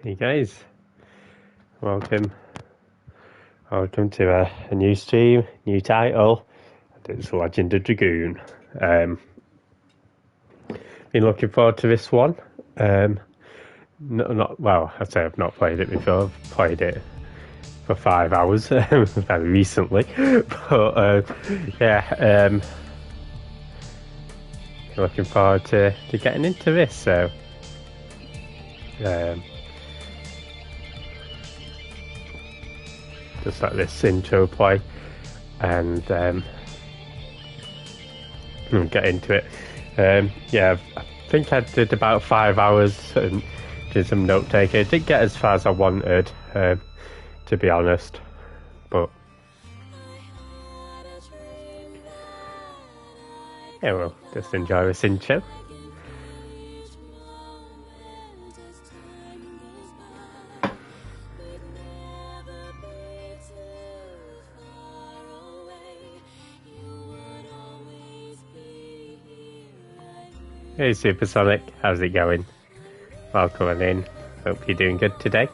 Hey guys, welcome to a new stream, new title. It's Legend of Dragoon. Been looking forward to this one. Not well. I say I've not played it before. I've played it for 5 hours very recently, but looking forward to getting into this. So. Just let this intro play and get into it. I think I did about 5 hours and did some note taking. Didn't get as far as I wanted, to be honest, but yeah, we'll just enjoy this intro. Hey Supersonic, how's it going? Welcome in. Hope you're doing good today.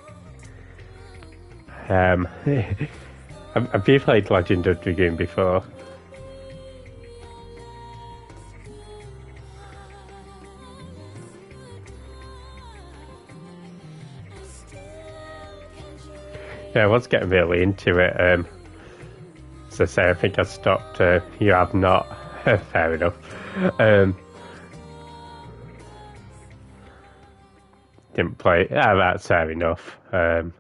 Have you played Legend of Dragoon before? Yeah, I was getting really into it. As I say, I think I stopped. You have not. Fair enough. Didn't play. That's fair enough. No,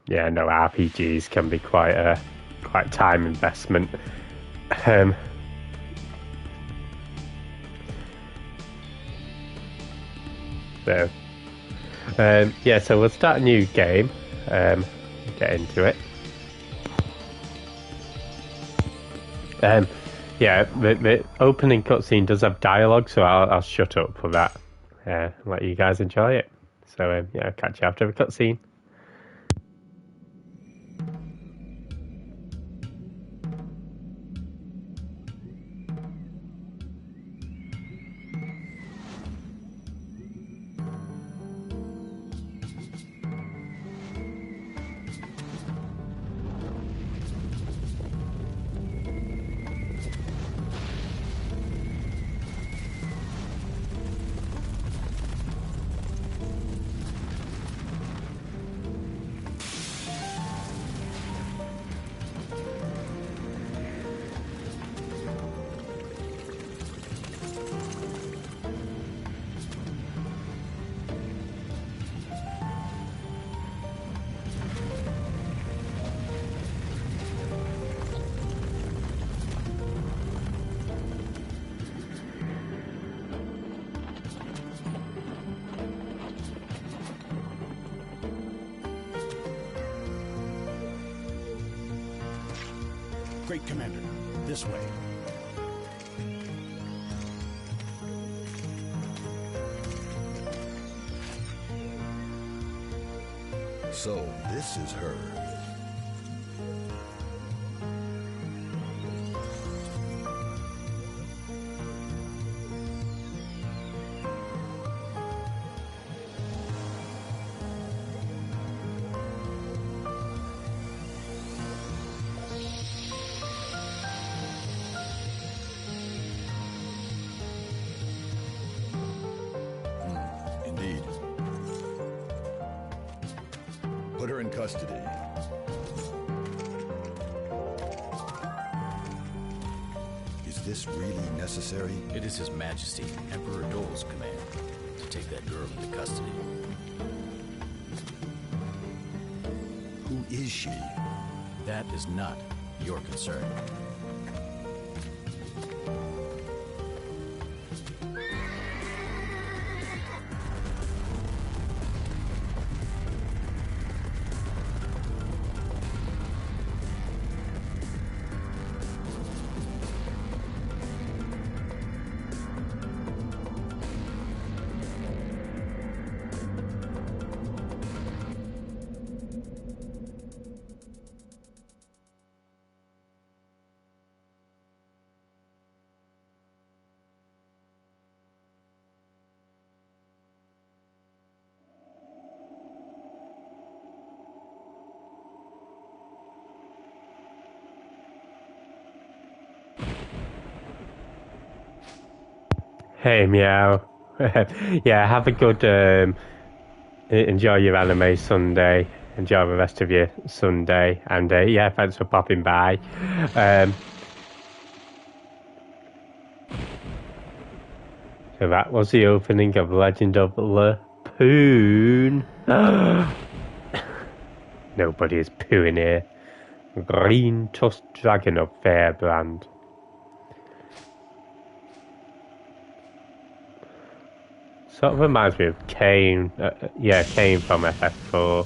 RPGs can be quite time investment. So we'll start a new game. Get into it. The opening cutscene does have dialogue, so I'll shut up for that. Let you guys enjoy it. So I'll catch you after the cutscene. Great Commander, this way. So, this is her. Indeed. Put her in custody. Is this really necessary? It is His Majesty, Emperor Dole's command to take that girl into custody. Who is she? That is not your concern. Hey, meow. Yeah, have a good, enjoy your anime Sunday. Enjoy the rest of your Sunday. And, yeah, thanks for popping by. So that was the opening of Legend of Lapoon. Nobody is pooing here. Green Tusk Dragon of Fairbrand. Sort of reminds me of Kane. Kane from FF4.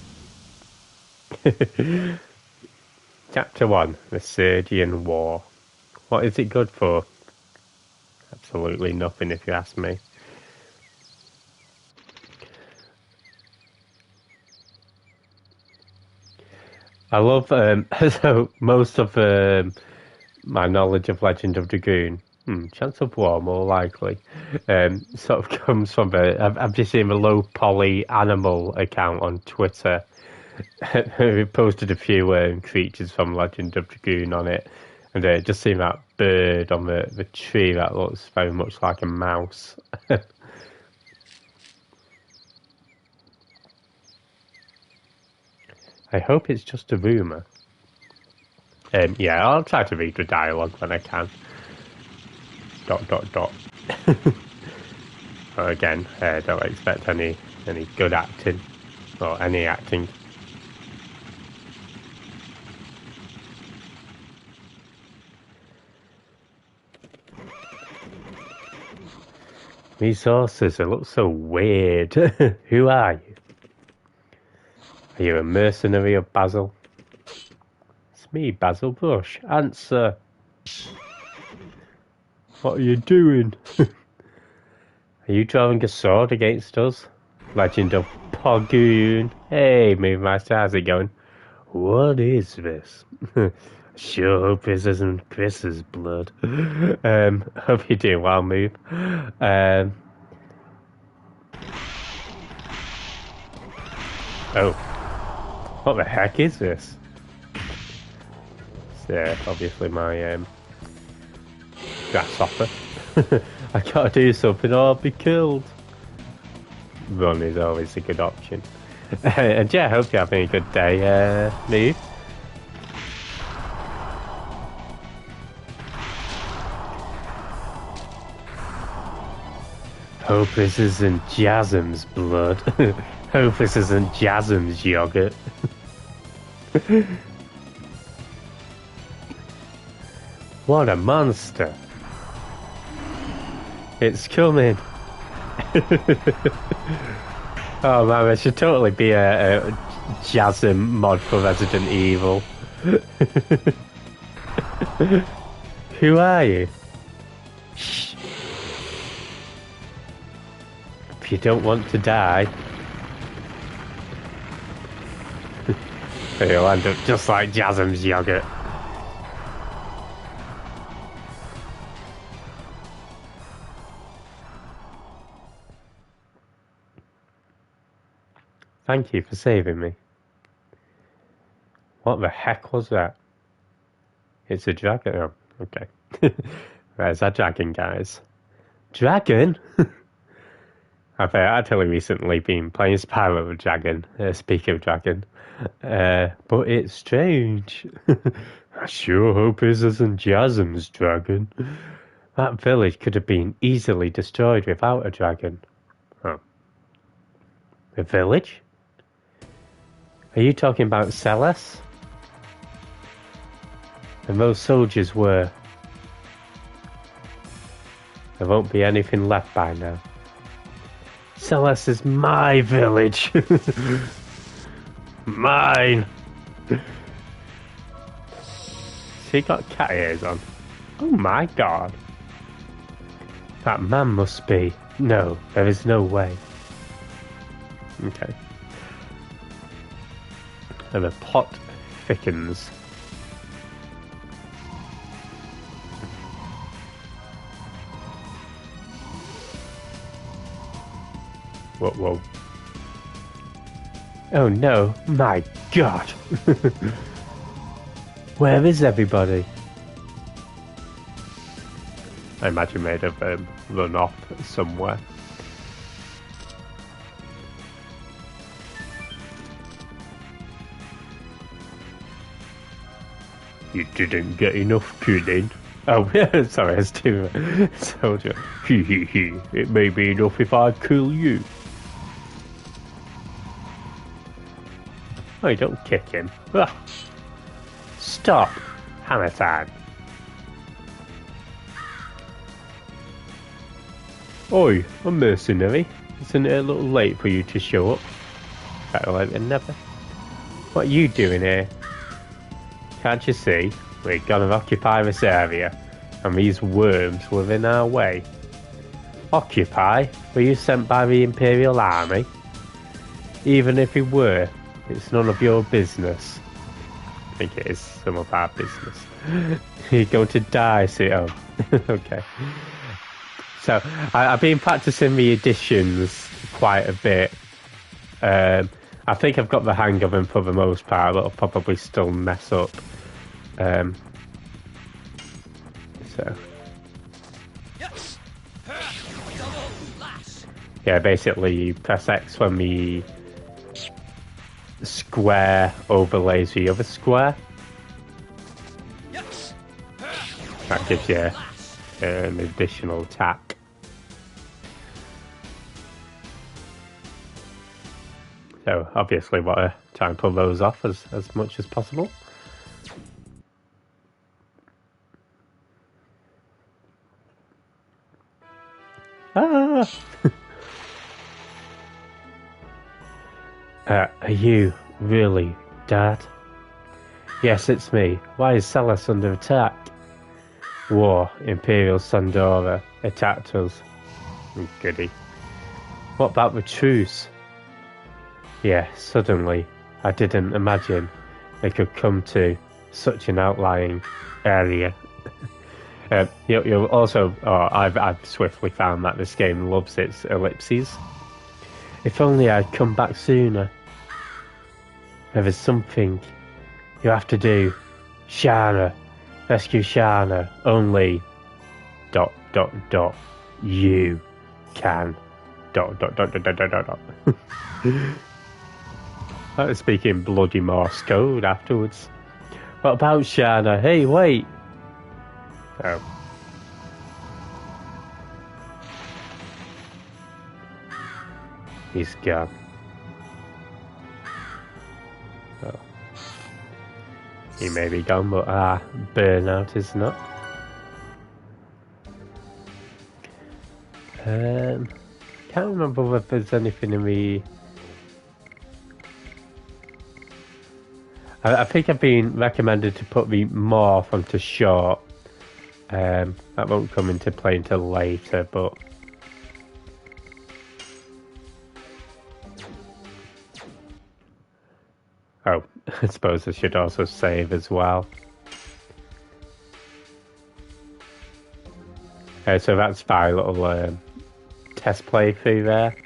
Chapter 1, The Serdian War. What is it good for? Absolutely nothing if you ask me. I love, so most of my knowledge of Legend of Dragoon, chance of war more likely, sort of comes from I've just seen a low poly animal account on Twitter who posted a few creatures from Legend of Dragoon on it, and just seen that bird on the tree that looks very much like a mouse. I hope it's just a rumour. Yeah, I'll try to read the dialogue when I can. ... Again, don't expect any good acting or any acting. These horses, they look so weird. Who are you? Are you a mercenary of Basil? It's me, Basil Brush. Answer. What are you doing? Are you drawing a sword against us? Legend of Pogoon. Hey, Movemaster, how's it going? What is this? Sure hope this isn't Chris's blood. Hope you're doing well, Move. Oh. What the heck is this? It's obviously my grasshopper. I gotta do something or I'll be killed. Run is always a good option. And yeah, I hope you're having a good day, Move. Hope this isn't Jasm's blood. Hope this isn't Jasm's yogurt. What a monster. It's coming. Oh man, there should totally be a Jasm mod for Resident Evil. Who are you? Shh. If you don't want to die, you'll end up just like Jasm's yogurt. Thank you for saving me. What the heck was that? It's a dragon. Oh, okay. There's that dragon, guys. Dragon? I've actually recently been playing Spyro the Dragon, speaking of dragon. But it's strange. I sure hope this isn't Jasm's dragon. That village could have been easily destroyed without a dragon. Oh. A village? Are you talking about Celes? And those soldiers were... There won't be anything left by now. Celes is my village! Mine! She got cat ears on. Oh my god. That man must be... No, there is no way. Okay. And the plot thickens. Whoa. Oh no, my god! Where is everybody? I imagine they'd have run off somewhere. You didn't get enough killing. Oh, sorry, I was too soldier. It may be enough if I kill you. Oh, don't kick him. Ugh. Stop. Hammer time. Oi, a mercenary. Isn't it a little late for you to show up? Better late than never. What are you doing here? Can't you see? We're gonna occupy this area, and these worms were in our way. Occupy? Were you sent by the Imperial Army? Even if we were, it's none of your business. I think it is some of our business. You're going to die, see? Oh, okay. So, I've been practicing the additions quite a bit. I think I've got the hang of them for the most part, but I'll probably still mess up. So. Yeah, basically you press X when the square overlays the other square. That gives you an additional attack. So obviously want to try and pull those off as much as possible. Ah! Are you really Dad? Yes, it's me. Why is Salas under attack? War, Imperial Sandora attacked us. Goody. What about the truce? Yeah, suddenly, I didn't imagine they could come to such an outlying area. You'll also, I've swiftly found that this game loves its ellipses. If only I'd come back sooner. There is something you have to do. Shana, rescue Shana. Only ... you can ... I was speaking bloody Morse code afterwards. What about Shana? Hey, wait! Oh. He's gone. Oh. He may be gone, but burnout is not. Can't remember if there's anything in the... I think I've been recommended to put the morph onto short. That won't come into play until later, but... Oh, I suppose I should also save as well. So that's my little test playthrough there.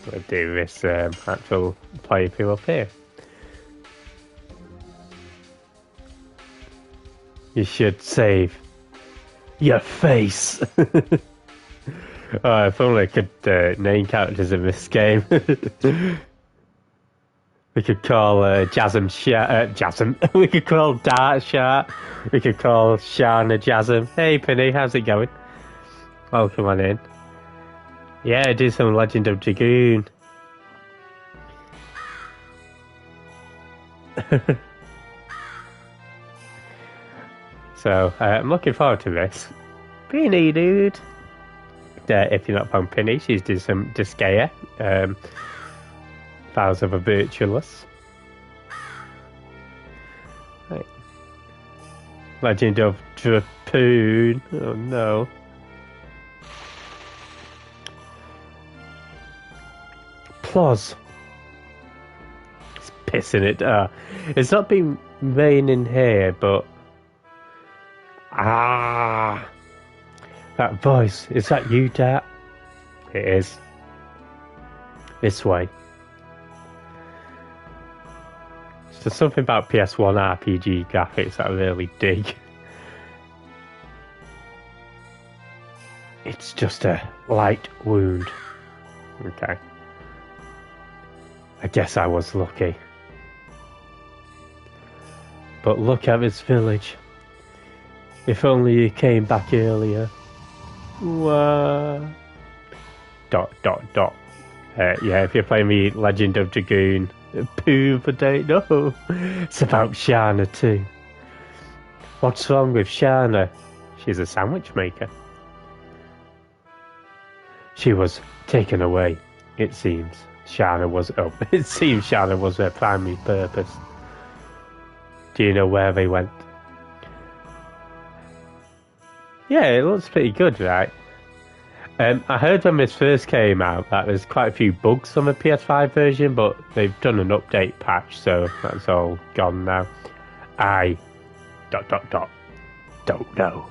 We'll do this actual playthrough up here. You should save your face. Oh, if only I could name characters in this game. We could call Jasm Jasm. We could call Dart Shark. We could call Shana Jasm. Hey Penny, how's it going? Oh, come on in. Yeah, do some Legend of Dragoon. So, I'm looking forward to this. Penny, dude. If you're not from Penny, she's doing some Disgaea. Vows of a Virtualist. Right. Legend of Dragoon. Oh no. Ploz. It's pissing it. It's not been raining here, but... Ah! That voice. Is that you, Dad? It is. This way. There's something about PS1 RPG graphics that I really dig. It's just a light wound. Okay. I guess I was lucky. But look at this village. If only you came back earlier. Wah. ... Yeah, if you're playing me Legend of Dragoon, poo potato. It's about Shana too. What's wrong with Shana? She's a sandwich maker. She was taken away, it seems. It seems Shana was their primary purpose. Do you know where they went? Yeah, it looks pretty good, right? I heard when this first came out that there's quite a few bugs on the PS5 version, but they've done an update patch, so that's all gone now. I... ... don't know.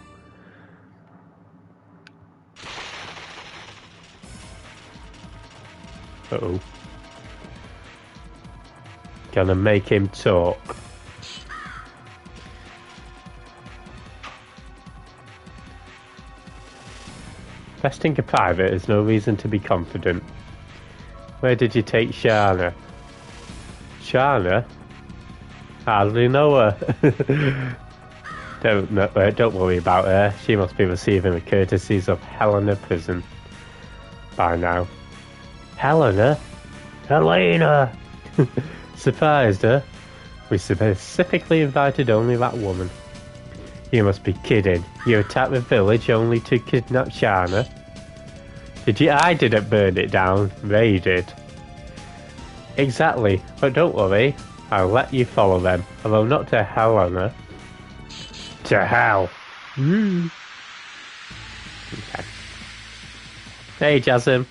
Uh-oh. Gonna make him talk. Vesting a private is no reason to be confident. Where did you take Shana? Shana? Hardly know her. Don't worry about her. She must be receiving the courtesies of Helena Prison by now. Helena? Helena! Surprised her? We specifically invited only that woman. You must be kidding. You attacked the village only to kidnap Shana? I didn't burn it down. They did. Exactly. But don't worry. I'll let you follow them. Although not to Helena. To hell. Okay. Hey, Jasmine.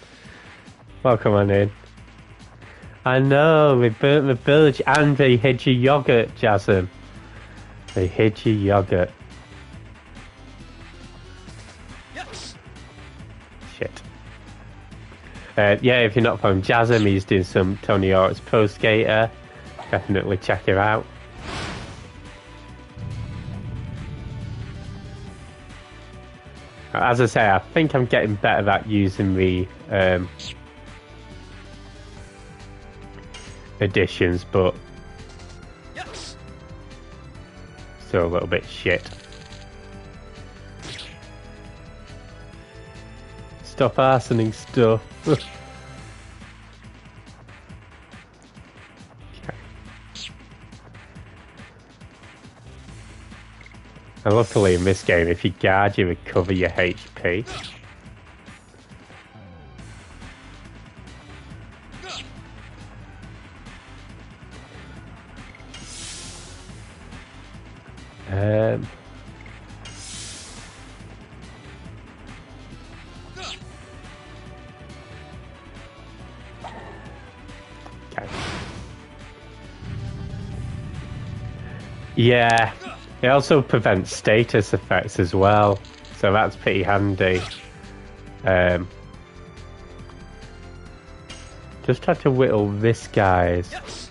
Welcome on in. I know. We burnt the village and they hid your yogurt, Jasmine. They hid your yogurt. Shit. Yeah, if you're not following Jasmine, he's doing some Tony Hawk's Pro Skater. Definitely check her out. As I say, I think I'm getting better at using the additions, but still a little bit shit. Stop arsoning stuff. Okay. And luckily in this game, if you guard, you recover your HP. Okay. Yeah. It also prevents status effects as well, so that's pretty handy. Just try to whittle this guy's.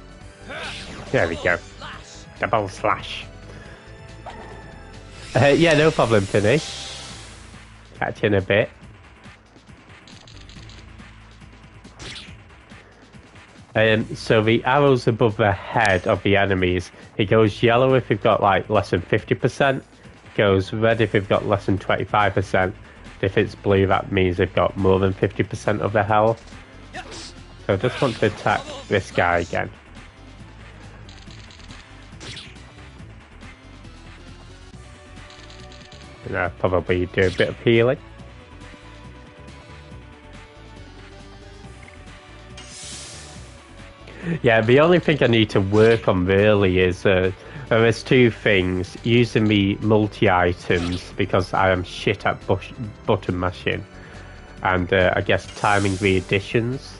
There we go. Double slash. Yeah, no problem, Penny. Catch you in a bit. So the arrows above the head of the enemies, it goes yellow if you've got like less than 50%, goes red if you've got less than 25%. If it's blue, that means they've got more than 50% of their health. So I just want to attack this guy again. And I'll probably do a bit of healing. Yeah, the only thing I need to work on really is there's two things. Using the multi-items, because I am shit at button mashing. And I guess timing the additions.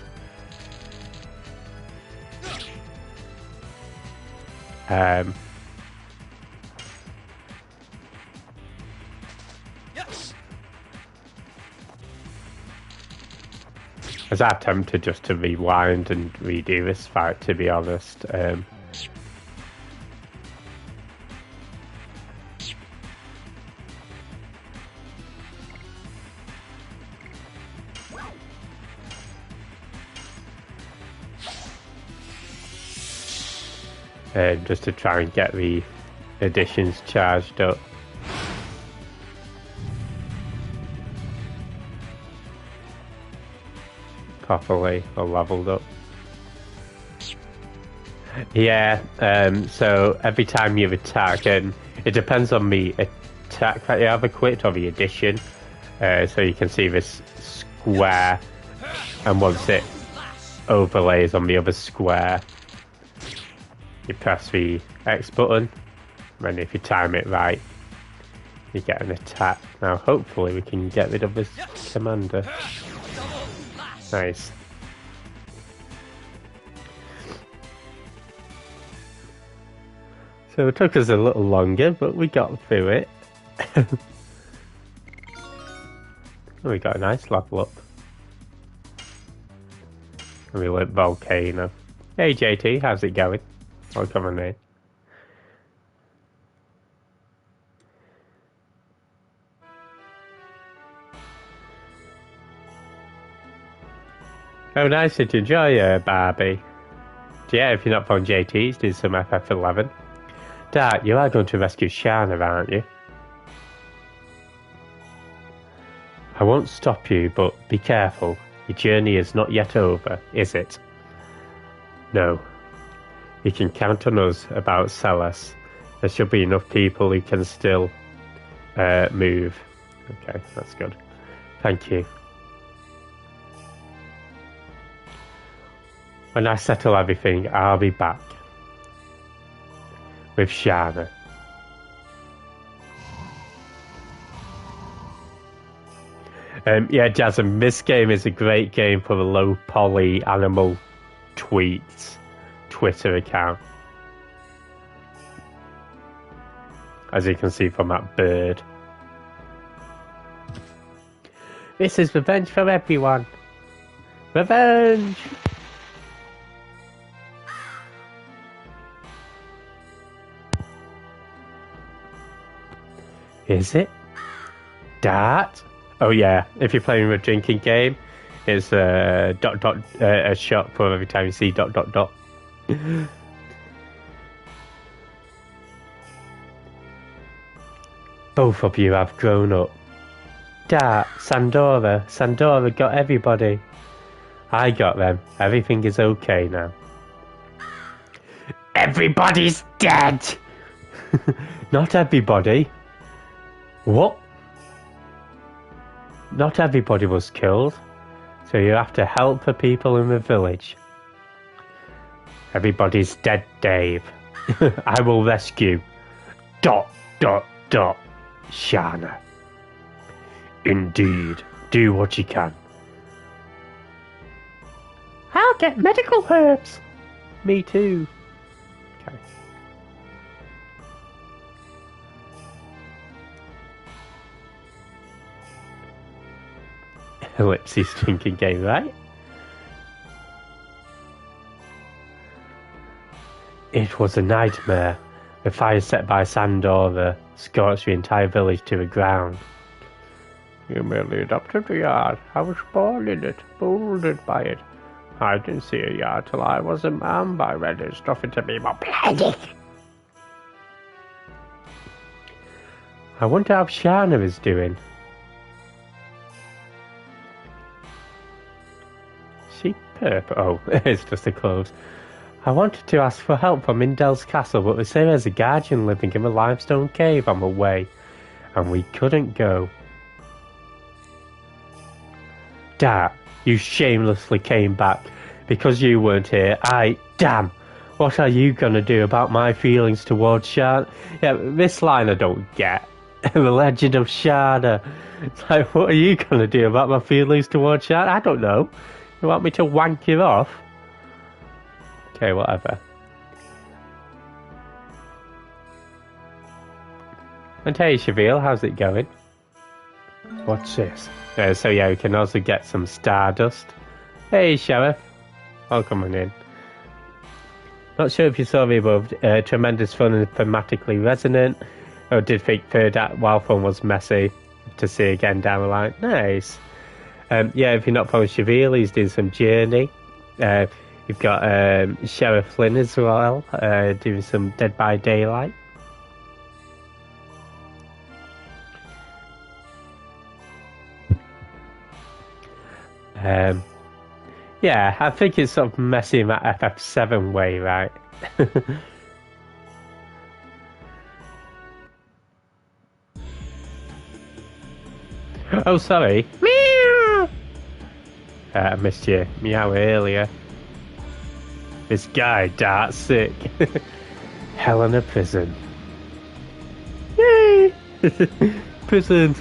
As I tempted just to rewind and redo this fight, to be honest. just to try and get the additions charged up. Properly or leveled up. Yeah, so every time you attack, and it depends on the attack that you have equipped or the addition. So you can see this square, and once it overlays on the other square, you press the X button, and if you time it right, you get an attack. Now hopefully we can get rid of this commander. Nice. So it took us a little longer, but we got through it. We got a nice level up. And we went Volcano. Hey JT, how's it going? Welcome on in. Oh, nice to enjoy Barbie. Yeah, if you're not from JT's, do some FF11. Dart, you are going to rescue Shana, aren't you? I won't stop you, but be careful. Your journey is not yet over, is it? No. You can count on us about Celes. There should be enough people who can still move. Okay, that's good. Thank you. When I settle everything, I'll be back. With Shana. Yeah, Jasmine, this game is a great game for the low poly animal tweets Twitter account. As you can see from that bird. This is revenge for everyone. Revenge! Is it? Dart? Oh yeah, if you're playing a drinking game, it's a shot for every time you see ... Both of you have grown up. Dart, Sandora got everybody. I got them. Everything is okay now. Everybody's dead! Not everybody. What? Not everybody was killed, so you have to help the people in the village. Everybody's dead, Dave. I will rescue... Shana. Indeed. Do what you can. I'll get medical herbs. Me too. Okay. Ellipses drinking game, right? It was a nightmare. The fire set by Sandora scorched the entire village to the ground. You merely adopted the yard. I was born in it, molded by it. I didn't see a yard till I was a man by ready stuffing to be more plague. I wonder how Shana is doing. She purple. Oh, it's just a clothes. I wanted to ask for help from Indel's castle, but they say there's a guardian living in a limestone cave on the way, and we couldn't go. Dad, you shamelessly came back. Because you weren't here, damn! What are you gonna do about my feelings towards Shana? Yeah, this line I don't get. The Legend of Shana. It's like, what are you gonna do about my feelings towards Shana? I don't know. You want me to wank you off? Okay, whatever. And hey, Shavil, how's it going? What's this? So yeah, we can also get some Stardust. Hey, Sheriff. Welcome on in. Not sure if you saw the above. Tremendous fun and thematically resonant. I did think third act Wildfun was messy. To see again down the line. Nice. Yeah, if you're not following Shavil, he's doing some Journey. You've got Sheriff Flynn as well, doing some Dead by Daylight. Yeah, I think it's sort of messy in that FF7 way, right? Oh, sorry. Meow! I missed you meow earlier. This guy darts sick. Hell in a prison. Yay! Prison.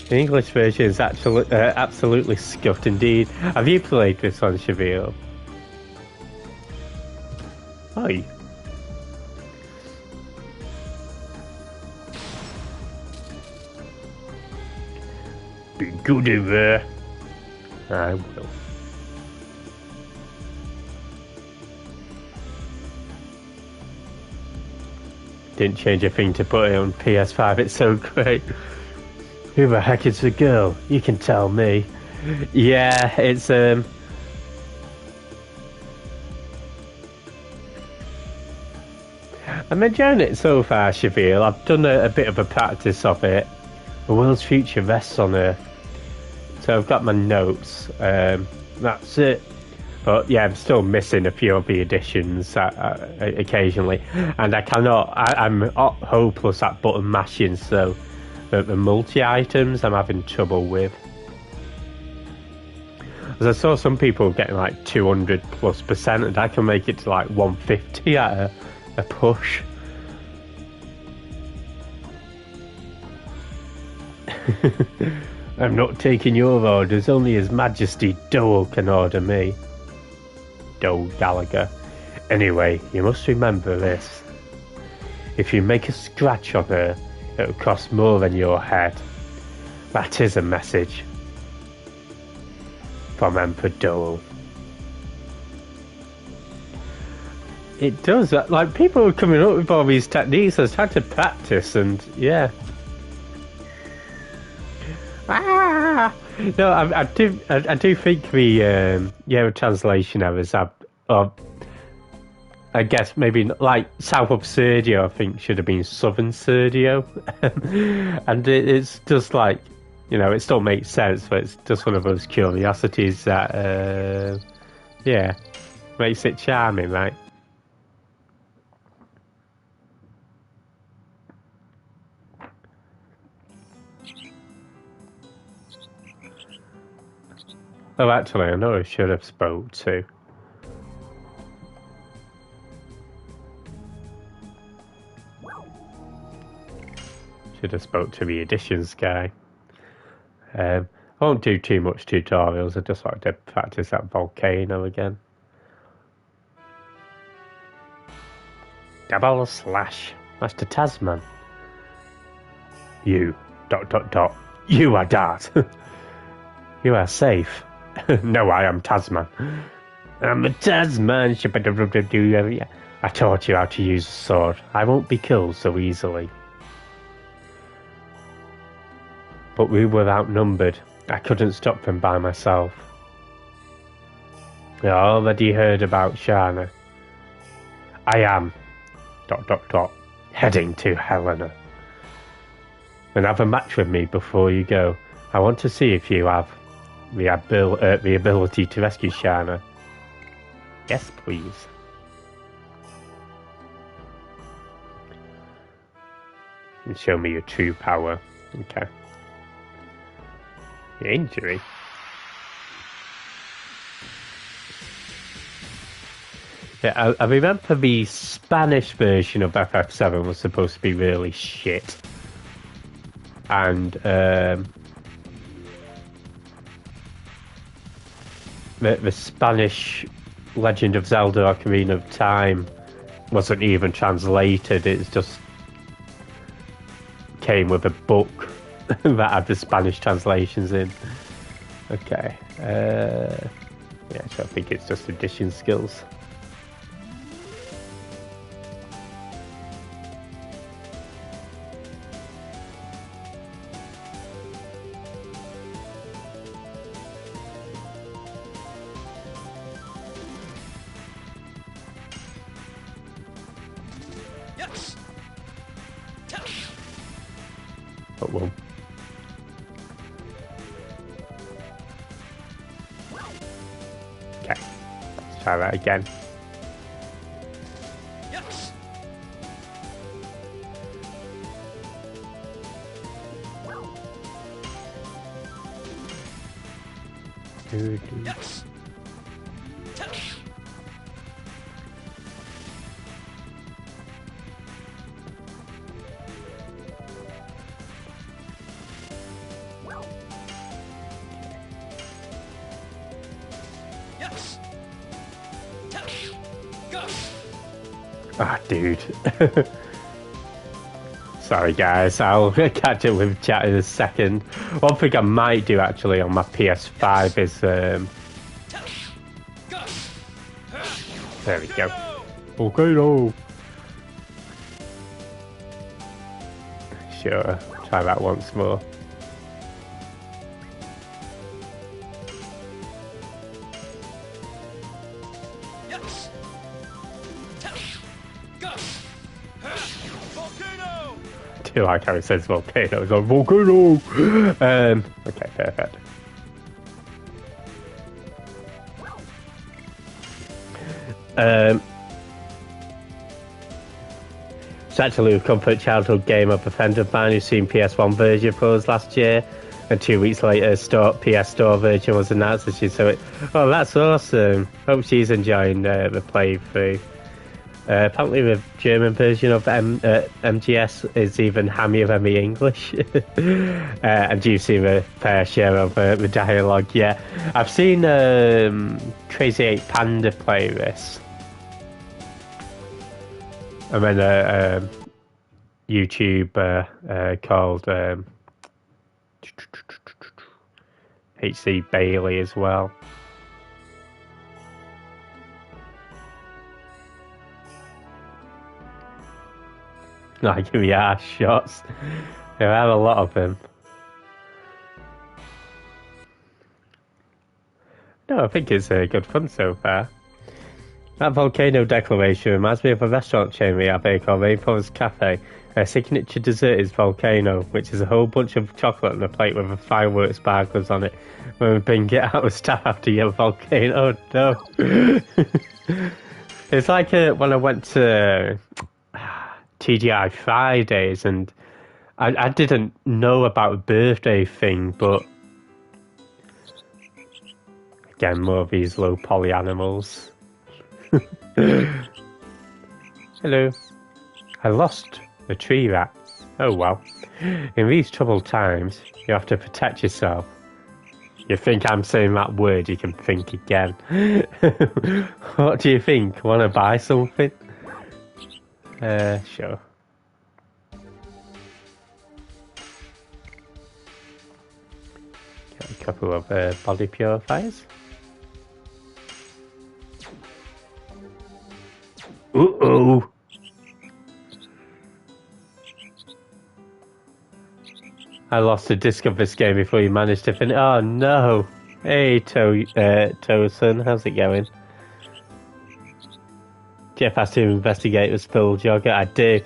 The English version is actually absolutely scuffed indeed. Have you played this on Shavil? Hi. Be good in there. I will. Didn't change a thing to put it on PS5, it's so great. Who the heck is the girl? You can tell me. Yeah, it's I'm enjoying it so far, Shavil. I've done a bit of a practice of it. The world's future rests on her. So I've got my notes. That's it. But yeah, I'm still missing a few of the additions occasionally, and I cannot. I'm hopeless at button mashing. So the multi items I'm having trouble with. As I saw some people getting like 200+%, and I can make it to like 150 at a push. I'm not taking your orders, only His Majesty Dole can order me. Dole Gallagher. Anyway, you must remember this. If you make a scratch on her, it'll cost more than your head. That is a message. From Emperor Dole. It does, like people are coming up with all these techniques. I was trying to practice and yeah. Ah! No, I do think the translation errors have, I guess maybe like South of Serdio, I think should have been Southern Serdio, and it's just like, you know, it still makes sense, but it's just one of those curiosities that, yeah, makes it charming, right? Oh, actually, I know I should have spoke to. Should have spoke to the editions guy. I won't do too much tutorials. I just like to practice that volcano again. Double slash, Master Tasman. You ... You are Dart. You are safe. No, I am Tasman. I'm a Tasman. I taught you how to use a sword. I won't be killed so easily. But we were outnumbered. I couldn't stop them by myself. I already heard about Shana. I am ... heading to Helena. And have a match with me before you go. I want to see if you have the ability to rescue Shana. Yes, please. And show me your true power. Okay. Your injury. Yeah, I remember the Spanish version of FF7 was supposed to be really shit. And the Spanish Legend of Zelda Ocarina of Time wasn't even translated. It just came with a book that had the Spanish translations in. Okay. Yeah, so I think it's just edition skills. one. Okay, let's try that again. Yes. Yes. Yes. Go. Ah, dude. Sorry guys, I'll catch up with chat in a second. One thing I might do actually on my PS5 is there we go. Volcano! Sure, try that once more. Yes. Go. Volcano. I do like how it says volcano. It's like volcano! Okay, perfect. It's actually a comfort childhood game of a friend of mine who's seen PS1 version for us last year, and 2 weeks later, PS Store version was announced, and she saw it. Oh, that's awesome! Hope she's enjoying the playthrough. Apparently, the German version of MGS is even hammier than the English, and you've seen a fair share of the dialogue. Yeah, I've seen Crazy 8 Panda play this. And then a YouTuber called HC Bailey as well. Like, give me ass shots. There are a lot of them. No, I think it's good fun so far. That volcano declaration reminds me of a restaurant chain we have here called Rainforest Cafe. Their signature dessert is volcano, which is a whole bunch of chocolate on a plate with a fireworks sparklers on it. When we bring it out of staff after you volcano, no. It's like when I went to TGI Fridays and I didn't know about a birthday thing, but again, more of these low poly animals. Hello. I lost a tree rat. Oh well. In these troubled times, you have to protect yourself. You think I'm saying that word, you can think again. What do you think? Want to buy something? Sure. Got a couple of body purifiers. Uh-oh! I lost the disc of this game before you managed to finish. Oh no! Hey, Tosin, how's it going? Jeff has to investigate the spilled yogurt. I do.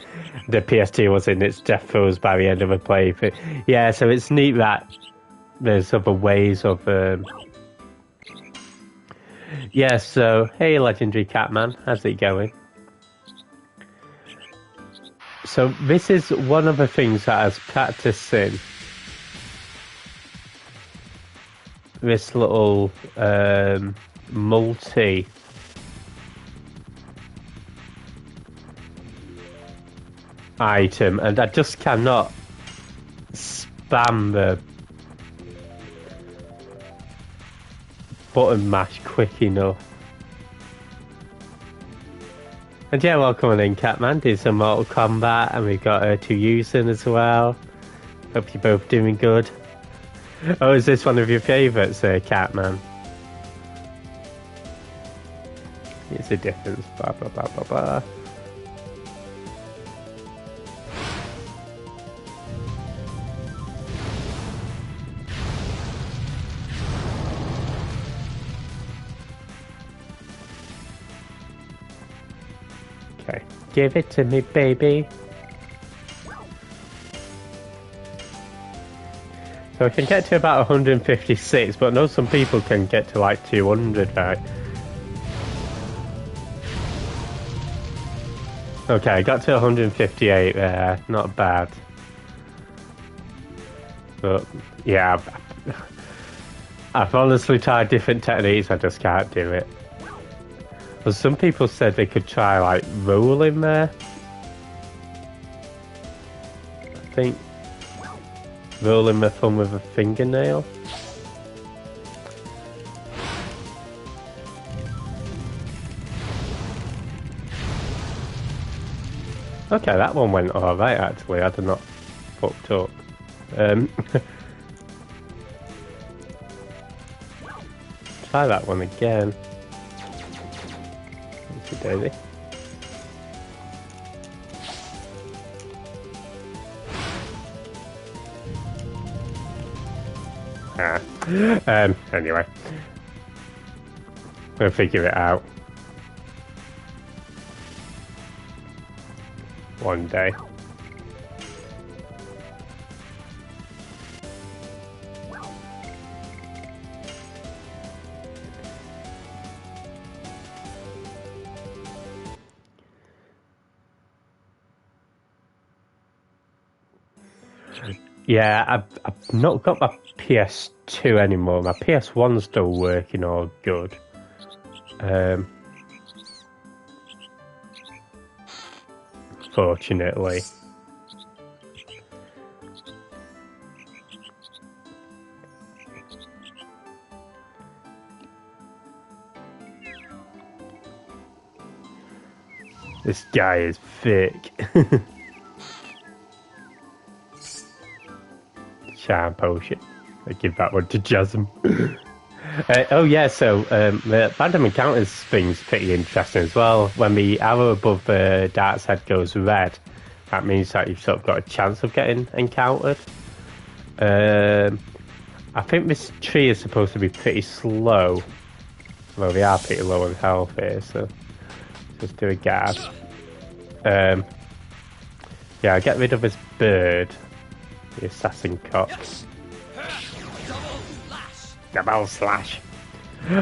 The PS2 was in its death throes by the end of the play. But yeah, so it's neat that there's other ways of. Yeah, so hey, Legendary Catman, how's it going? So this is one of the things that I was practicing. This little multi item, and I just cannot spam the button mash quick enough. And yeah, welcome in, Catman. Did some Mortal Kombat, and we've got 2 using as well. Hope you're both doing good. Oh, is this one of your favourites, Catman? It's a difference. Blah blah blah blah blah. Okay, give it to me, baby. So I can get to about 156, but I know some people can get to like 200, right? Okay, I got to 158 there, not bad. But yeah, I've honestly tried different techniques, I just can't do it. But some people said they could try like rolling there. I think rolling my thumb with a fingernail. Okay, that one went alright actually, I did not fucked up. Try that one again. Thank you, Daisy. Anyway. We'll figure it out. One day. Yeah, I've not got my PS2 anymore. My PS1's still working all good. Fortunately. This guy is thick. Charm potion. I give that one to Jasm. Oh yeah, so the random encounters thing's pretty interesting as well. When the arrow above the dart's head goes red, that means that you've sort of got a chance of getting encountered. I think this tree is supposed to be pretty slow. Well, they are pretty low on health here, so just do a gap. Yeah, I'll get rid of this bird. The assassin cops. Double slash.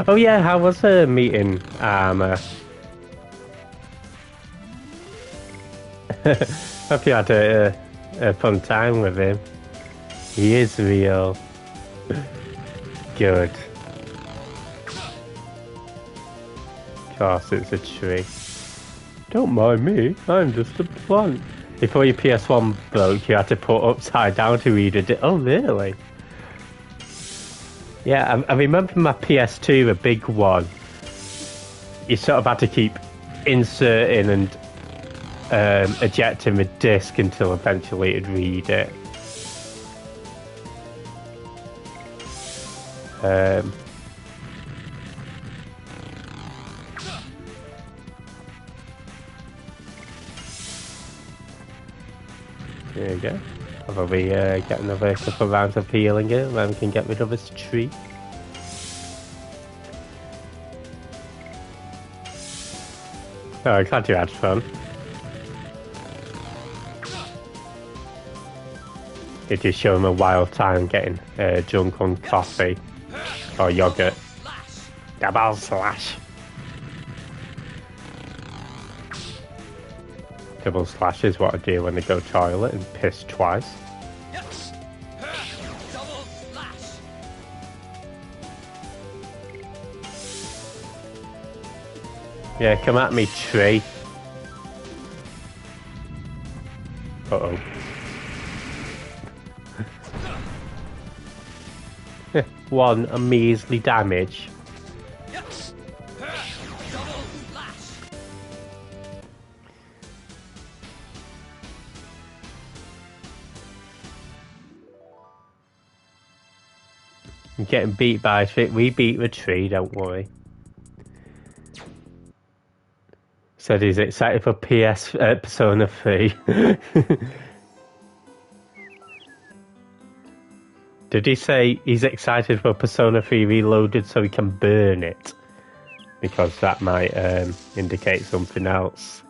Oh yeah, how was meeting Armour? Hope you had a fun time with him. He is real. Good. Of course it's a tree. Don't mind me, I'm just a plant. Before your PS1 broke, you had to put upside down to read it. Oh, really? Yeah, I remember my PS2, the big one. You sort of had to keep inserting and ejecting the disc until eventually it'd read it. There you go. I'll probably get another couple of rounds of healing here, then we can get rid of this tree. Oh, glad you had fun. Did you show him a wild time getting drunk on coffee or yogurt? Double slash. Double slash is what I do when I go toilet and piss twice. Yeah, come at me, tree. Uh-oh. One measly damage. I'm getting beat by a tree. We beat the tree, don't worry. Said he's excited for Persona 3. Did he say he's excited for Persona 3 Reloaded so he can burn it? Because that might indicate something else.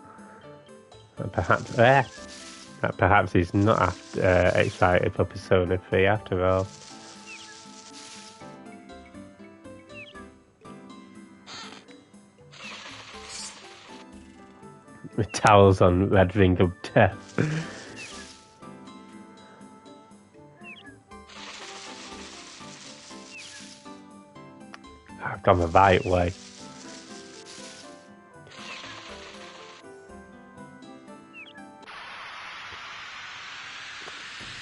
Perhaps he's not excited for Persona 3 after all. With towels on Red Ring of Death. I've gone the right way.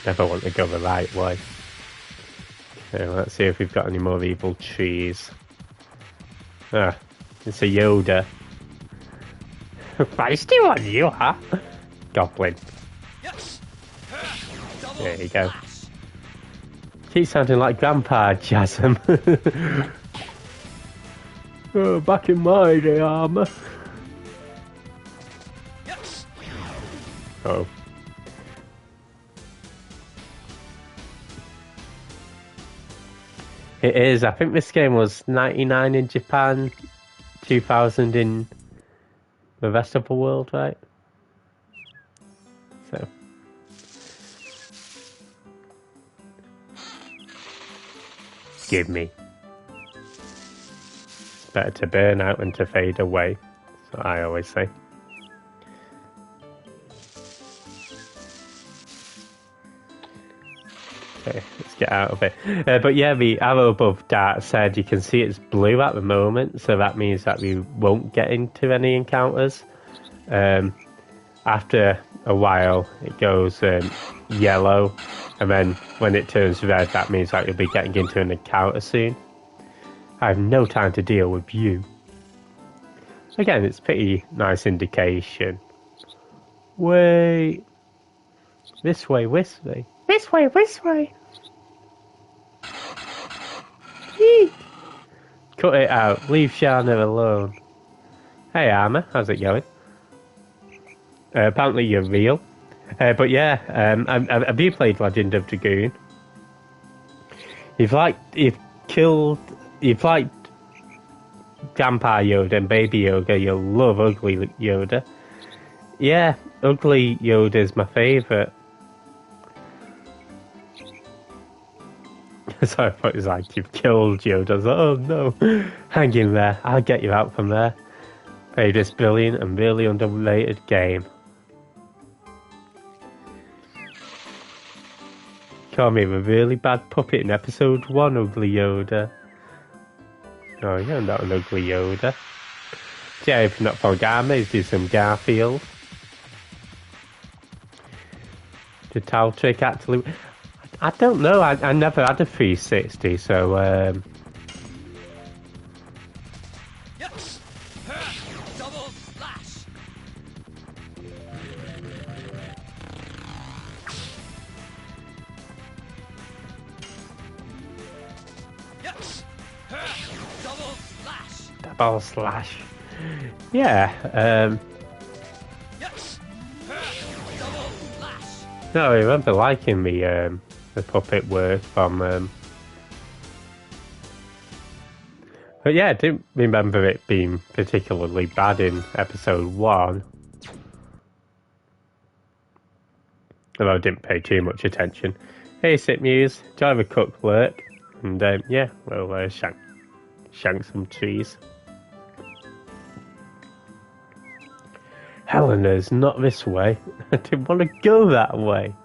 Never want to go the right way. Okay, let's see if we've got any more evil trees. Ah, it's a Yoda. Feisty one, you are. Goblin. There you go. Keep sounding like Grandpa Jasm. Oh, back in my day, armor. Oh. It is. I think this game was 99 in Japan, 2000 in the rest of the world, right? So. Give me. It's better to burn out than to fade away. That's what I always say. Okay, let's get out of it. But yeah, the arrow above Dart said you can see it's blue at the moment, so that means that we won't get into any encounters. After a while, it goes yellow, and then when it turns red, that means that you'll be getting into an encounter soon. I have no time to deal with you. Again, it's a pretty nice indication. Wait. This way, this way. This way, this way. Yee. Cut it out. Leave Shana alone. Hey, Armor. How's it going? Apparently you're real. But yeah, have you played Legend of Dragoon? You've liked Grandpa Yoda and Baby Yoda. You'll love Ugly Yoda. Yeah, Ugly Yoda is my favourite. So I thought it was like, you've killed Yoda. I was like, oh no, hang in there, I'll get you out from there. Play this brilliant and really underrated game. Call me a really bad puppet in episode 1, Ugly Yoda. Oh, you're not an Ugly Yoda. Yeah, if not for Garma, do some Garfield. The towel trick actually... I don't know, I never had a 360, so Double slash. Double slash. double slash. Yeah, Double slash. no, I remember liking the puppet work from but yeah, I didn't remember it being particularly bad in episode 1. Although I didn't pay too much attention. Hey Sitmuse, drive a cook work. And yeah, we'll shank some trees. Helena's not this way. I didn't want to go that way.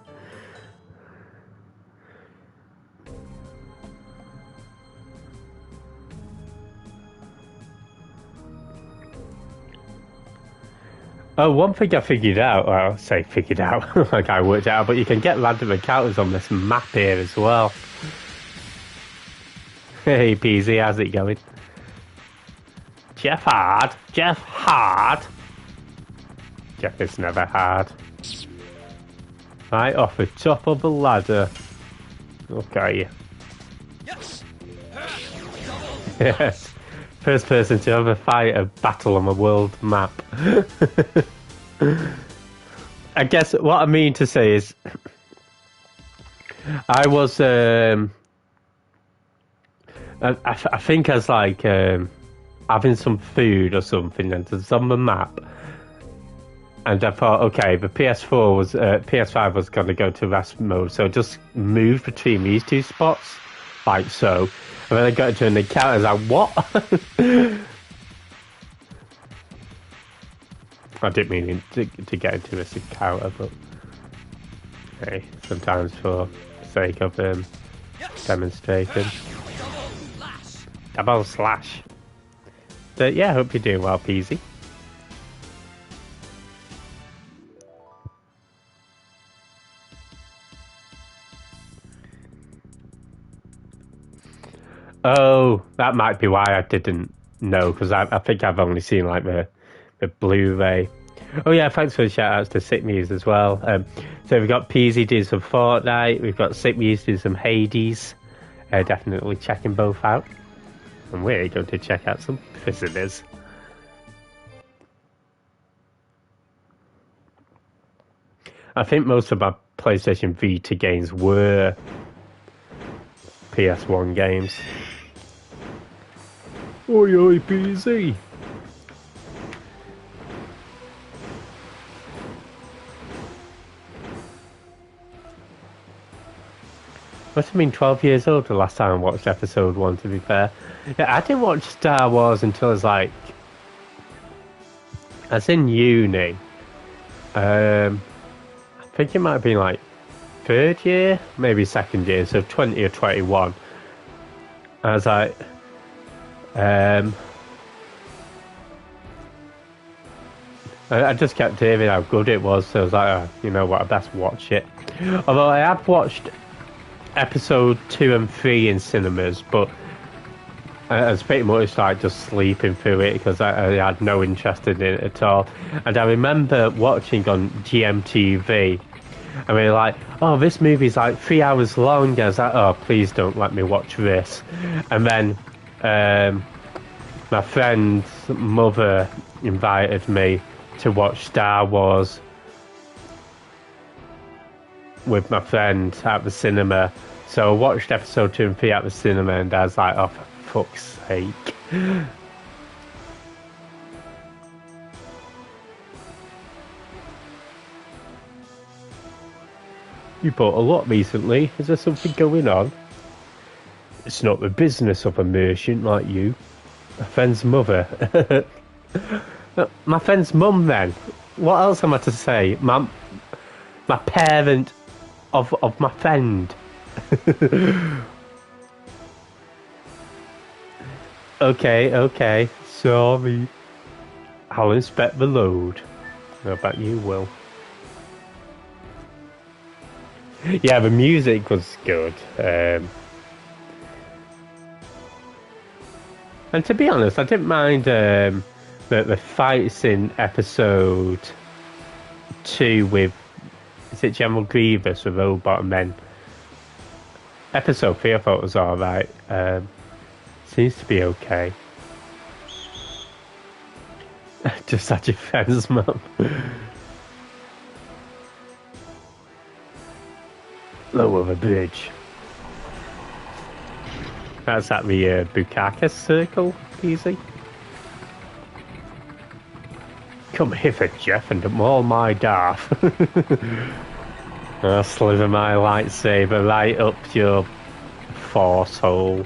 Oh, one thing I figured out, well, I'll say figured out, like I worked out, but you can get random encounters on this map here as well. Hey PZ, how's it going? Jeff Hard? Jeff Hard? Jeff is never hard. Right off the top of the ladder. Okay. Yes. First person to ever fight a battle on a world map. I guess what I mean to say is, I was, I think I was like having some food or something, and it's on the map. And I thought, okay, the PS5 was going to go to rest mode, so just move between these two spots, like so. And then I got into an encounter, I was like, what? I didn't mean to get into this encounter, but hey, sometimes for the sake of demonstrating. Double slash. But yeah, hope you're doing well, Peasy. Oh, that might be why I didn't know, because I think I've only seen like the Blu-ray. Oh yeah, thanks for the shout-outs to Sick Muse as well. So we've got Peasy doing some Fortnite, we've got Sick Muse doing some Hades. Definitely checking both out. And we're going to check out some Prisoners. I think most of my PlayStation Vita games were PS1 games. Oi, oi, PZ. Must have been 12 years old the last time I watched episode 1, to be fair. Yeah, I didn't watch Star Wars until I was like... I was in uni. I think it might have been like 3rd year, maybe 2nd year, so 20 or 21. I was like... I just kept hearing how good it was, so I was like, oh, you know what, I best watch it. Although I have watched episode 2 and 3 in cinemas, but I was pretty much like just sleeping through it because I had no interest in it at all. And I remember watching on GMTV, and we were like, oh, this movie's like 3 hours long. I was like, oh, please don't let me watch this. And then my friend's mother invited me to watch Star Wars with my friend at the cinema. So I watched episode 2 and 3 at the cinema, and I was like, oh, for fuck's sake. You bought a lot recently. Is there something going on? It's not the business of a merchant like you. My friend's mother. My friend's mum, then. What else am I to say? My parent of my friend. Okay. Sorry. I'll inspect the load. I bet you will. Yeah, the music was good. And to be honest, I didn't mind the fights in episode 2 with, is it General Grievous, the robot, and then episode 3 I thought was alright. Seems to be okay. Just had your friend's mum. Lower the bridge. That's at the Bukakis circle, easy. Come hither, Jeff, and maul my daff. I'll sliver my lightsaber right up your force hole.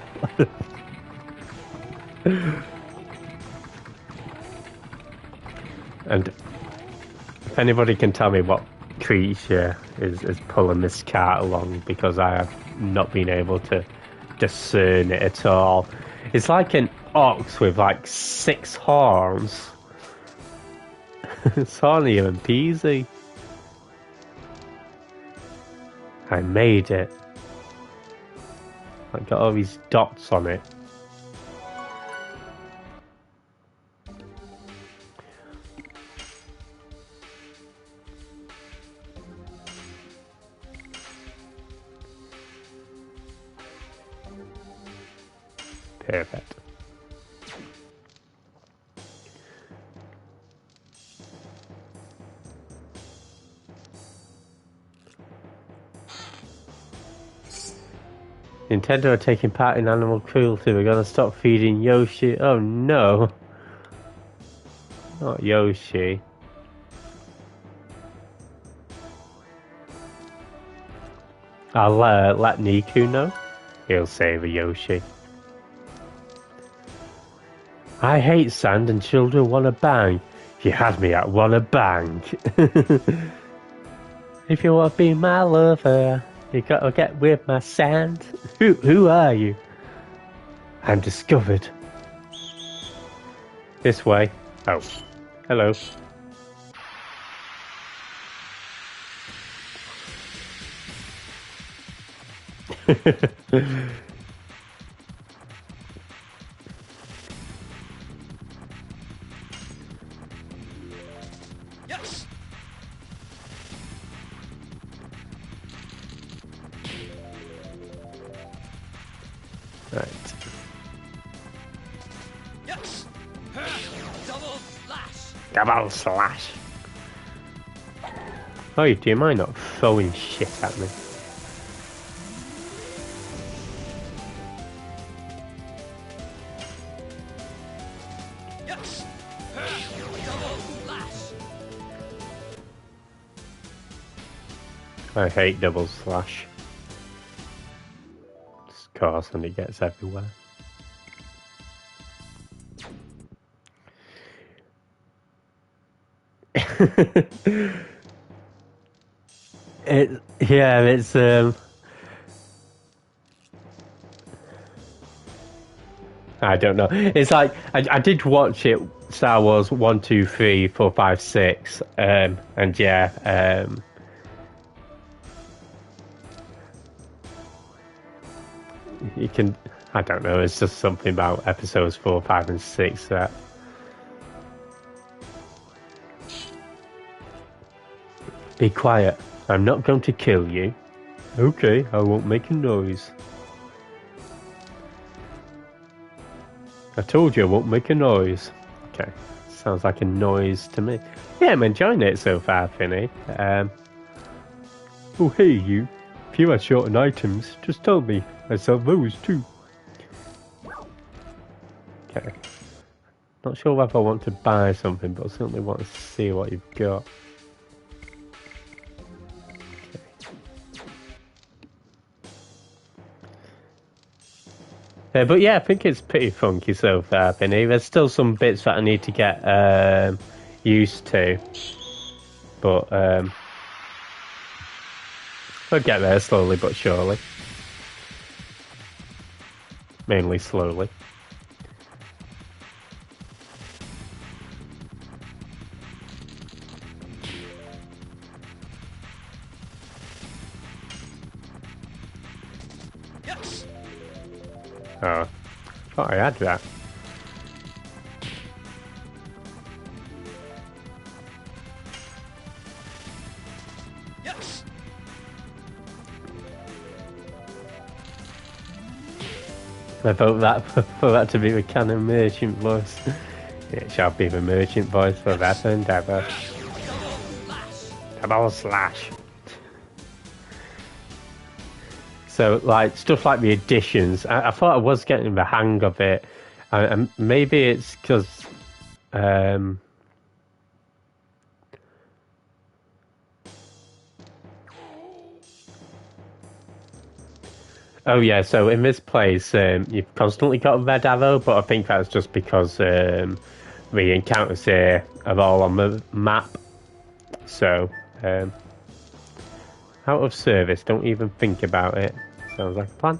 And if anybody can tell me what creature is pulling this cart along, because I have not been able to discern it at all. It's like an ox with like 6 horns. It's hornier than Peasy. I made it. I got all these dots on it. Perfect. Nintendo are taking part in animal cruelty. We're gonna stop feeding Yoshi. Oh no. Not Yoshi. I'll let Niku know. He'll save a Yoshi. I hate sand and children want to bang. You had me at wanna bang. If you want to be my lover, you gotta get with my sand. Who are you? I'm discovered. This way. Oh, hello. Yes. Right. Yes. Double slash. Double slash. Oh, do you mind not throwing shit at me? Yes. Double slash. I hate double slash. Of course, and it gets everywhere. It's I don't know. It's like I did watch it, Star Wars 1, 2, 3, 4, 5, 6, and yeah, you can. I don't know. It's just something about episodes 4, 5, and 6 that. Be quiet. I'm not going to kill you. Okay, I won't make a noise. I told you I won't make a noise. Okay, sounds like a noise to me. Yeah, I'm enjoying it so far, Finny. Oh, hey, you. If you are short on items, just tell me. I sell those too. Okay. Not sure whether I want to buy something, but I certainly want to see what you've got. But yeah, I think it's pretty funky so far, Finny. There's still some bits that I need to get used to, but I'll get there slowly but surely. Mainly slowly. Yes. Oh, I thought I had that. Yes. I vote that for that to be the canon merchant voice. It shall be the merchant voice forever and ever. Double slash. So, like, stuff like the additions, I thought I was getting the hang of it. And maybe it's because... Oh, yeah, so in this place, you've constantly got a red arrow, but I think that's just because the encounters here are all on the map. So, out of service, don't even think about it. Sounds like a plan.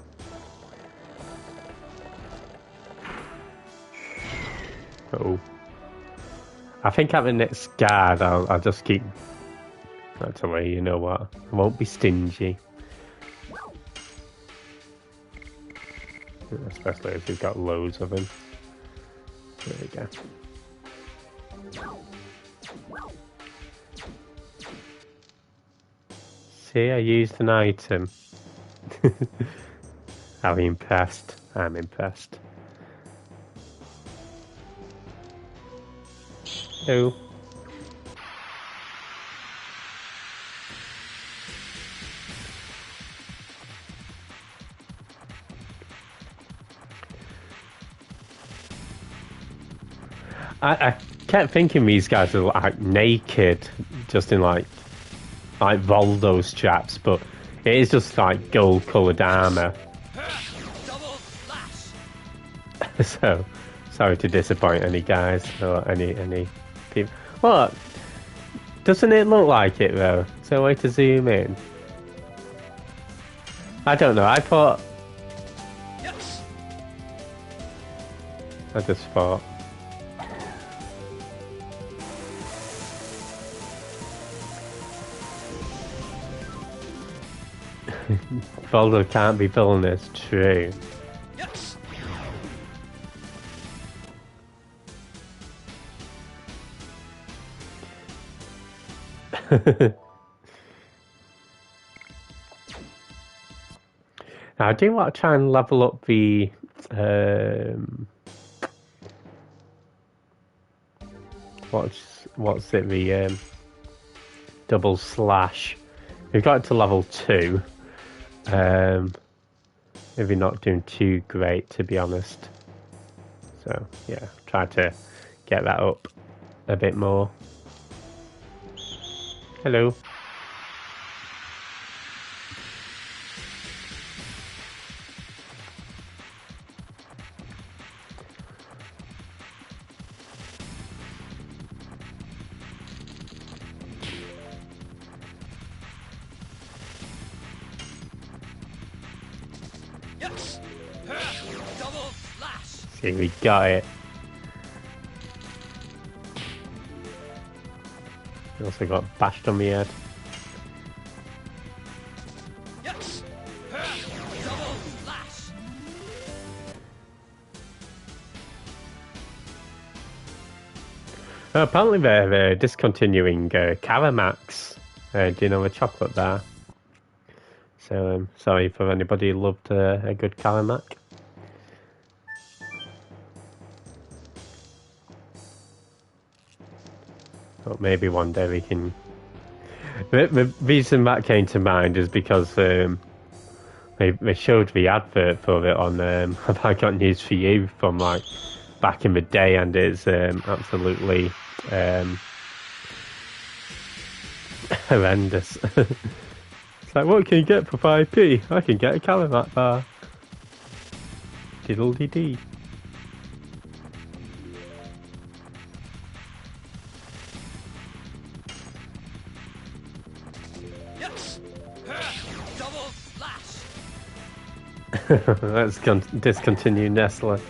Oh. I think at the next guard, I'll just keep... Actually, you know what? I won't be stingy. Especially if you've got loads of them. There we go. See, I used an item. I'm impressed. I'm impressed. Oh. I kept thinking these guys are like naked, just in like Voldo's chaps, but it is just like gold-coloured armour. So, sorry to disappoint any guys or any people. What? Doesn't it look like it though? Is there a way to zoom in? I don't know. I thought. Yes. I just thought. Voldo can't be villainous. True. Yes. Now, I do want to try and level up the what's it, the double slash. We've got it to level 2. Maybe not doing too great, to be honest. So yeah, try to get that up a bit more. Hello. Yes. Double slash. See, we got it. We also got bashed on the head. Yes. Double slash. Apparently they're discontinuing Caramax. Do you know the chocolate bar? So sorry for anybody who loved a good Caramac. But maybe one day we can. The reason that came to mind is because they showed the advert for it on Have I Got News For You from like back in the day, and it's absolutely horrendous. It's like, what can you get for 5p? I can get a Calamat bar. Diddle dee dee. Yes. Double slash. Let's discontinue Nestle.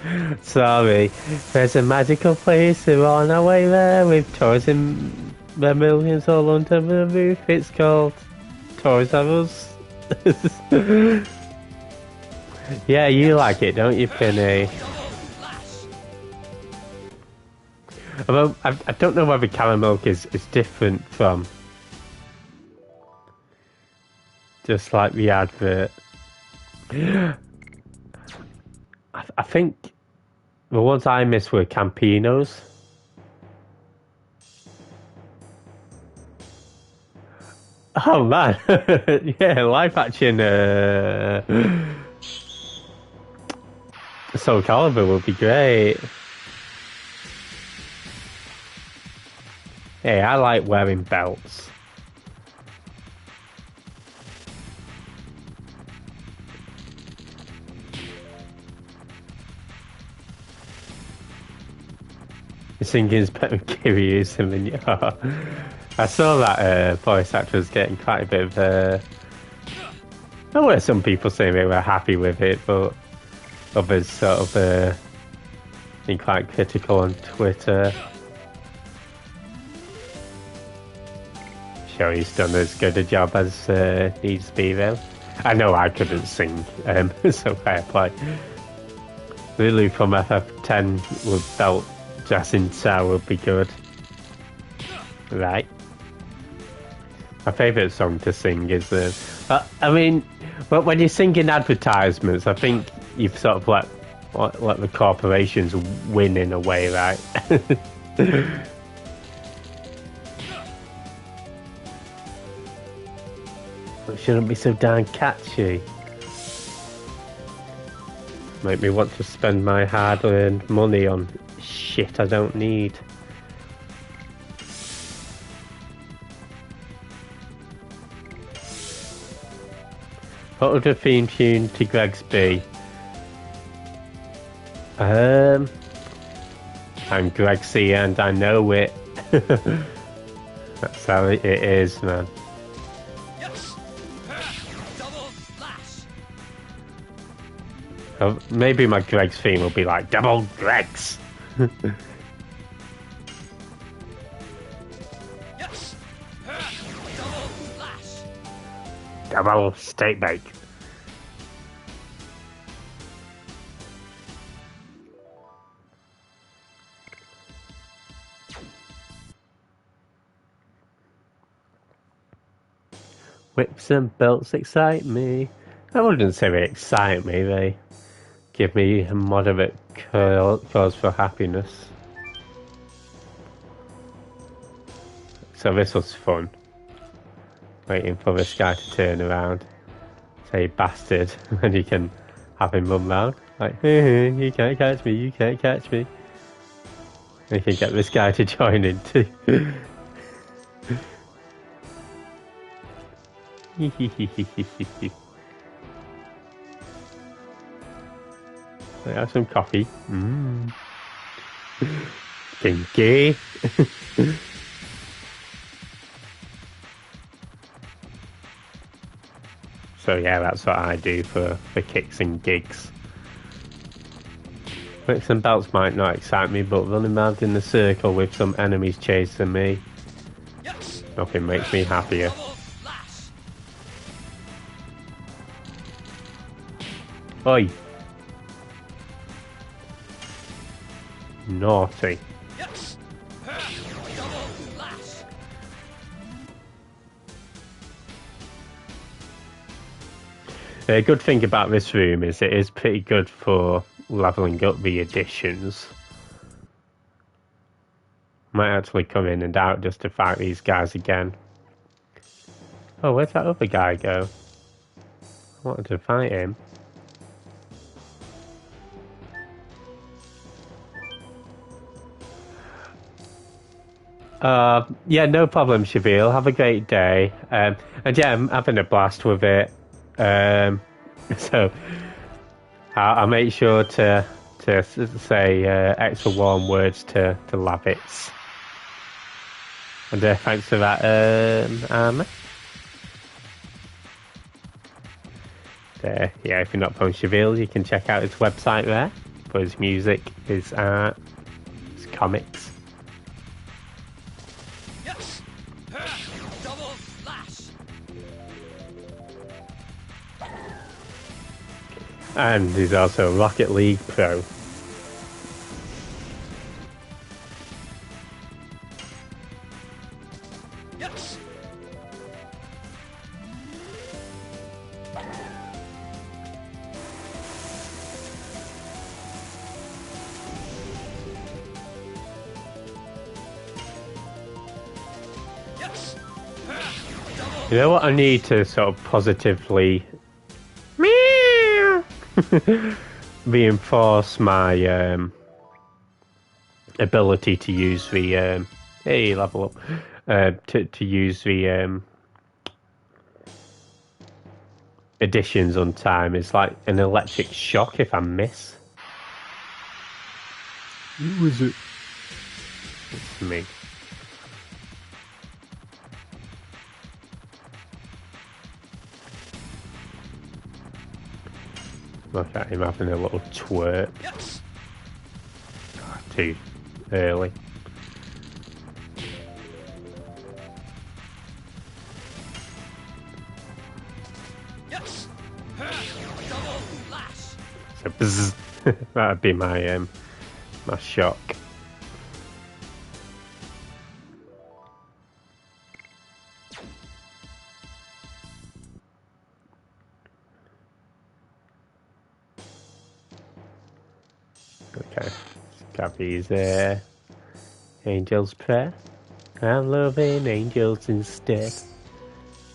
Sorry, there's a magical place. We're on our way there with toys in the millions all under the roof. It's called Toys R Us. Yeah, you like it, don't you, Penny? Although I don't know whether caramel is different from just like the advert. I think the ones I missed were Campinos. Oh man, yeah, live action Soul Calibur would be great. Hey, I like wearing belts. Singing's better than Kiryu's and yeah. I saw that voice actor was getting quite a bit of there were some people saying they were happy with it, but others sort of being quite critical on Twitter. Sure, he's done as good a job as needs to be though. I know I couldn't sing, so fair play. Lulu from FF10 with belt Jasin Sao would be good. Right. My favourite song to sing is I mean, but when you sing in advertisements, I think you've sort of let the corporations win in a way, right? It shouldn't be so darn catchy. Make me want to spend my hard-earned money on shit I don't need. What would the theme tune to Greg's be? I'm Greg C and I know it. That's how it is, man. Yes. Double slash. Oh, maybe my Greg's theme will be like double Greg's. Yes. Double slash. Double steak bake. Whips and belts excite me. I wouldn't say they excite me, they give me a moderate cause for happiness. So this was fun. Waiting for this guy to turn around. Say bastard, and you can have him run round. Like, you can't catch me, you can't catch me. And you can get this guy to join in too. I have some coffee. Kinky. So yeah, that's what I do for kicks and gigs. Whips and belts might not excite me, but running around in the circle with some enemies chasing me, Yes. nothing makes me happier. Double slash. Oi! Naughty. Yes. Double slash. A good thing about this room is it is pretty good for leveling up the additions. Might actually come in and out just to fight these guys again. Oh, where'd that other guy go? I wanted to fight him. Yeah, no problem, Shavil. Have a great day. And yeah, I'm having a blast with it. So I'll make sure to say extra warm words to Lavitz. And thanks for that, Anna. Yeah, if you're not from Shavil, you can check out his website there for his music, his art, his comics. Yes. Double slash. And he's also a Rocket League pro. Yes. Yes. Double. You know what I need to sort of positively reinforce my ability to use the hey, level up, to use the additions on time is like an electric shock if I miss. Who was it? It's me. Look at him having a little twerk. Yes. Oh, too early. Yes. Double slash. So bzz, that'd be my my shock. Okay, got these Angel's Prayer. I'm loving angels instead.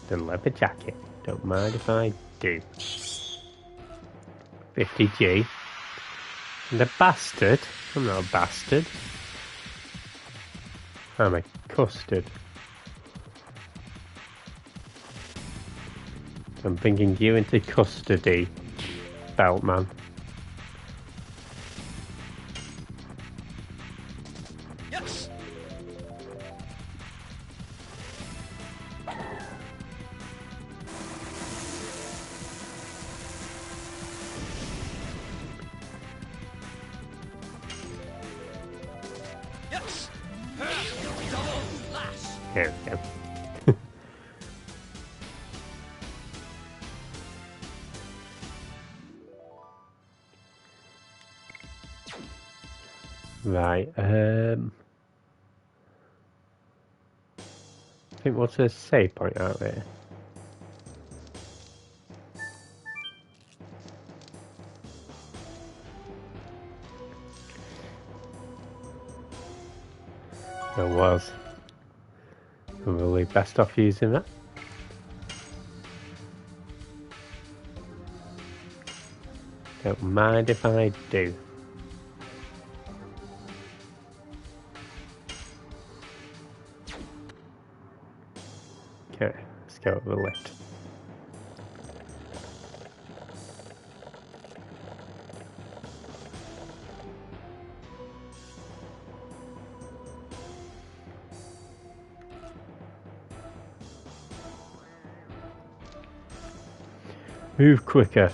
The leather jacket, don't mind if I do. 50G. And a bastard? I'm not a bastard. I'm a custard. I'm bringing you into custody, Beltman. Yes. Yes. Double lash. There we go. Right, I think what's a save point out there? There was. We'll be best off using that. Don't mind if I do. Okay, let's go up the lift. Move quicker.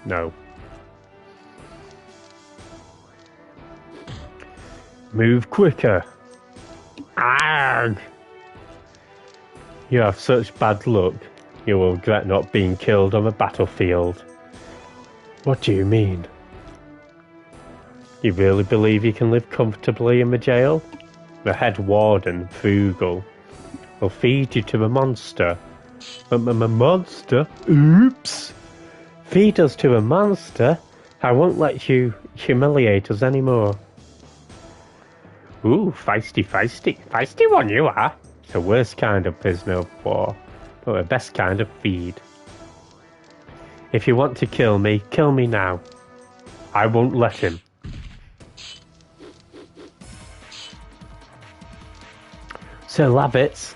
No. Move quicker. Arrgh! You have such bad luck. You will regret not being killed on the battlefield. What do you mean? You really believe you can live comfortably in the jail? The head warden, Frugal, will feed you to the monster. Monster? Oops! Feed us to a monster? I won't let you humiliate us anymore. Ooh, feisty. Feisty one you are. It's the worst kind of prisoner of war, but the best kind of feed. If you want to kill me now. I won't let him. Sir Labbits.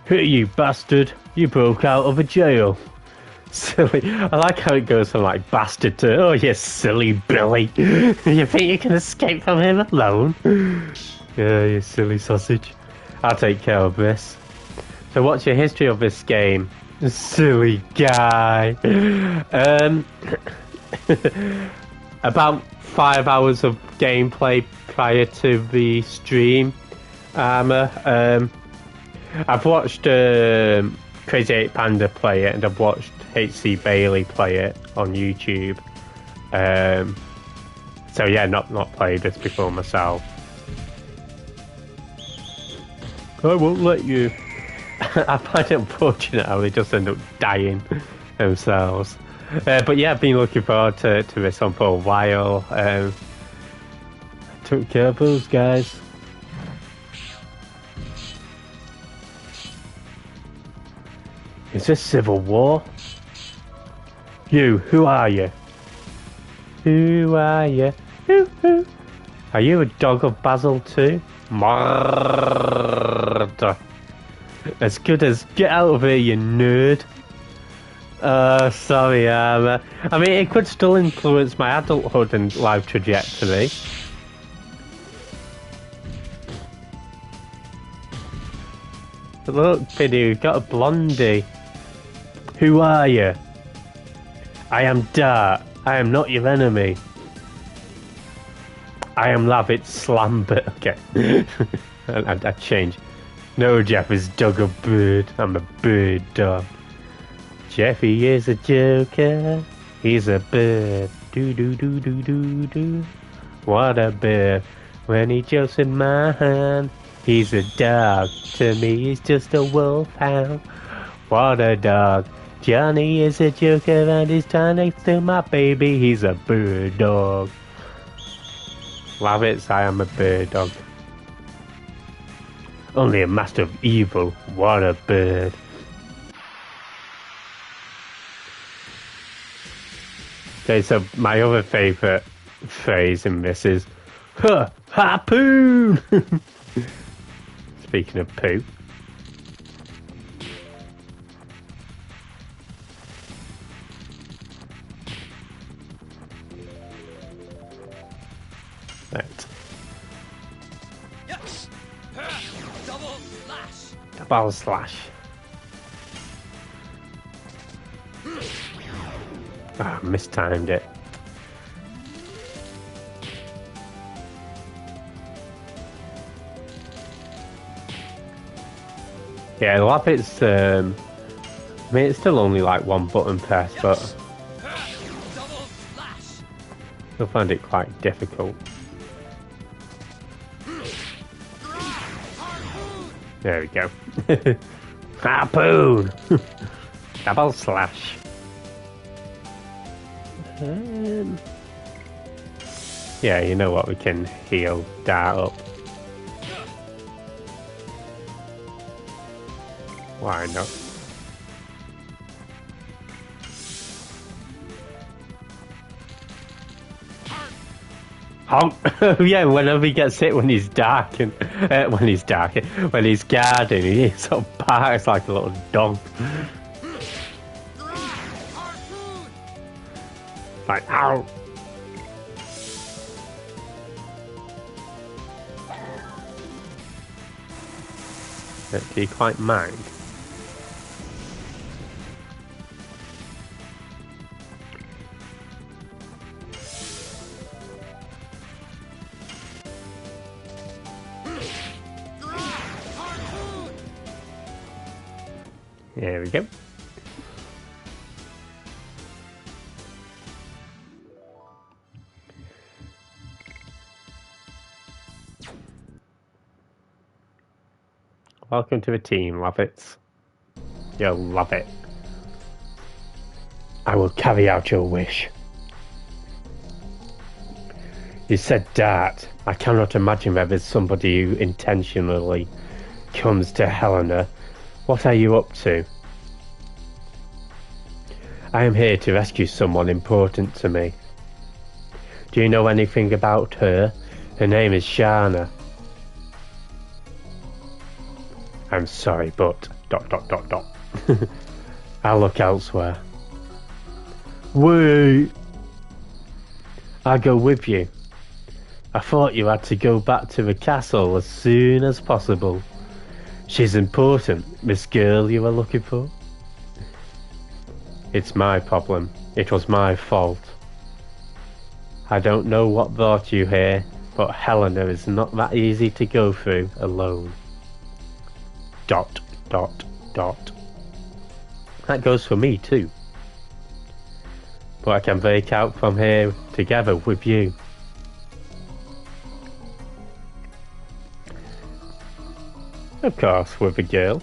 Who are you, bastard? You broke out of a jail. Silly. I like how it goes from like bastard to, oh, you silly Billy. You think you can escape from him alone? Yeah, you silly sausage. I'll take care of this. So what's your history of this game? Silly guy. About 5 hours of gameplay prior to the stream. I've watched Crazy 8 Panda play it, and I've watched HC Bailey play it on YouTube. So yeah, not played this before myself. I won't let you. I find it unfortunate how they just end up dying themselves. But yeah, I've been looking forward to this one for a while. Took care of those guys. Is this civil war? You, who are you? Who are you? Who? Are you a dog of Basil too? Murder. As good as get out of here, you nerd. Sorry, I mean, it could still influence my adulthood and life trajectory. But look, Biddy, we've got a blondie. Who are you? I am Dart. I am not your enemy. I am Labbit Slambit. Okay. I changed. No, Jeff is dog or bird. I'm a bird dog. Jeffy is a joker. He's a bird. Do. What a bird. When he jokes in my hand. He's a dog. To me, he's just a wolfhound. What a dog. Johnny is a joker and he's trying to steal my baby. He's a bird dog. Labbits, I am a bird dog. Only a master of evil. What a bird. Okay, so my other favourite phrase in this is, huh, harpoon! Speaking of poo. Right. Yes. Double lash. Double slash. Ah, mistimed it. Yeah, Lappet's, I mean, it's still only like one button press, but Double slash. you'll find it quite difficult. There we go. Harpoon! Double slash. Yeah, you know what, we can heal Dart up. Why not? Honk! Yeah, whenever he gets hit when he's dark and when he's guarding, he sort of barks like a little dog. Like, ow! Do you quite mind? There we go. Welcome to the team, Lovitz. You'll love it. I will carry out your wish. You said Dart. I cannot imagine there is somebody who intentionally comes to Helena. What are you up to? I am here to rescue someone important to me. Do you know anything about her? Her name is Shana. I'm sorry, but... ... I'll look elsewhere. Wait! I'll go with you. I thought you had to go back to the castle as soon as possible. She's important, this girl you were looking for. It's my problem. It was my fault. I don't know what brought you here, but Helena is not that easy to go through alone. ... That goes for me too. But I can break out from here together with you. Of course, with a girl.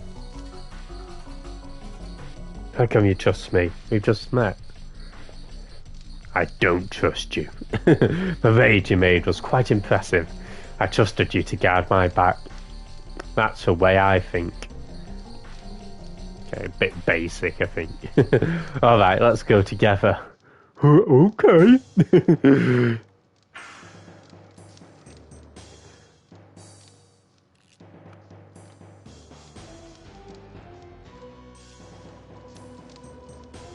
How come you trust me? We've just met. I don't trust you. The raid you made was quite impressive. I trusted you to guard my back. That's the way I think. Okay, a bit basic, I think. Alright, let's go together. Okay.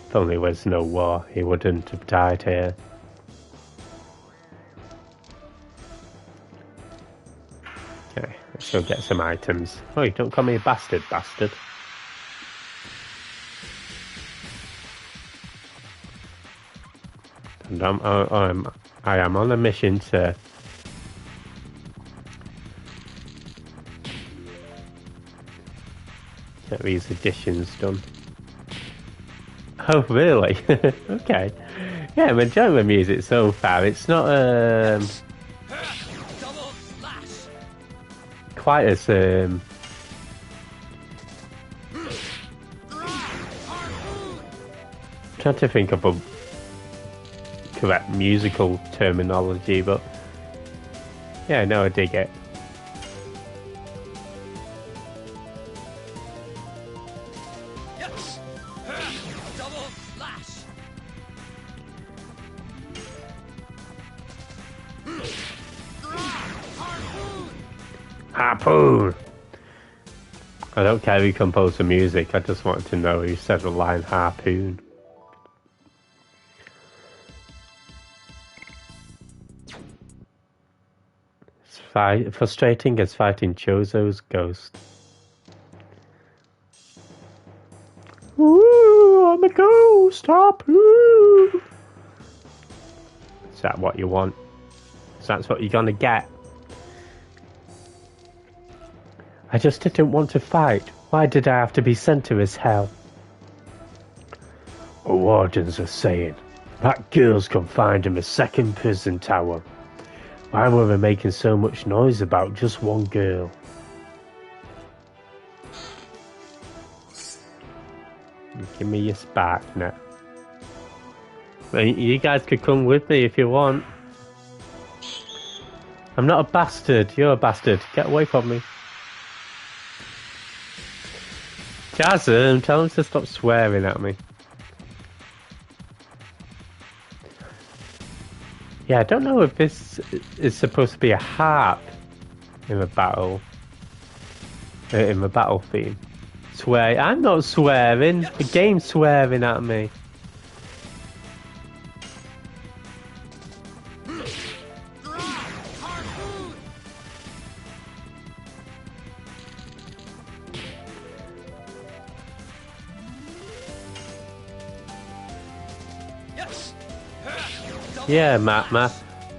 If only there was no war, he wouldn't have died here. Okay, let's go get some items. Oh, you don't call me a bastard, bastard. And I am on a mission to... get these additions done. Oh, really? Okay. Yeah, I'm enjoying the music so far. It's not Double slash. quite as trying to think of a correct musical terminology, but yeah, no, I dig it. Yes. Double slash. Harpoon! I don't care who composed the music, I just wanted to know who said the line harpoon. It's frustrating as fighting Chozo's ghost. Ooh, I'm a ghost, harpoon! Is that what you want? So that's what you're gonna get. I just didn't want to fight. Why did I have to be sent to his hell? The wardens are saying that girl's confined in a second prison tower. Why were they making so much noise about just one girl? Give me your spark now. You guys could come with me if you want. I'm not a bastard. You're a bastard. Get away from me. Jasmine, tell him to stop swearing at me. Yeah, I don't know if this is supposed to be a harp in the battle. In the battle theme. Swear. I'm not swearing. The game's swearing at me. Yeah, my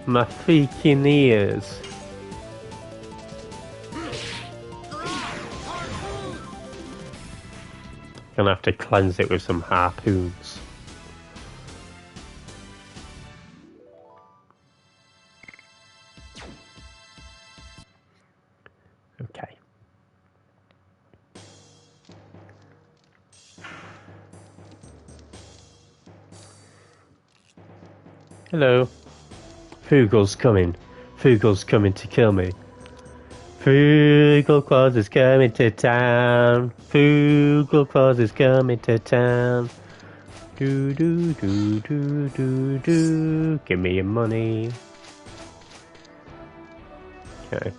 freaking ears. Gonna have to cleanse it with some harpoons. Okay. Hello. Fugel's coming. Fugel's coming to kill me. Fugel Claus is coming to town. Fugel Claus is coming to town. Do do do do do do. Give me your money. Okay.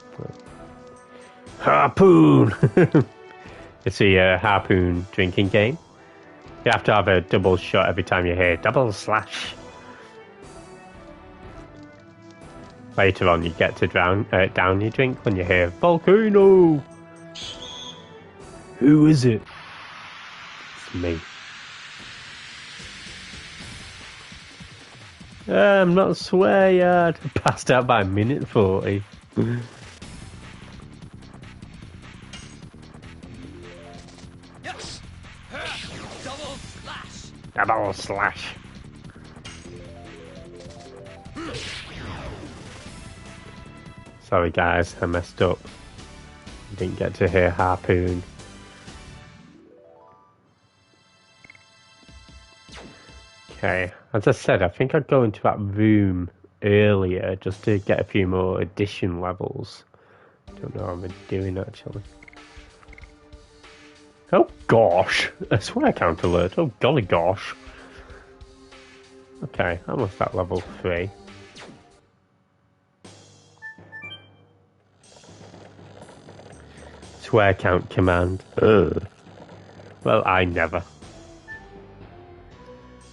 Harpoon! It's a harpoon drinking game. You have to have a double shot every time you hear double slash. Later on, you get to down your drink when you hear volcano. Who is it? It's me. I'm not swear yard. Passed out by minute 40. Yes. Double slash. Double slash. Sorry guys, I messed up. Didn't get to hear harpoon. Okay, as I said, I think I'd go into that room earlier just to get a few more addition levels. Don't know how I'm doing actually. Oh gosh! I swear I can't alert. Oh golly gosh. Okay, I'm almost at level 3. Swear count command. Ugh. Well, I never.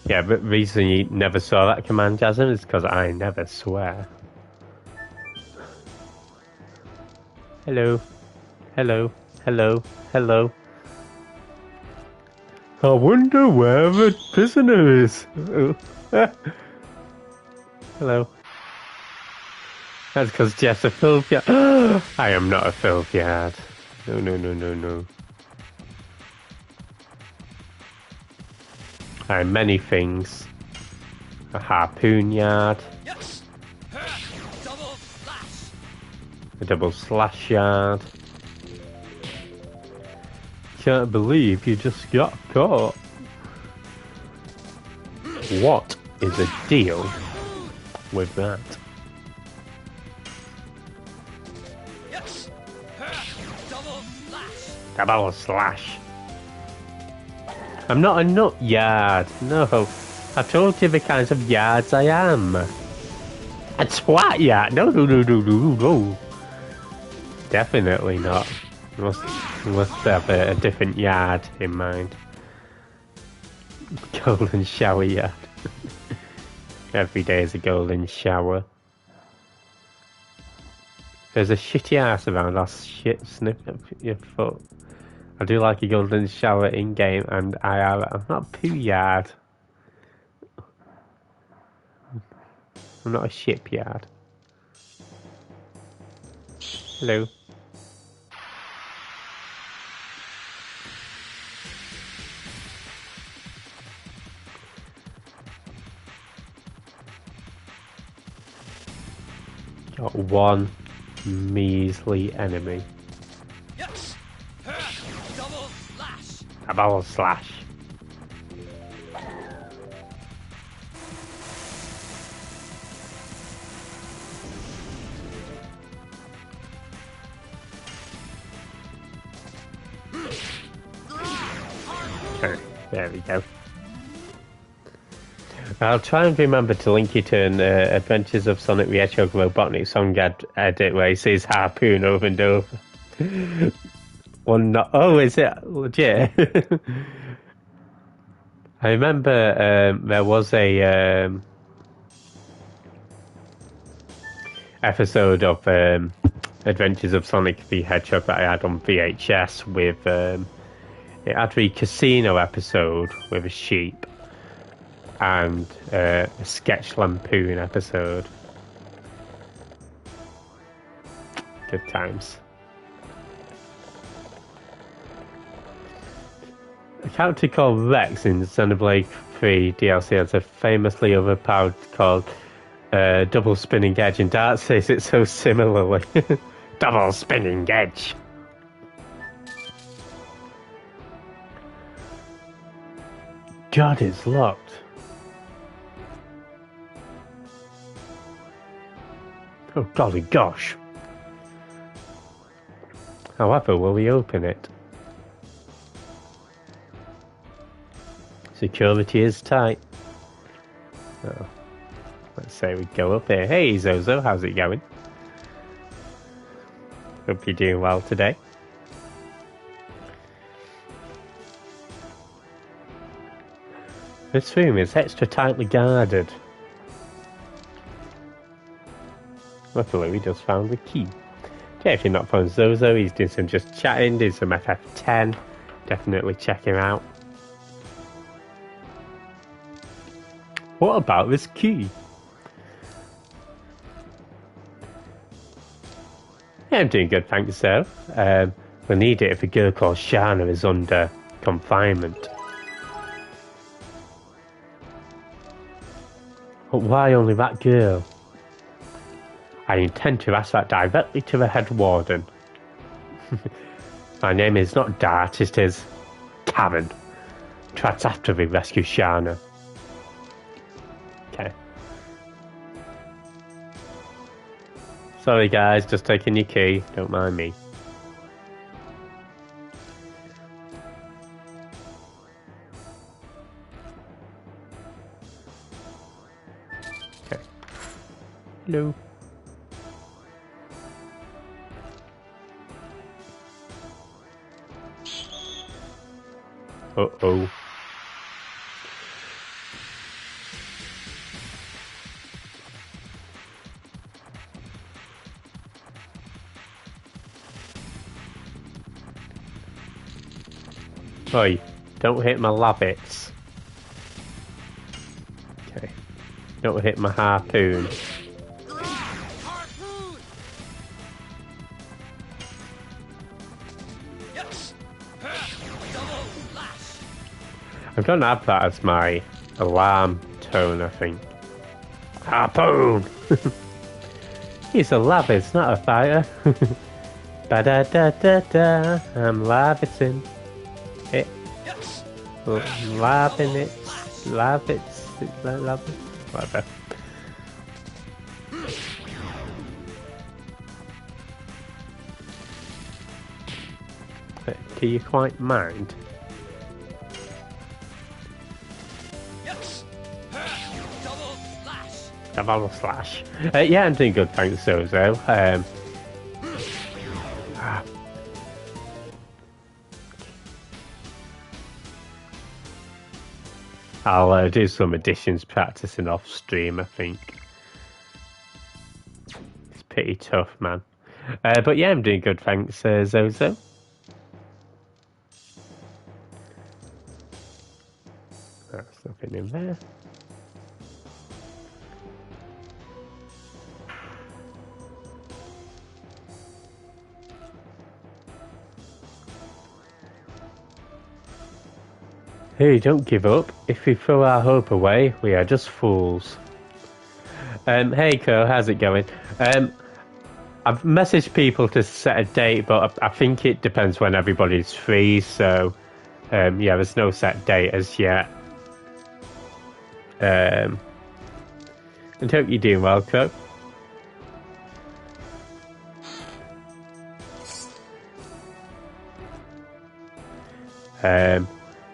Yeah, but the reason you never saw that command, Jasmine, is because I never swear. Hello. Hello. Hello. Hello. I wonder where the prisoner is. Hello. That's because Jeff's a filth yard. I am not a filth yard. No, no, no, no, no. I'm many things. A harpoon yard. Yes. Double slash. A double slash yard. Can't believe you just got caught. What is the deal with that? Yes. Double slash. Double slash. I'm not a nut yard. No. I told you the kinds of yards I am. A twat yard. No, no, no, no, no, no. Definitely not. Must have a different yard in mind. Golden shower yard. Every day is a golden shower. There's a shitty ass around. I'll shit snip up your foot. I do like a golden shower in game, and I'm not a poo yard. I'm not a ship yard. Hello. Got one measly enemy. Yes. Double slash. Double slash. Okay, there we go. I'll try and remember to link you to an Adventures of Sonic the Hedgehog Robotnik song edit where he says harpoon over and over. One not. Oh, is it legit? I remember there was a episode of Adventures of Sonic the Hedgehog that I had on VHS with it had the casino episode with a sheep and a sketch lampoon episode. Good times. A character called Rex in Xenoblade 3 DLC has a famously overpowered called Double Spinning Edge, and Dart says it so similarly. Double Spinning Edge. God, it's locked. Oh, golly gosh. However, will we open it? Security is tight. Oh. Let's say we go up here. Hey, Zozo, how's it going? Hope you're doing well today. This room is extra tightly guarded. Luckily, we just found the key. Yeah, if you're not following Zozo, he's doing some just chatting, doing some FF10. Definitely check him out. What about this key? Yeah, I'm doing good, thanks, sir. We'll need it if a girl called Shana is under confinement. But why only that girl? I intend to ask that directly to the head warden. My name is not Dart, it is Karen. Tracks after we rescue Shana. Okay. Sorry guys, just taking your key, don't mind me. Okay. Hello. Uh-oh. Oi, don't hit my labbits. Okay. Don't hit my harpoon. Harpoon. Yes. Double slash. I'm going to have that as my alarm tone, I think. Harpoon! He's a labbit, not a fighter. Ba-da-da-da-da, I'm labbiting it. Yes. Labbing it. Labbits. Labbit. Whatever. Do you quite mind? Yes. Double slash. Double slash. Yeah, I'm doing good, thanks, Zozo. I'll do some additions practicing off stream, I think. It's pretty tough, man. But yeah, I'm doing good, thanks, Zozo. There's nothing in there. Hey, don't give up. If we throw our hope away, we are just fools. Hey, Co, how's it going? I've messaged people to set a date, but I think it depends when everybody's free. So, yeah, there's no set date as yet. And hope you're doing well, Crow.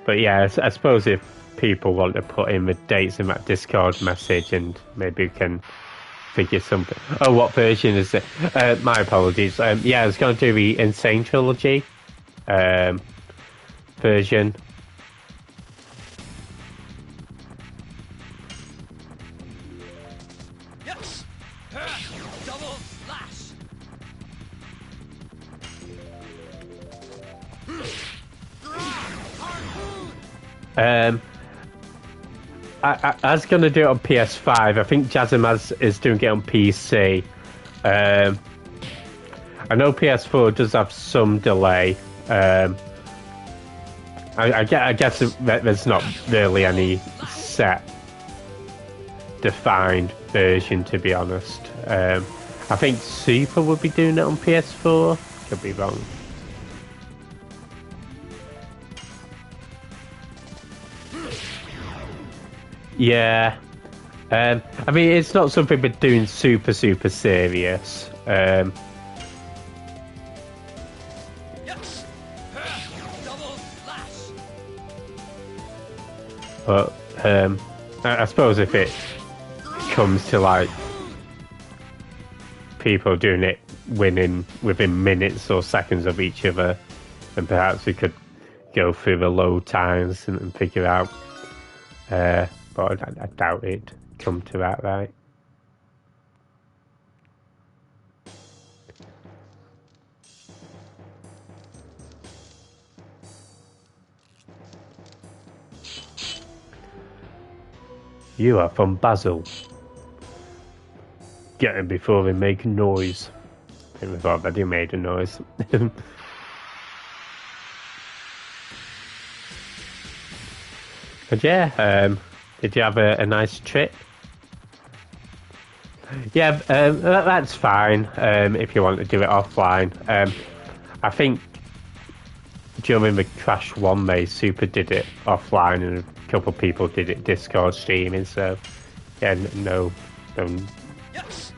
But yeah, I suppose if people want to put in the dates in that Discord message, and maybe we can figure something. Oh, what version is it? My apologies. Yeah, I was going to do the Insane Trilogy version. Yes! Double slash! I was going to do it on PS5. I think Jazimaz is doing it on PC. I know PS4 does have some delay. I guess there's not really any set, defined version, to be honest. I think Super would be doing it on PS4. Could be wrong. Yeah. I mean, it's not something we're doing super serious. Yes! Double slash! But I suppose if it comes to like people doing it winning within minutes or seconds of each other, then perhaps we could go through the load times and figure out. But I doubt it'd come to that, right? You are from Basel. Get them before they make noise. I think we've already made a noise. But yeah, did you have a nice trip? Yeah, that's fine if you want to do it offline. I think during the Crash 1 they Super did it offline and a couple of people did it Discord streaming, so yeah, no Yes!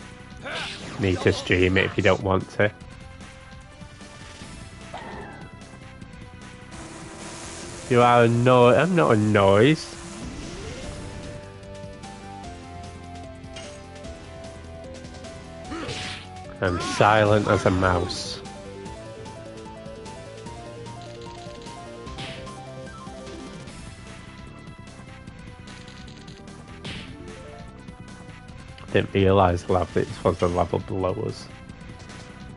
need to stream it if you don't want to. You are I'm not a noise. I'm silent as a mouse. Didn't realise this was the level below us.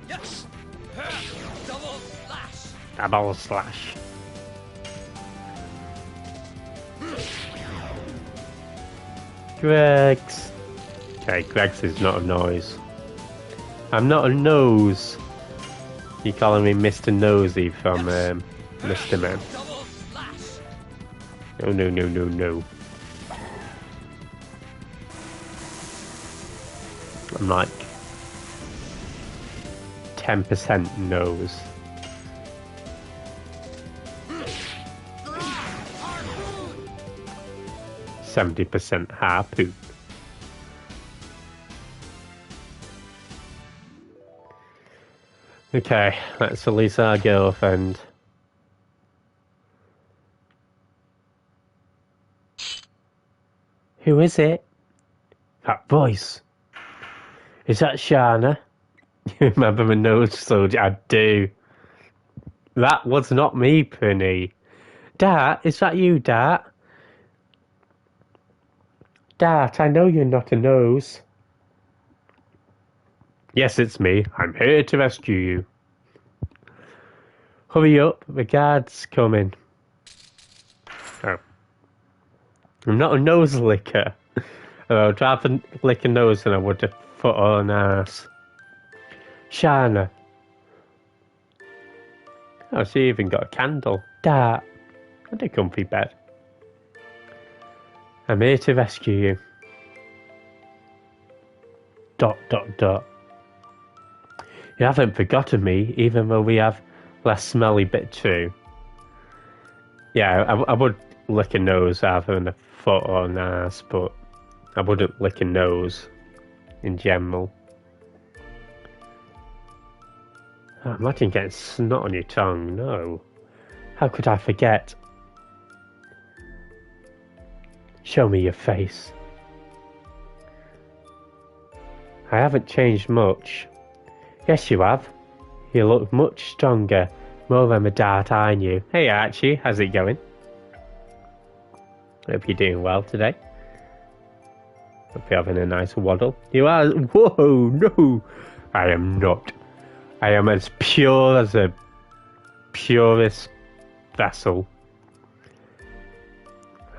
Yes! Double slash! Double slash. Greg's. Okay, Greg's is not a noise. I'm not a nose. You calling me Mr. Nosy from Mr. Man? Double slash! No. I'm like 10% nose. Harpoon! 70% harpoon. Okay, let's release our girlfriend. Who is it? That voice. Is that Shana? You remember my nose soldier? I do. That was not me, Penny. Dart, is that you, Dart? Dart, I know you're not a nose. Yes, it's me. I'm here to rescue you. Hurry up, the guard's coming. Oh. I'm not a nose licker. Oh, I'd rather lick a nose than I would a foot or an arse. Shana. Oh, she even got a candle. Dart. And a comfy bed. I'm here to rescue you. ... You haven't forgotten me, even though we have less smelly bit too. Yeah, I would lick a nose rather than a foot or an ass, but I wouldn't lick a nose in general. Oh, imagine getting snot on your tongue. No. How could I forget? Show me your face. I haven't changed much. Yes, you have. You look much stronger, more than the dart I knew. Hey Archie, how's it going? Hope you're doing well today. Hope you're having a nice waddle. You are. Whoa, no! I am not. I am as pure as a purest vessel.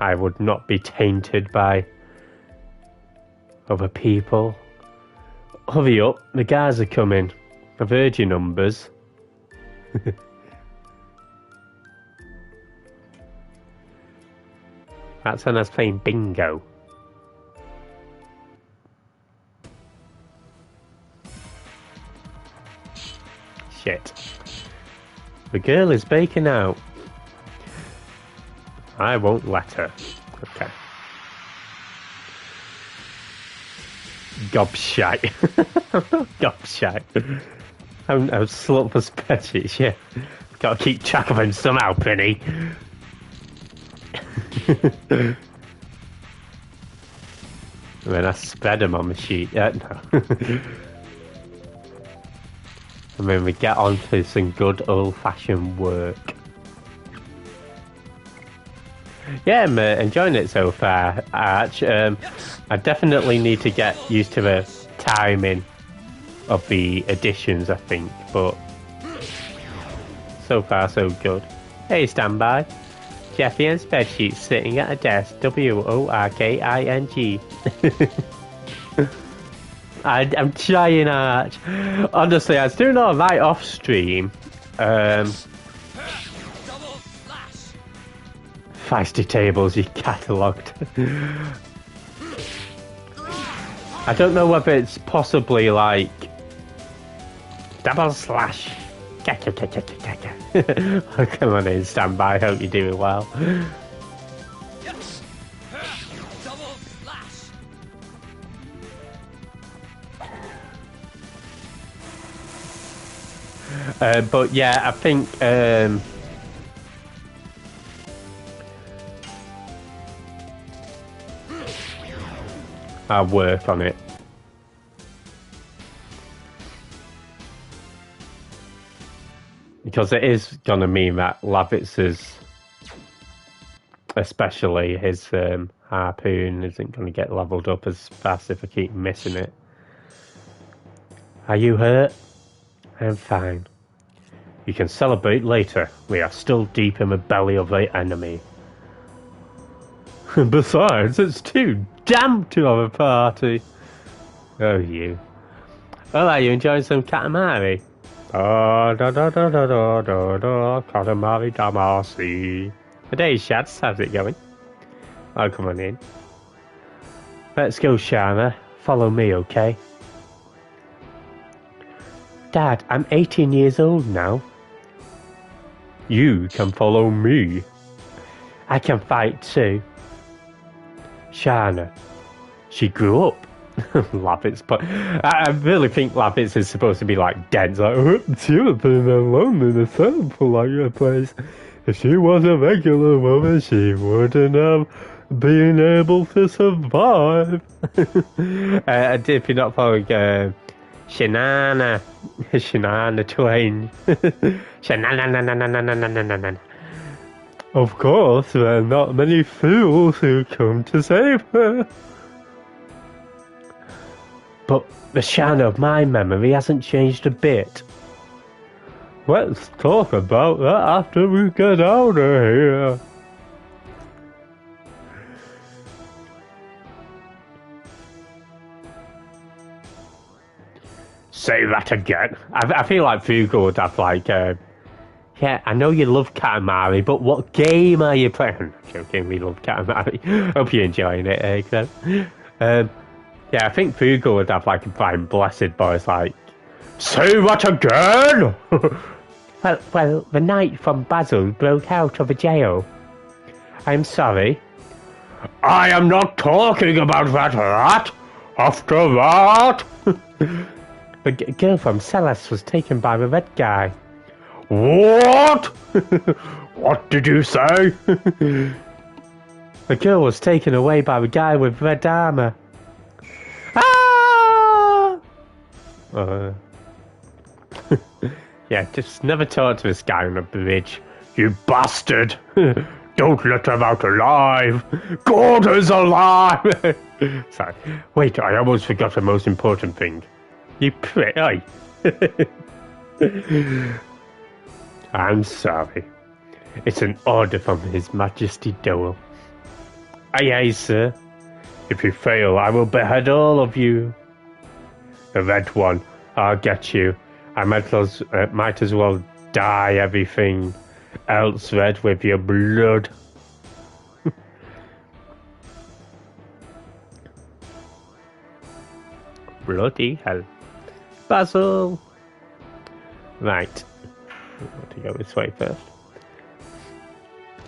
I would not be tainted by other people. Hurry up, the guys are coming. I've heard your numbers. That's when I was playing bingo. Shit. The girl is baking out. I won't let her. Okay. Gobshite. Gobshite. I'm slow for spreadsheets, yeah. Gotta keep track of him somehow, Penny. I mean, I spread them on the sheet. No. I mean, we get on to some good old-fashioned work. Yeah, I'm enjoying it so far, Arch. I definitely need to get used to the timing of the editions, I think, but so far so good. Hey, standby. Jeffy and spreadsheet sitting at a desk. WORKING. I'm trying, Arch. Honestly, I was doing all right off stream. Double slash. Feisty tables you catalogued. I don't know whether it's possibly like double slash. Oh, come on in, standby. Hope you're doing well. Yes. Double slash. But yeah, I think I'll work on it. Because it is going to mean that Lavitz's, especially his harpoon, isn't going to get leveled up as fast if I keep missing it. Are you hurt? I'm fine. You can celebrate later. We are still deep in the belly of the enemy. Besides, it's too damp to have a party. Oh, you. Oh, are you enjoying some Katamari? Da da da da da da da da Katamari Damacy. Hey, Shads, how's it going? Oh, come on in. Let's go, Shana. Follow me, okay? Dad, I'm 18 years old now. You can follow me. I can fight too. Shana, she grew up. Labbits, but I really think Labbits is supposed to be like dense. Like, she would have been alone in a simple like a place. If she was a regular woman, she wouldn't have been able to survive. If you're not following Shanana Twain. Shanana. Of course, there are not many fools who come to save her. But the shine of my memory hasn't changed a bit. Let's talk about that after we get out of here. Say that again. I feel like Fugo would have like, yeah, I know you love Katamari, but what game are you playing? I'm joking, we love Katamari. Hope you're enjoying it, Yeah, I think Fugo would have like a fine blessed boys like Say what again? well, the knight from Basel broke out of a jail. I'm sorry. I am not talking about that rat. After that... The girl from Celes was taken by the red guy. What? What did you say? The girl was taken away by the guy with red armor. Ah! Yeah, just never talk to this guy on the bridge. You bastard! Don't let him out alive! God is alive! Sorry. Wait, I almost forgot the most important thing. You prick. Oi. I'm sorry. It's an order from His Majesty Dole. Aye, aye, sir. If you fail, I will behead all of you. The red one, I'll get you. I might as well dye everything else red with your blood. Bloody hell. Basil! Right. I want to go this way first.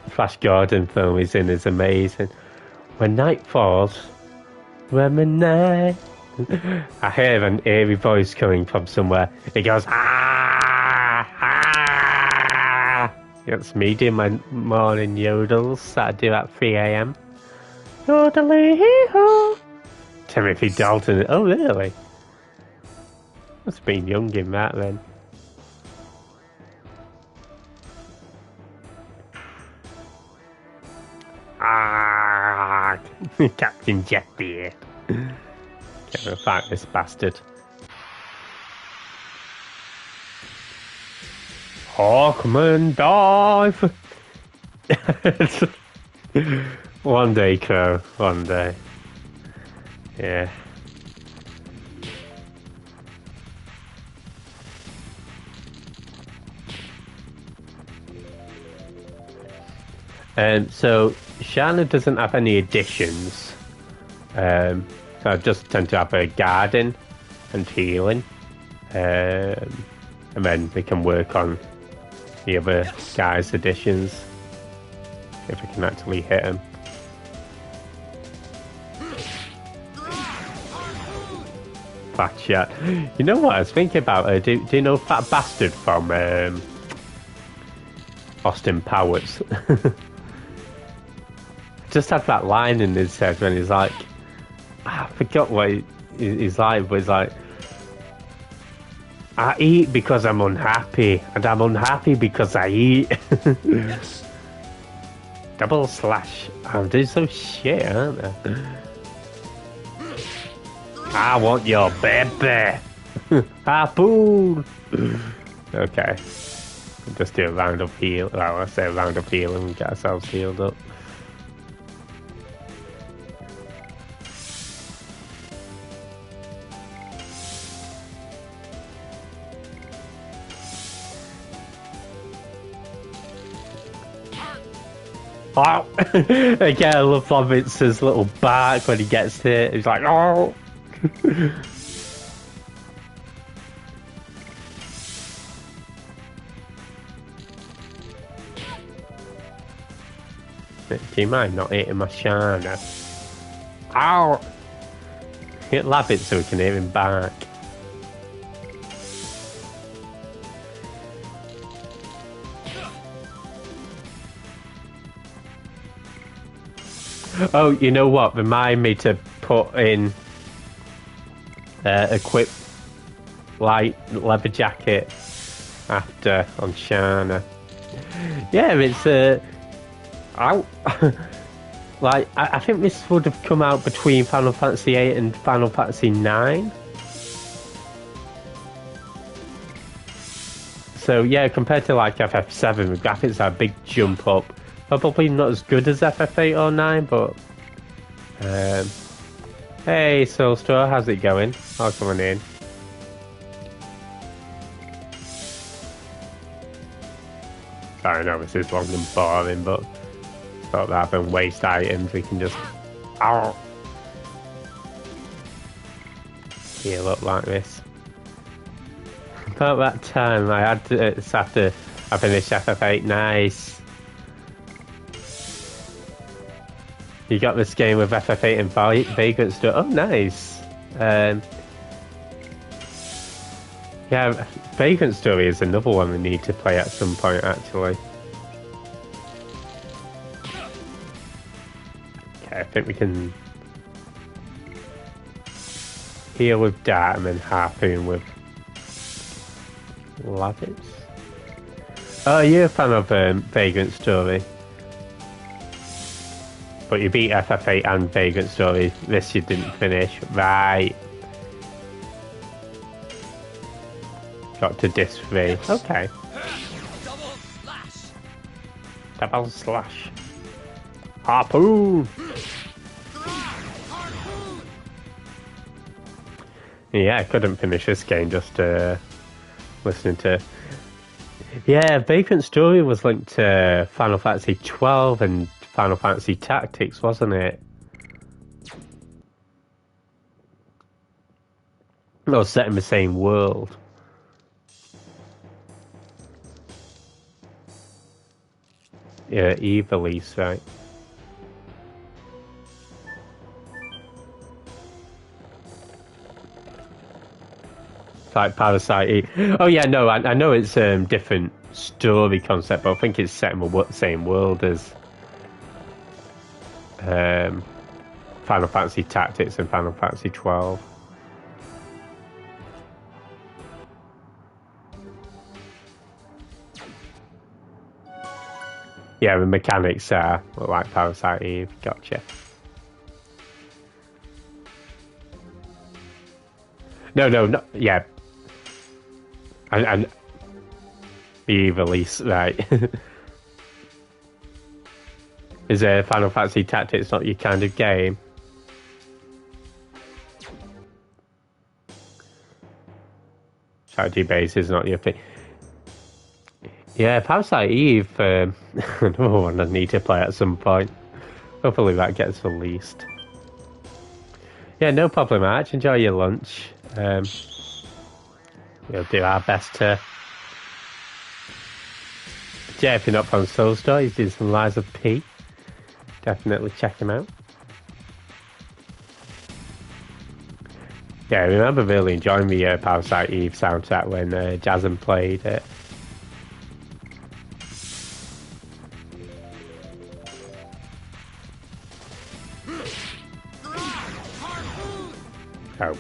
Flash Gordon film he's in is amazing. When night falls, when the night... I hear an eerie voice coming from somewhere. It goes, ah, ah. It's me doing my morning yodels that I do at 3 a.m. Yodeling-hee-ho. Timothy Dalton. Oh, really? Must have been young in that then. Ah, Captain Jetbeard. Gonna fight this bastard. Hawkman dive! One day, Crow. One day. Yeah. So Shana doesn't have any additions. So I just tend to have a garden and healing. And then we can work on the other guys' additions. If we can actually hit them. Fat chat. You know what I was thinking about? Do you know Fat Bastard from Austin Powers? Just had that line in his head when he's like, I forgot what he's like, but he's like, I eat because I'm unhappy, and I'm unhappy because I eat. Yes. Double slash. I'm doing some shit, aren't I? I want your baby. Harpoon. Okay. Just do a round of heal. Well, I say a round of healing and get ourselves healed up. Oh. Again, I love Robinson's little bark when he gets hit. He's like, oh. Do you mind not hitting my Shana? Ow! Hit Labbit so we can hear him bark. Oh, you know what? Remind me to put in equip light leather jacket after on Shana. Yeah, it's like I think this would have come out between Final Fantasy VIII and Final Fantasy IX. So yeah, compared to like FF7, the graphics are a big jump up. Probably not as good as FF8 or 9, but hey Soulstar, how's it going? Oh, come on in. Sorry, no, this is long and boring, but thought rather than waste items, we can just heal up like this. About that time, I had to, it's after I finished FF8. Nice. You got this game with FF8 and Vagrant stuff. Oh, nice. Yeah, Vagrant Story is another one we need to play at some point, actually. Okay, I think we can heal with Dart and then harpoon with Lavis. Oh, you're a fan of Vagrant Story. But you beat FF8 and Vagrant Story. This you didn't finish. Right. Got to disc 3. Okay. Double slash. Double slash. Harpoon! Harpoon. Yeah, I couldn't finish this game just listening to... Yeah, Vagrant Story was linked to Final Fantasy 12 and Final Fantasy Tactics, wasn't it? It was set in the same world. Yeah, Eve Elise, right? It's like Parasite. Oh yeah, no, I know it's different story concept, but I think it's set in the same world as Final Fantasy Tactics and Final Fantasy 12. Yeah, the mechanics are like Parasite Eve. Gotcha. No, yeah. And Eve Elise, right. Is Final Fantasy Tactics not your kind of game? Strategy based is not your thing. Yeah, Parasite Eve, another one I need to play at some point. Hopefully that gets released. Yeah, no problem, Arch. Enjoy your lunch. We'll do our best to... Yeah, if you're not on Soul Store, he's doing some Lies of P. Definitely check him out. Yeah, I remember really enjoying the Parasite Eve soundtrack when Jasmine played it. Oh.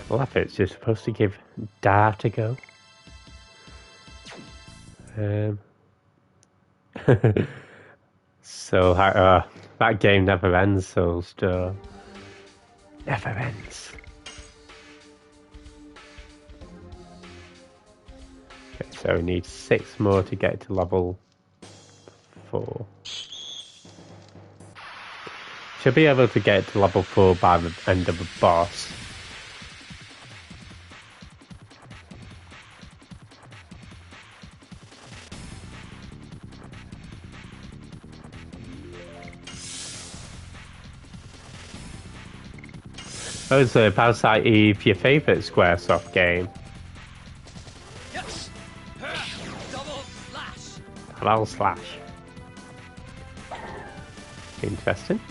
Laffits, you're supposed to give Dart a go. So, that game never ends, so still. Never ends. Okay, so we need 6 more to get to level 4. Should be able to get to level 4 by the end of the boss. Oh, is Parasite Eve your favourite Squaresoft game? Yes. Double slash. Double slash. Interesting.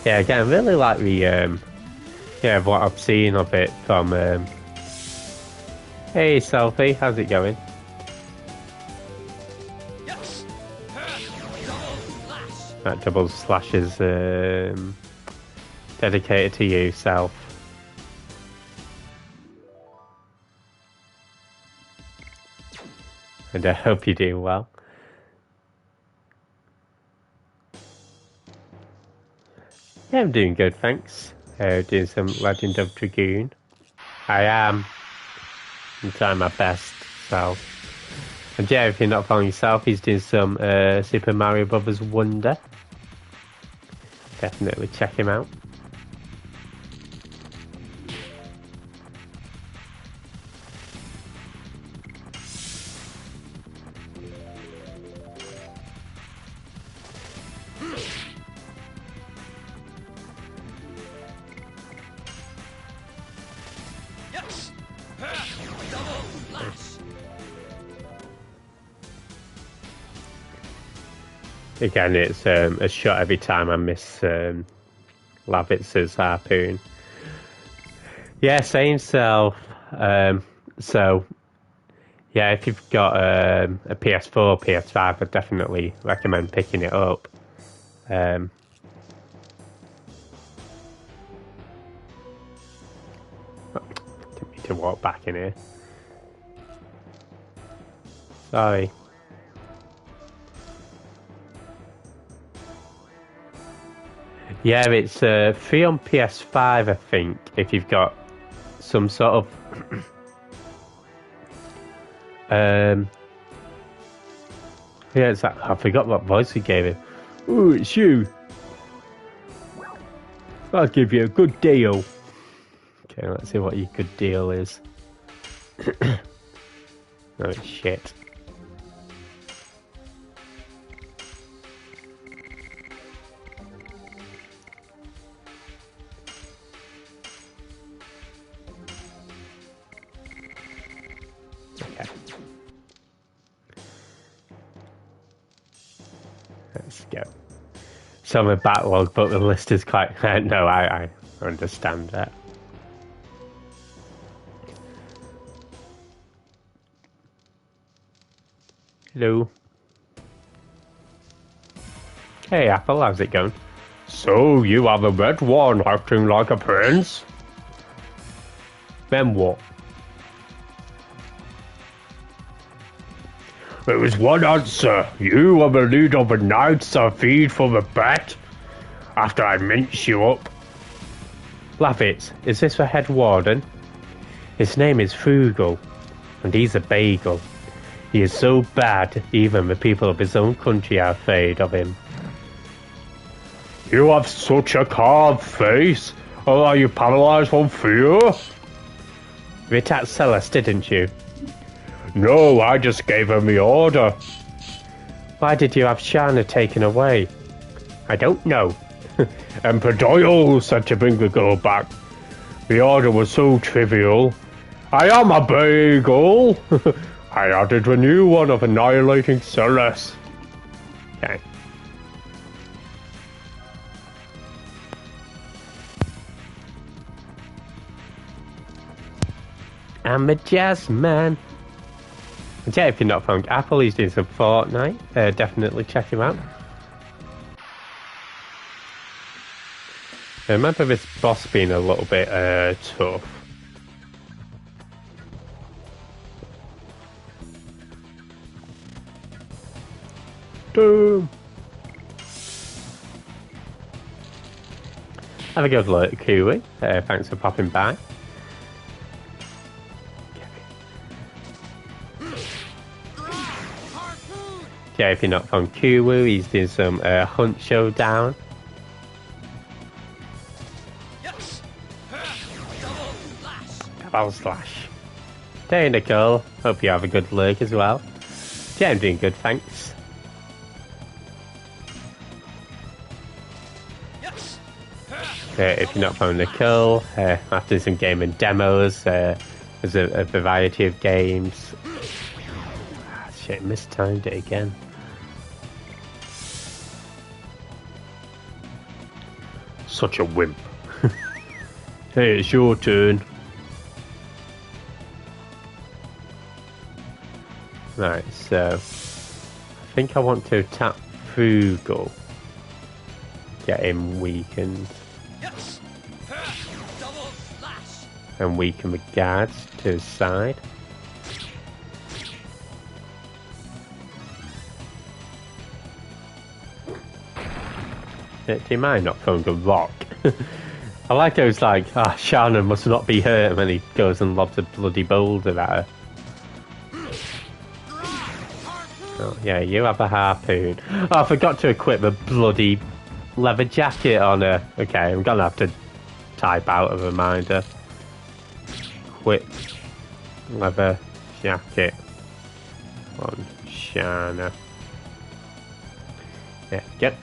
Yeah, again, I really like the what I've seen of it from. Hey, Selfie, how's it going? Yes. Double slash. That double slash is dedicated to you, Self. And I hope you do well. Yeah, I'm doing good, thanks. Doing some Legend of Dragoon. I am. I'm trying my best, so. And yeah, if you're not following yourself, he's doing some Super Mario Brothers Wonder. Definitely check him out. again, it's a shot every time I miss Lavitz's harpoon. Yeah, same self. So, yeah, if you've got a PS4, PS5, I'd definitely recommend picking it up. Get me to walk back in here. Sorry. Yeah, it's free on PS5, I think, if you've got some sort of yeah, it's that, I forgot what voice he gave him. Ooh, it's you. I'll give you a good deal. Okay, let's see what your good deal is. Oh shit. Okay. Let's go. So I'm a backlog, but the list is quite... no, I understand that. Hello. Hey, Apple, how's it going? So, you are the red one acting like a prince? Then what? There is one answer. You are the leader of the knights I feed for the bat. After I mince you up. Lavitz, is this the head warden? His name is Frugal, and he's a bagel. He is so bad, even the people of his own country are afraid of him. You have such a carved face. Or are you paralyzed from fear? You attacked Celes, didn't you? No, I just gave him the order. Why did you have Shana taken away? I don't know. Emperor Doyle said to bring the girl back. The order was so trivial. I am a bagel. I added a new one of annihilating Celes. Okay. I'm a jazz man. And yeah, if you're not found Apple, he's doing some Fortnite. Definitely check him out. I remember this boss being a little bit tough. Boom! Have a good look, Kiwi. Thanks for popping by. Yeah, if you're not from Kiwi, he's doing some Hunt Showdown. Double slash. Hey Nicole, hope you have a good lurk as well. Yeah, I'm doing good, thanks. If you're not from Nicole, after some gaming demos, there's a variety of games. Ah, shit, mistimed it again. Such a wimp. Hey, it's your turn. Right, so I think I want to attack Frugal. Get him weakened. And weaken the guards to his side. Do you mind not throwing a rock? I like how it's like, Shannon must not be hurt when he goes and lobs a bloody boulder at her. Oh, yeah, you have a harpoon. Oh, I forgot to equip the bloody leather jacket on her. Okay, I'm gonna have to type out a reminder. Equip leather jacket on Shana. Yeah, get.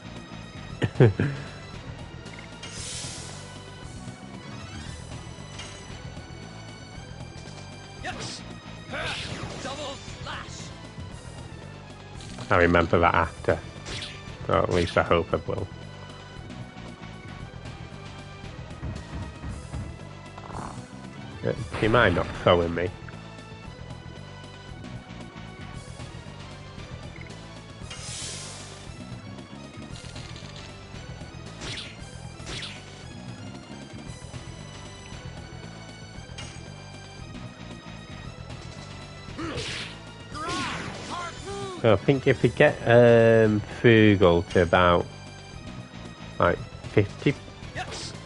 I remember that after. Or at least I hope I will. He might not throw in me. So I think if we get Frugal to about like 50,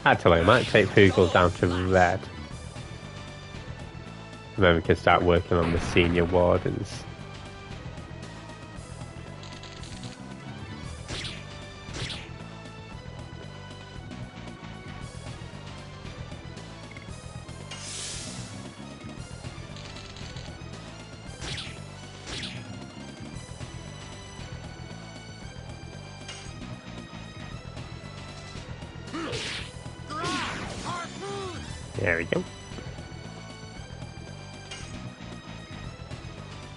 actually I might take Frugal down to red. And then we can start working on the senior wardens. There we go.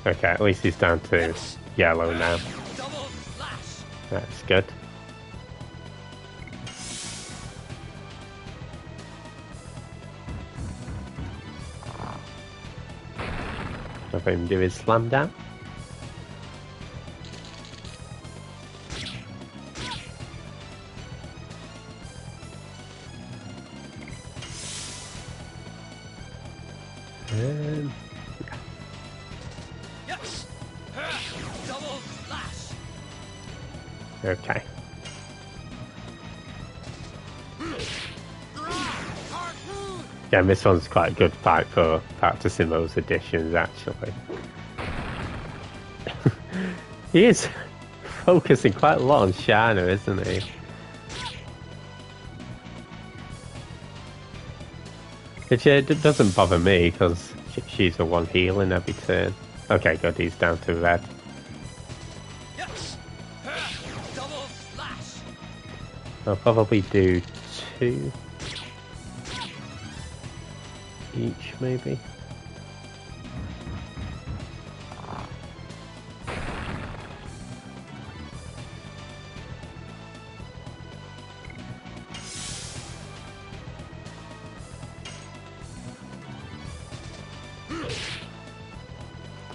Okay, at least he's down to yellow now. That's good. Let him do his slam down. Okay. Yeah, this one's quite a good fight for practicing those additions, actually. He is focusing quite a lot on Shana, isn't he? Which doesn't bother me, because she's the one healing every turn. Okay, good, he's down to red. I'll probably do 2 each, maybe.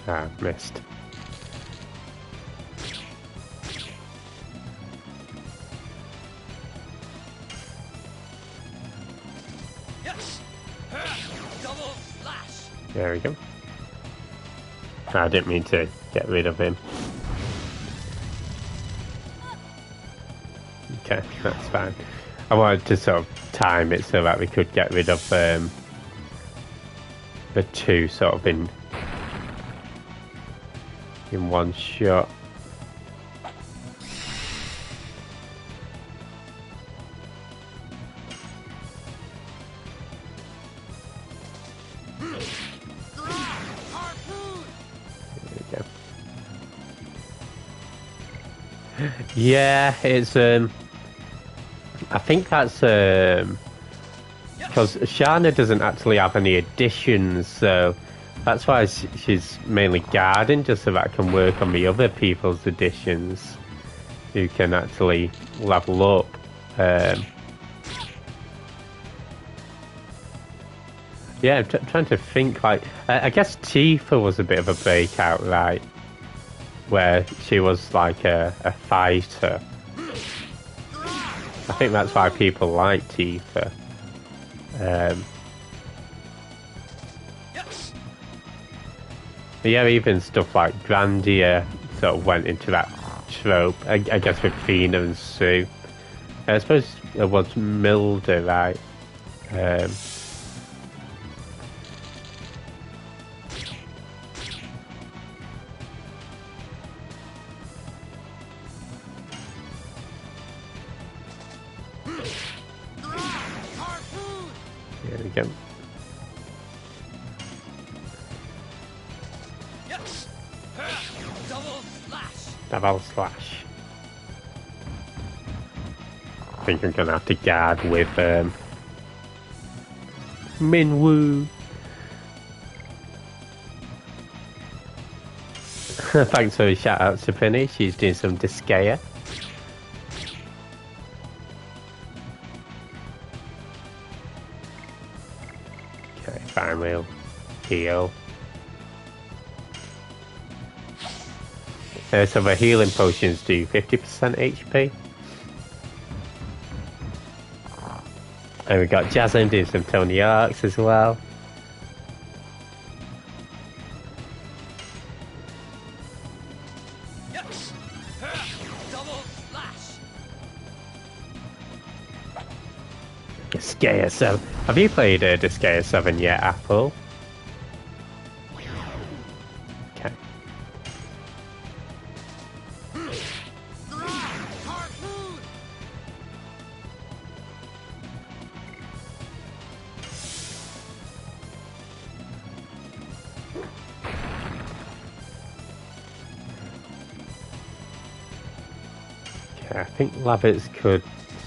Ah, missed. There we go. I didn't mean to get rid of him. Okay, that's fine. I wanted to sort of time it so that we could get rid of the 2 sort of in one shot. Yeah, it's I think that's because Shana doesn't actually have any additions, so that's why she's mainly guarding, just so that I can work on the other people's additions who can actually level up. Yeah, I'm trying to think, like, I guess Tifa was a bit of a breakout, right? Where she was like a fighter. I think that's why people like Tifa. But yeah, even stuff like Grandia sort of went into that trope, I guess with Fina and Sue. I suppose it was Milda, right? There we go. Double slash. I think I'm gonna have to guard with Minwoo. Thanks for the shout out to Penny. She's doing some Disgaea. Okay, fine, we'll heal. So the healing potions do 50% HP. And we got Jasmine doing some Tony Arcs as well. Double slash. Disgaea 7. Have you played Disgaea 7 yet, Apple? Okay. Harpoon. Okay, I think Lavitz could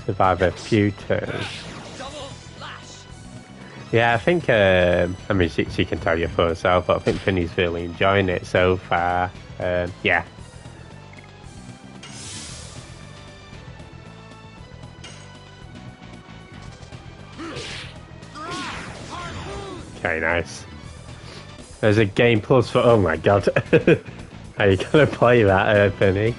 survive a few turns. Double slash. Yeah, I think, I mean, she can tell you for herself, but I think Finny's really enjoying it so far. Yeah. Okay, nice. There's a game plus for, oh my god. How you gonna play that, Finny?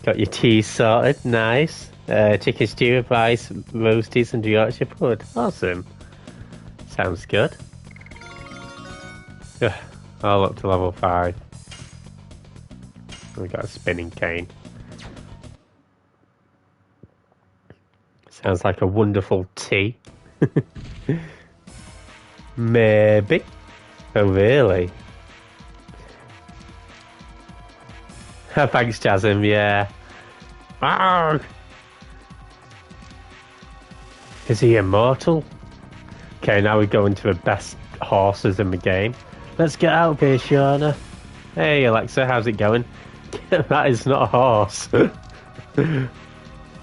Got your tea sorted, nice. Chicken stew, rice, roasties, and Yorkshire pud. Awesome. Sounds good. Ugh, all up to level 5. We got a spinning cane. Sounds like a wonderful tea. Maybe. Oh, really? Thanks, Jasmine, yeah. Arrgh! Is he immortal? Okay, now we go into the best horses in the game. Let's get out of here, Shauna. Hey, Alexa, how's it going? That is not a horse.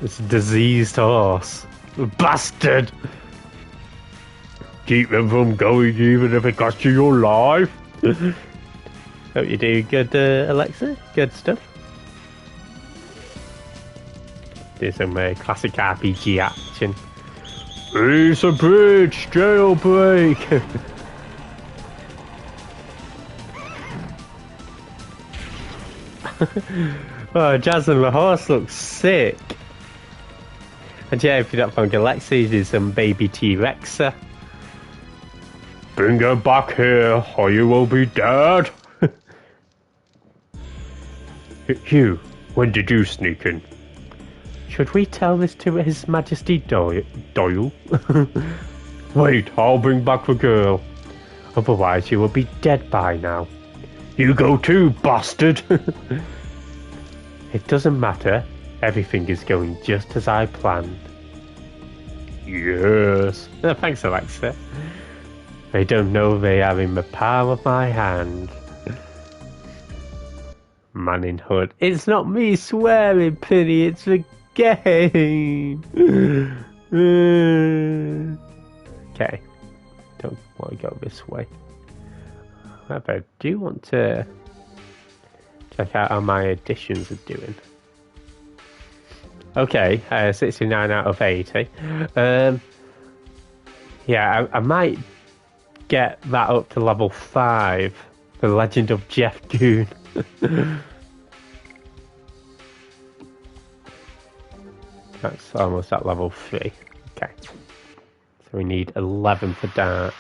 It's a diseased horse. Bastard! Keep them from going even if it costs you your life. Hope you do good, Alexa. Good stuff. Do some classic RPG action. It's a bridge, jailbreak. Oh, Jasmine the horse looks sick. And yeah, if you're not from Galaxy, there's some baby T-Rexa. Bring her back here, or you will be dead. You, when did you sneak in? Should we tell this to His Majesty Doyle? Wait, I'll bring back the girl. Otherwise you will be dead by now. You go too, bastard! It doesn't matter. Everything is going just as I planned. Yes. Thanks, Alexa. They don't know they are in the palm of my hand. Man in hood. It's not me swearing, Penny. It's the game. Okay. Don't want to go this way. However, I do want to check out how my additions are doing. Okay, 69 out of 80. Yeah, I might get that up to level 5. The Legend of Jeff Goon. That's almost at level 3. Okay. So we need 11 for darts.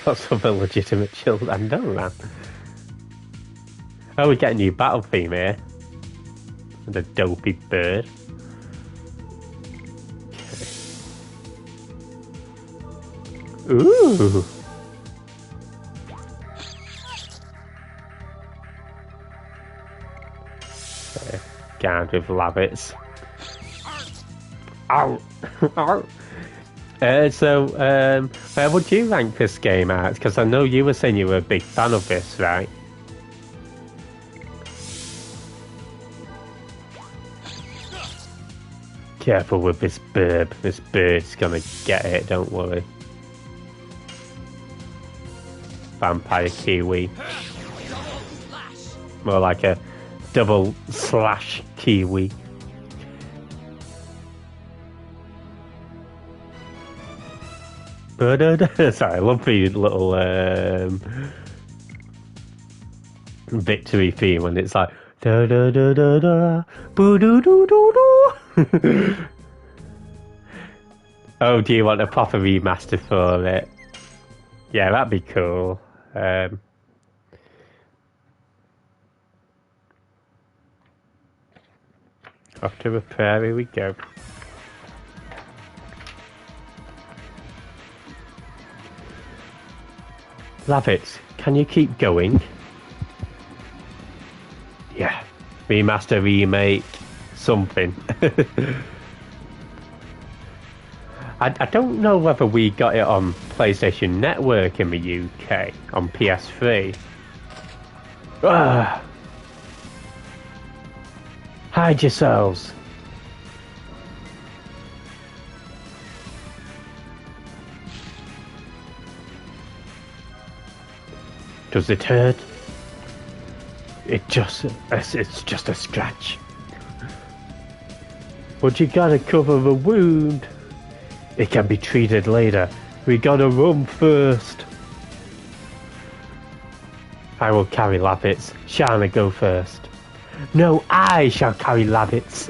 Lots of a legitimate children, don't we? Oh, we get a new battle theme here. And a dopey bird. Okay. Ooh! Guard with Lavitz. Ow! Ow! Where would you rank this game at? Because I know you were saying you were a big fan of this, right? Careful with this burb. This bird's gonna get it, don't worry. Vampire Kiwi. More like a double slash Kiwi. Sorry, I love the little victory theme when it's like da da da da da boo doo doo doo doo. Oh, do you want a proper remaster for it? Yeah, that'd be cool. Off to the prairie we go. Love it. Can you keep going? Yeah. Remaster, remake, something. I don't know whether we got it on PlayStation Network in the UK, on PS3. Ugh. Hide yourselves. Does it hurt? It's just a scratch. But you gotta cover the wound. It can be treated later. We gotta run first. I will carry Lappets. Shana, go first. No, I shall carry Lappets.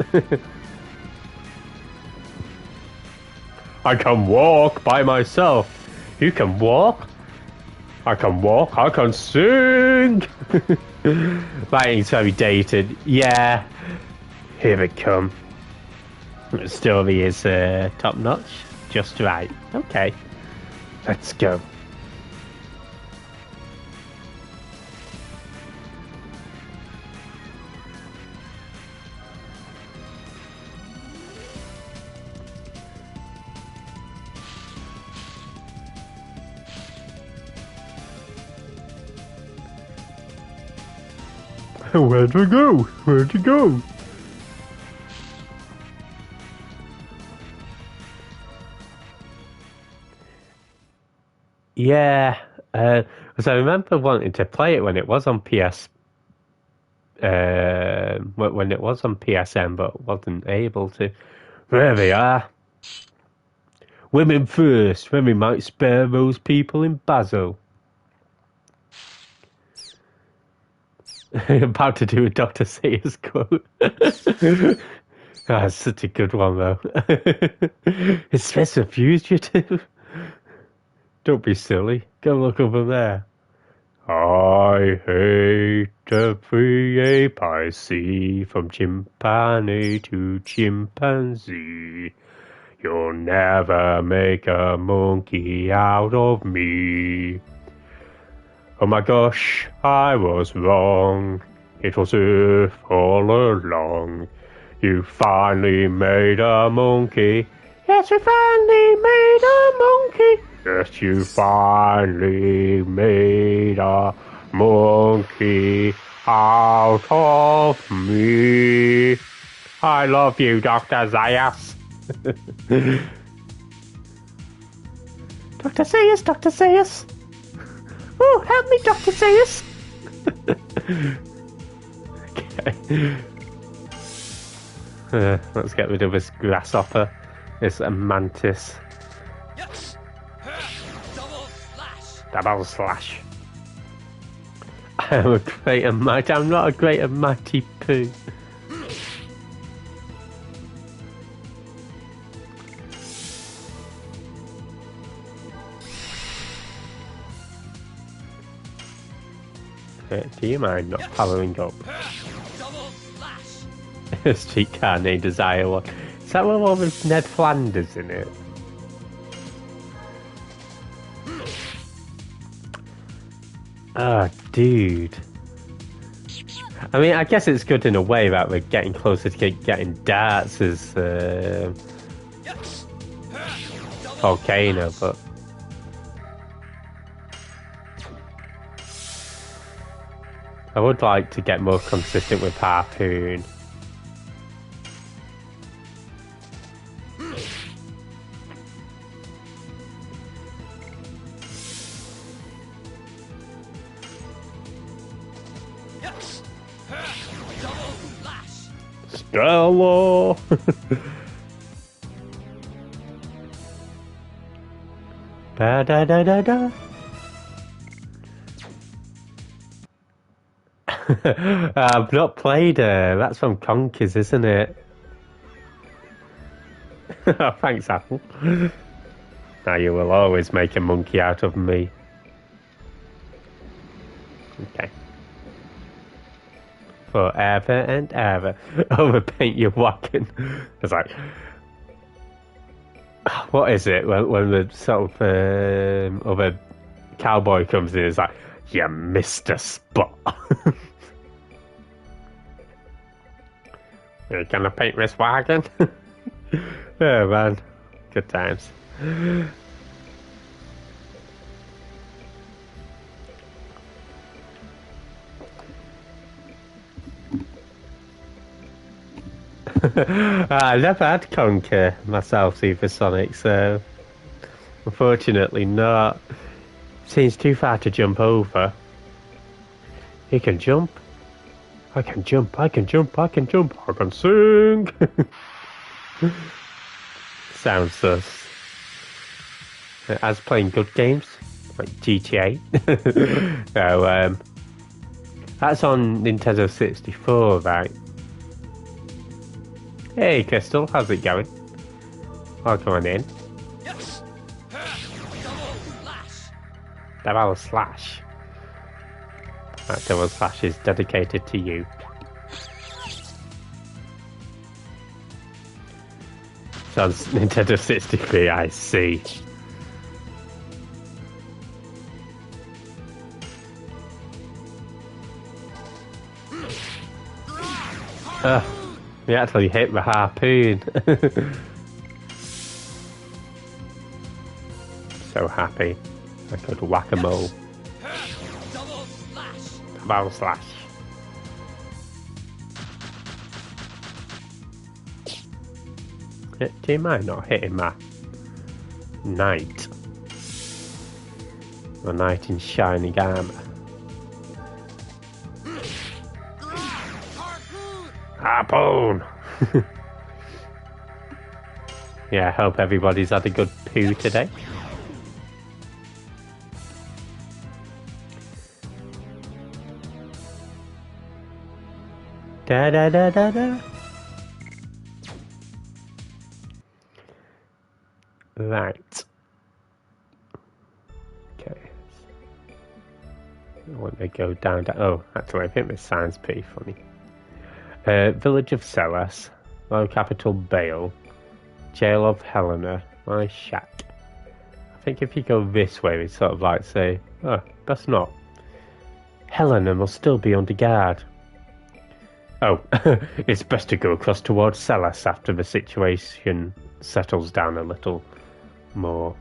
I can walk by myself. You can walk? I can walk, I can sing! Writing's very dated. Yeah, here it come. The story is top notch. Just right. Okay. Let's go. Where'd we go? Where'd you go? Yeah, because I remember wanting to play it when it was on PS, when it was on PSN, but wasn't able to. There they are. Women first, when we might spare those people in Basel. About to do a Dr. Sayers quote. That's such a good one, though. Is this a fugitive? Don't be silly. Go look over there. I hate every ape I see, from chimpanzee to chimpanzee. You'll never make a monkey out of me. Oh my gosh, I was wrong. It was Earth all along. You finally made a monkey. Yes, you finally made a monkey. Yes, you finally made a monkey out of me. I love you, Dr. Zayas. Dr. Zayas, Dr. Zayas. Oh, help me, Dr. Zayas. Okay. Let's get rid of this grasshopper. This mantis. Double slash. I am a great and mighty. I'm not a great and mighty poo. Do you mind not powering up? Streetcar named Desire One. Is that one with Ned Flanders in it? Oh, dude. I mean, I guess it's good in a way that we're getting closer to getting darts as Volcano, but I would like to get more consistent with Harpoon. Stella! Da da da da da. I've not played her. That's from Conkers, isn't it? Oh, thanks, Apple. Now you will always make a monkey out of me. Okay. Forever and ever. Overpaint your wagon. It's like, what is it when the sort of other cowboy comes in? It's like, you missed a spot. You're gonna paint this wagon? Oh man, good times. I never had Conquer myself, Supersonic, so unfortunately not. Seems too far to jump over. He can jump. I can jump, I can jump, I can jump, I can sing. Sounds sus. As playing good games, like GTA. So, that's on Nintendo 64, right? Hey, Crystal, how's it going? Welcome on in. Yes. Double slash. Double slash. That double slash is dedicated to you. Sounds Nintendo 63, I see. We actually hit the harpoon. So happy. I could whack-a-mole. Double slash. Double slash. Do you mind not hitting my knight? My knight in shining armor. Harpoon! Yeah, I hope everybody's had a good poo today. Da da da da da. Right. Okay. I want to go down. Oh, actually, I think this sounds pretty funny. Village of Celas, Low Capital Bale, Jail of Helena, my shack. I think if you go this way, it's sort of like say, oh, that's not. Helena must still be under guard. Oh, it's best to go across towards Celas after the situation settles down a little more.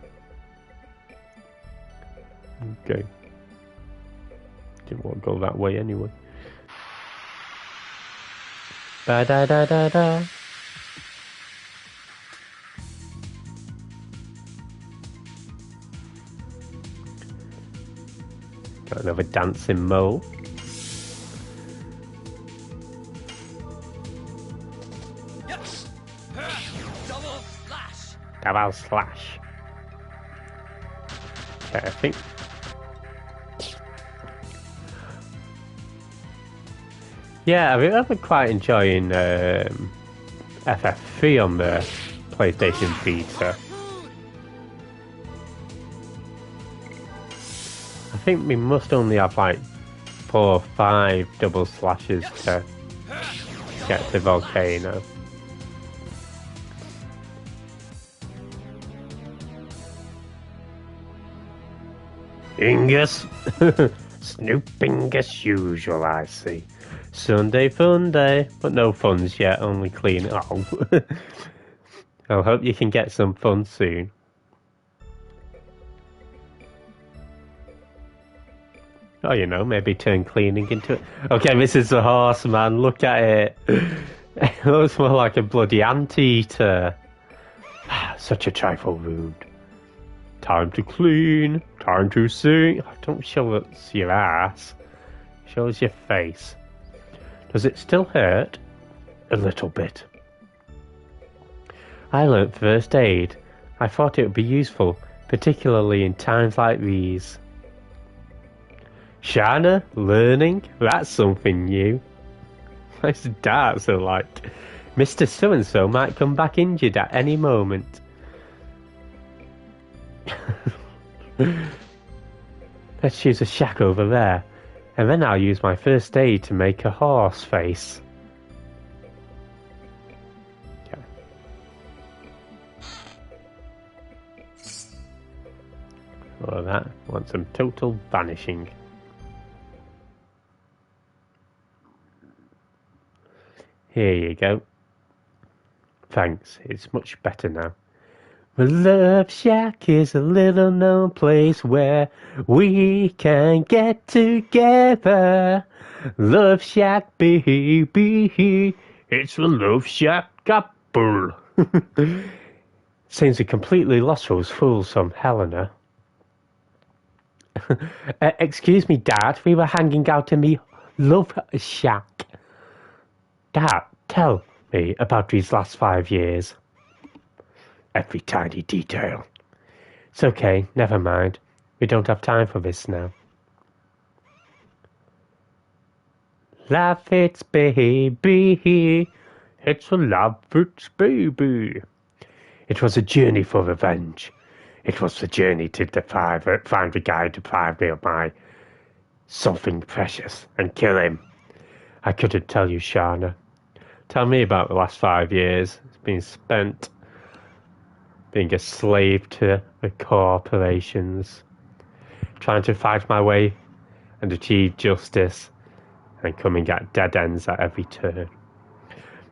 Okay. Didn't want to go that way anyway. Da da da da da. Got another dancing mole. Yes. Double slash. Double slash. Okay, I think. Yeah, I mean, I've been quite enjoying FF3 on the PlayStation Vita. I think we must only have like 4 or 5 double slashes to get to Volcano. Ingus! Snooping as usual, I see. Sunday fun day, but no funds yet, only clean. Oh. I hope you can get some fun soon. Oh, you know, maybe turn cleaning into it. Okay, this is a horse, man. Look at it. It looks more like a bloody anteater. Such a trifle rude. Time to clean. Time to sing. Don't show us your ass. Show us your face. Does it still hurt? A little bit. I learnt first aid. I thought it would be useful particularly in times like these. Shana, learning? That's something new. Those darts are like, Mr. So-and-so might come back injured at any moment. Let's use a shack over there, and then I'll use my first aid to make a horse face. Okay. All of that. Want some total vanishing. Here you go. Thanks, it's much better now. The Love Shack is a little known place where we can get together. Love Shack, baby. It's the Love Shack couple. Seems we completely lost those fools from Helena. Excuse me, Dad, we were hanging out in the Love Shack. Dad, tell me about these last 5 years. Every tiny detail. It's okay, never mind. We don't have time for this now. Laugh it's baby. It's a laugh it's baby. It was a journey for revenge. It was the journey to find the guy who deprived me of my something precious and kill him. I couldn't tell you, Shana. Tell me about the last 5 years. It's been spent being a slave to the corporations, trying to fight my way and achieve justice, and coming at dead ends at every turn.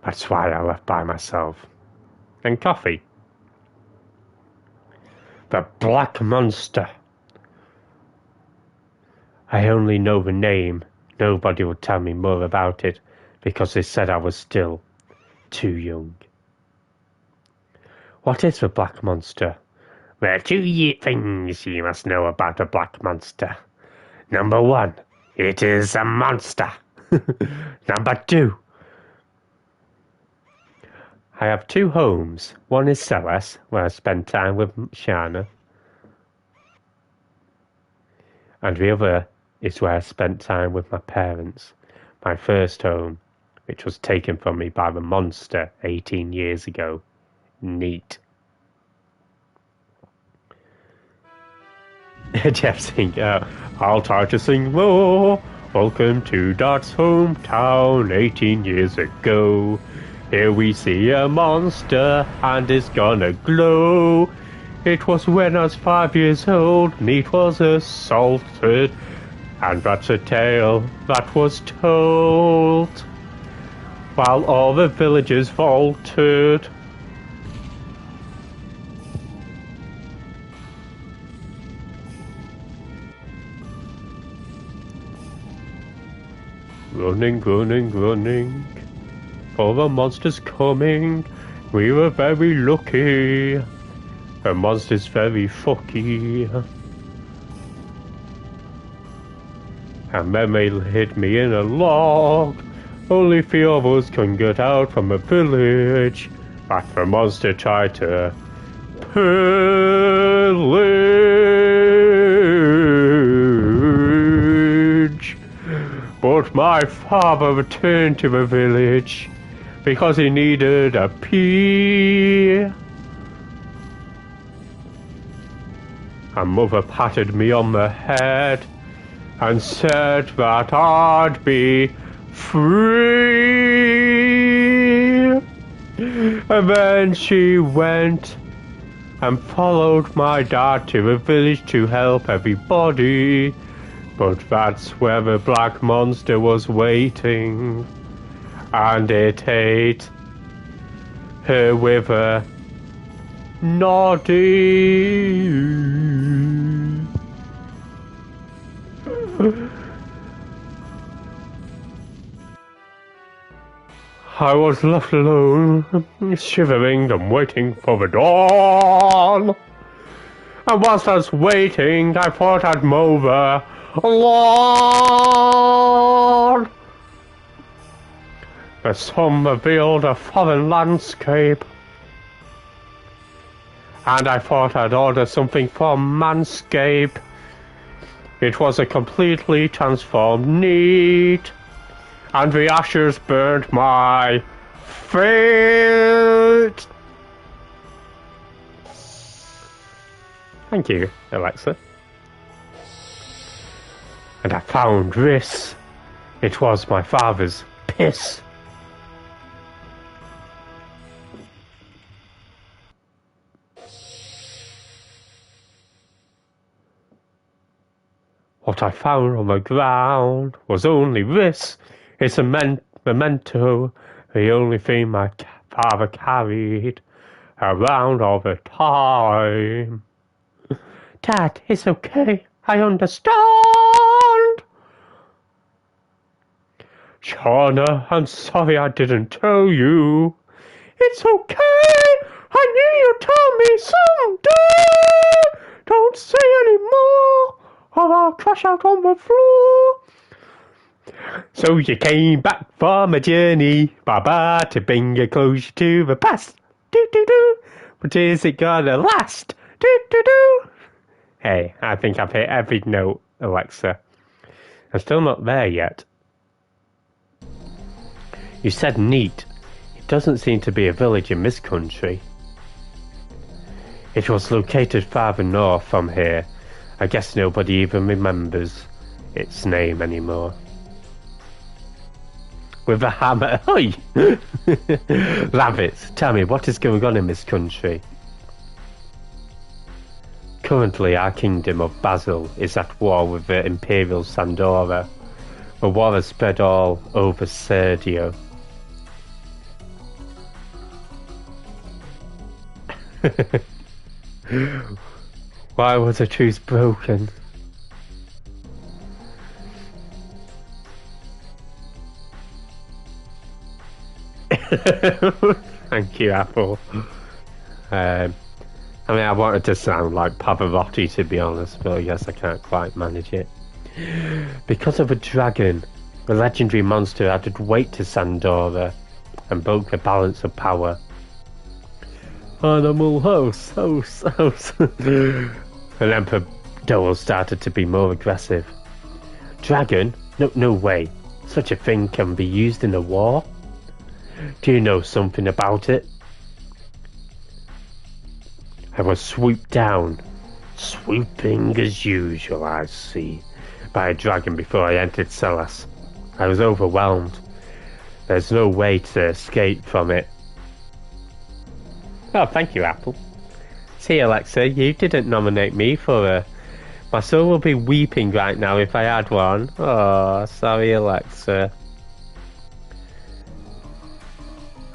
That's why I left by myself. And coffee. The Black Monster. I only know the name. Nobody would tell me more about it because they said I was still too young. What is the Black Monster? There are 2 things you must know about the Black Monster. Number 1, it is a monster. Number 2, I have 2 homes. One is Ceres, where I spend time with Shana. And the other is where I spent time with my parents. My first home, which was taken from me by the monster 18 years ago. Neat. Jeff sing, I'll try to sing more. Welcome to Dot's hometown 18 years ago. Here we see a monster and it's gonna glow. It was when I was 5 years old and it was assaulted. And that's a tale that was told while all the villagers faltered. Running, running, running, for the monster's coming. We were very lucky. The monster's very fucky. And then they hid me in a log. Only 3 of us can get out from the village. But the monster tried to pillage. But my father returned to the village because he needed a pee. And Mother patted me on the head and said that I'd be free. And then she went and followed my dad to the village to help everybody. But that's where the Black Monster was waiting, and it ate her with a noddy. I was left alone, shivering and waiting for the dawn. And whilst I was waiting, I thought I'd mow the lawn. The sun revealed a foreign landscape. and I thought I'd order something from Manscaped. It was a completely transformed neat, and the ashes burned my feet. Thank you, Alexa. And I found this. It was my father's piss. What I found on the ground was only this. It's a memento, the only thing my father carried around all the time. Dad, it's okay. I understand. Shauna, I'm sorry I didn't tell you. It's okay. I knew you'd tell me someday. Don't say any more, or I'll crash out on the floor. So you came back from a journey, Baba, to bring you closer to the past. Do-do-do. But is it gonna last? Do-do-do. Hey, I think I've hit every note, Alexa. I'm still not there yet. You said neat. It doesn't seem to be a village in this country. It was located farther north from here. I guess nobody even remembers its name anymore. With a hammer. Oi! Rabbits, tell me, what is going on in this country? Currently, our kingdom of Basil is at war with the Imperial Sandora. The war has spread all over Serdio. Why was the truce broken? Thank you, Apple. I mean, I wanted to sound like Pavarotti, to be honest, but I guess I can't quite manage it. Because of a dragon, the legendary monster added weight to Sandora and broke the balance of power. Animal house. And Emperor Dole started to be more aggressive. Dragon? No way. Such a thing can be used in a war? Do you know something about it? I was swooped down, swooping as usual, I see, by a dragon before I entered Celas. I was overwhelmed. There's no way to escape from it. Oh, thank you, Apple. See, Alexa, you didn't nominate me for a... My soul will be weeping right now if I had one. Oh, sorry, Alexa.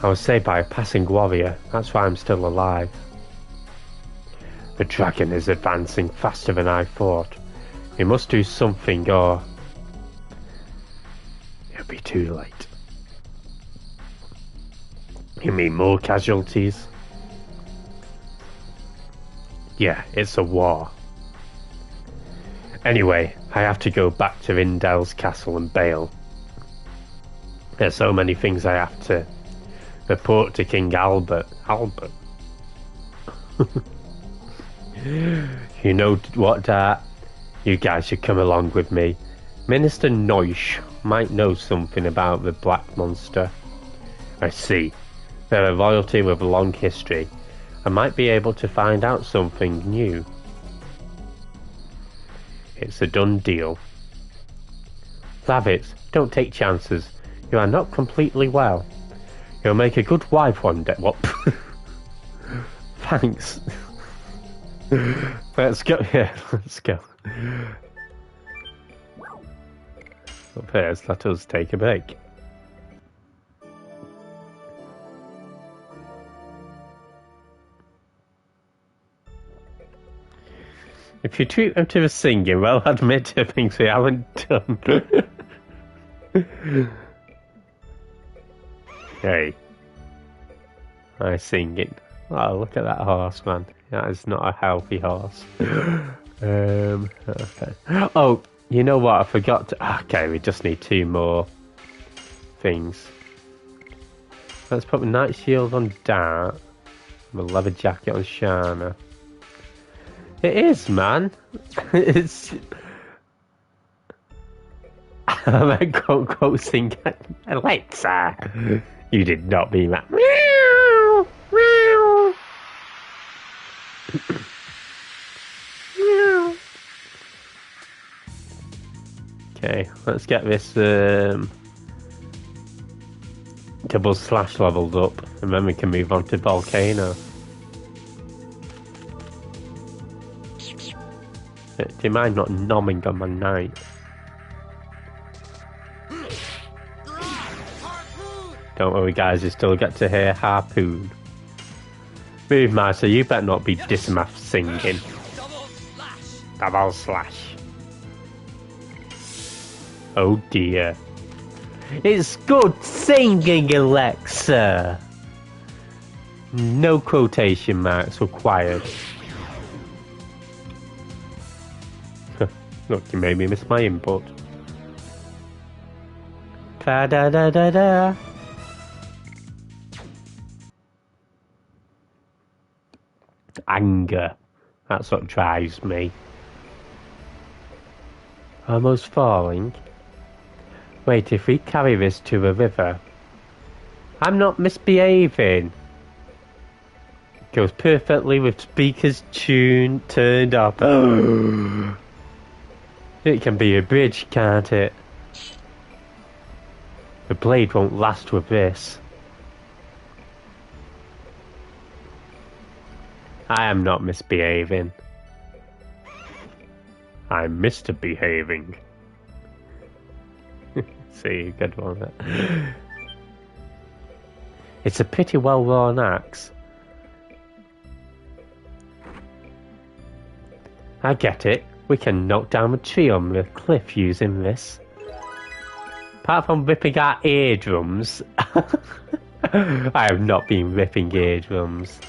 I was saved by a passing warrior. That's why I'm still alive. The dragon is advancing faster than I thought. He must do something or... it'll be too late. You mean more casualties? Yeah, it's a war. Anyway, I have to go back to Indel's castle and bail. There's so many things I have to report to King Albert. You know what, you guys should come along with me. Minister Noish might know something about the Black Monster. I see. They're a royalty with a long history. I might be able to find out something new. It's a done deal. Rabbits, don't take chances. You are not completely well. You'll make a good wife one day. What? Thanks. Let's go. Yeah, let's go. But first, let us take a break. If you treat them to the singing, well, admit to things we haven't done. Hey. I sing it. Oh, look at that horse, man. That is not a healthy horse. Okay. Oh, you know what? I forgot to... Okay, we just need 2 more things. Let's put the Night Shield on Dart. A leather jacket on Shana. It is, man. It's. I'm a quote sing Alexa. You did not mean that. Meow, meow. Meow. Okay, let's get this double slash leveled up, and then we can move on to Volcano. Do you mind not nomming on my night? Don't worry guys, you still get to hear Harpoon. Move Master, you better not be Dismath singing. Double slash. Oh dear. It's good singing, Alexa! No quotation marks required. Look, you made me miss my input. Da da da da da. Anger. That's what drives me. Almost falling. Wait, if we carry this to the river... I'm not misbehaving. Goes perfectly with speakers tune turned up. It can be a bridge, can't it? The blade won't last with this. I am not misbehaving. I'm Mr. Behaving. See, good one. It's a pretty well-worn axe. I get it. We can knock down a tree on the cliff using this. Apart from ripping our eardrums. I have not been ripping eardrums.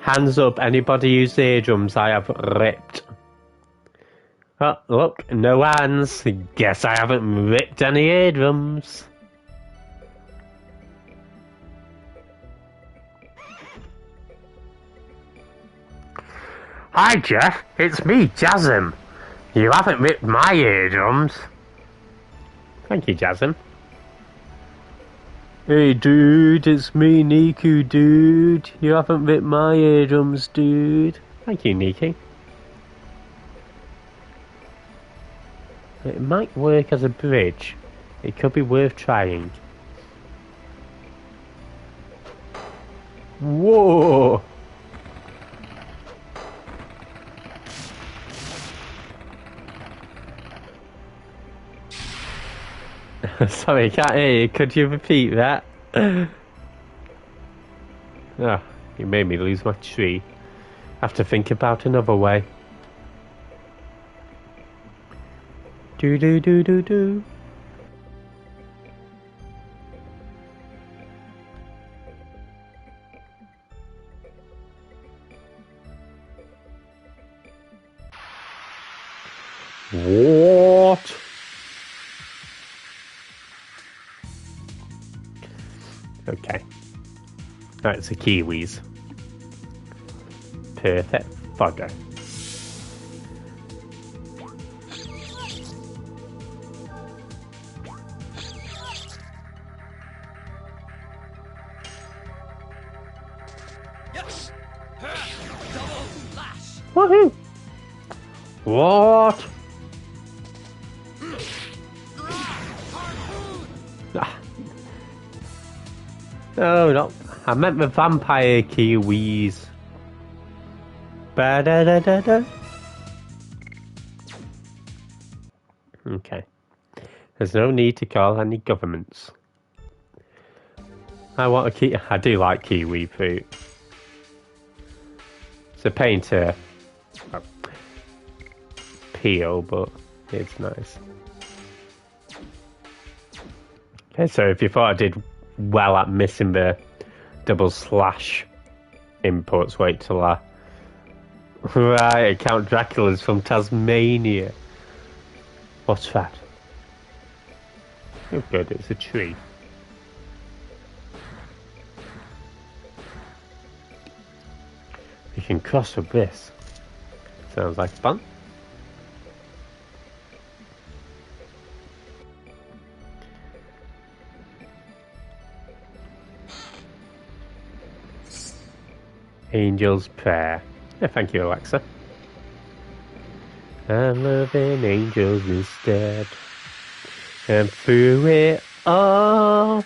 Hands up, anybody whose eardrums I have ripped. Oh, look, no hands. Guess I haven't ripped any eardrums. Hi, Jeff. It's me, Jasm. You haven't ripped my eardrums. Thank you, Jasm. Hey, dude. It's me, Niku, dude. You haven't ripped my eardrums, dude. Thank you, Niku. It might work as a bridge. It could be worth trying. Whoa! Sorry, I can't hear you. Could you repeat that? Oh, you made me lose my tree. Have to think about another way. Do do do do do. What? Okay. That's the Kiwis. Perfect fodder. Yes. Double lash. Woohoo! What? Ah. No, no. I meant the vampire Kiwis. Ba-da-da-da-da. Okay. There's no need to call any governments. I do like kiwi fruit. It's a pain to peel, but it's nice. Okay, so if you thought I did well at missing the double slash inputs, wait till I... Right, Count Dracula's from Tasmania. What's that? Oh good, it's a tree. can cross with this. Sounds like fun. Angel's Prayer. Yeah, thank you, Alexa. I'm loving angels instead. And through it all.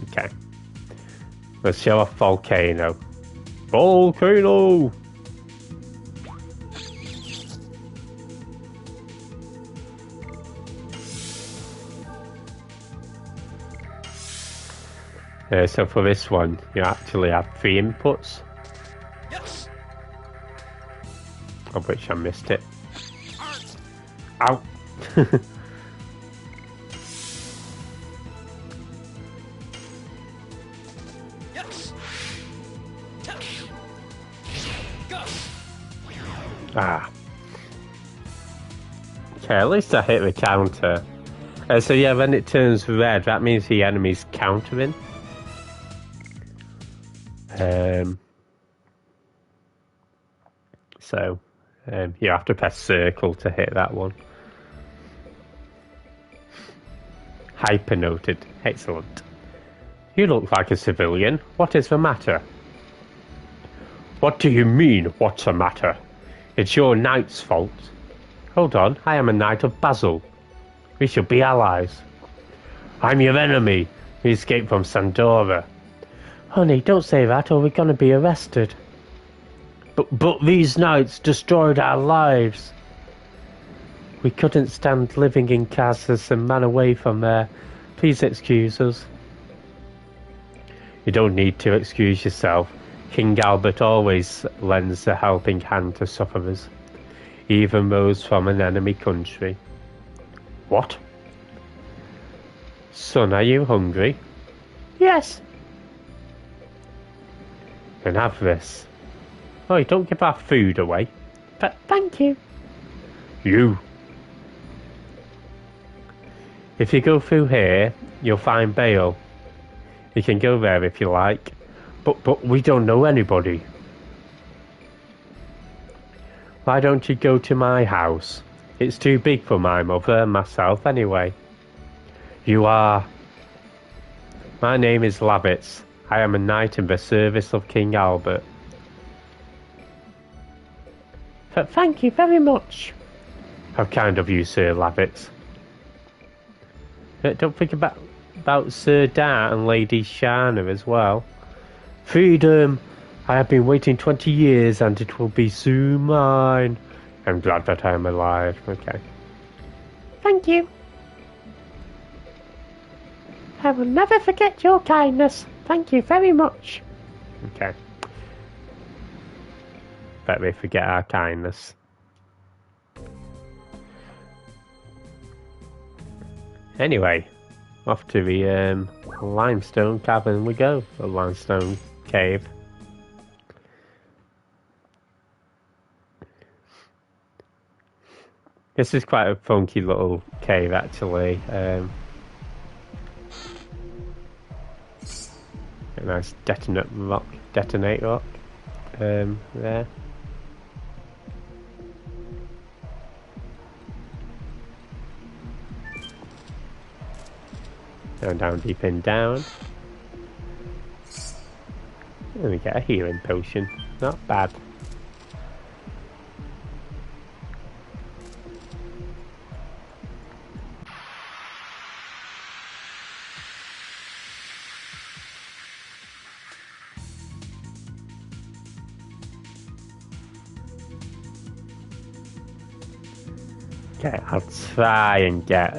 Okay. Let's show off Volcano. Volcano! So for this one, you actually have 3 inputs. Yes. Of which I missed it. Ow! Yes. Go. Ah. Okay, at least I hit the counter. So yeah, when it turns red, that means the enemy's countering. So you have to press circle to hit that one. Hyper noted. Excellent. You look like a civilian. What is the matter? What do you mean, what's the matter? It's your knight's fault. Hold on, I am a knight of Basil. We should be allies. I'm your enemy. We escaped from Sandora. Honey, don't say that or we're gonna be arrested. But these knights destroyed our lives. We couldn't stand living in castles and ran away from there. Please excuse us. You don't need to excuse yourself. King Albert always lends a helping hand to sufferers, even those from an enemy country. What? Son, are you hungry? Yes. Then have this. Oh, don't give our food away. But thank you. You. If you go through here, you'll find Bale. You can go there if you like. But we don't know anybody. Why don't you go to my house? It's too big for my mother and myself anyway. You are. My name is Lavitz. I am a knight in the service of King Albert. But thank you very much. How kind of you, Sir Lavitz. Don't think about Sir Dart and Lady Shana as well. Freedom! I have been waiting 20 years and it will be soon mine. I'm glad that I am alive. Okay. Thank you. I will never forget your kindness. Thank you very much. Okay. Bet we forget our kindness. Anyway, off to the limestone cavern we go. The limestone cave. This is quite a funky little cave actually. A nice detonate rock there. Down, deep in, down. And we get a healing potion. Not bad. Okay, I'll try and get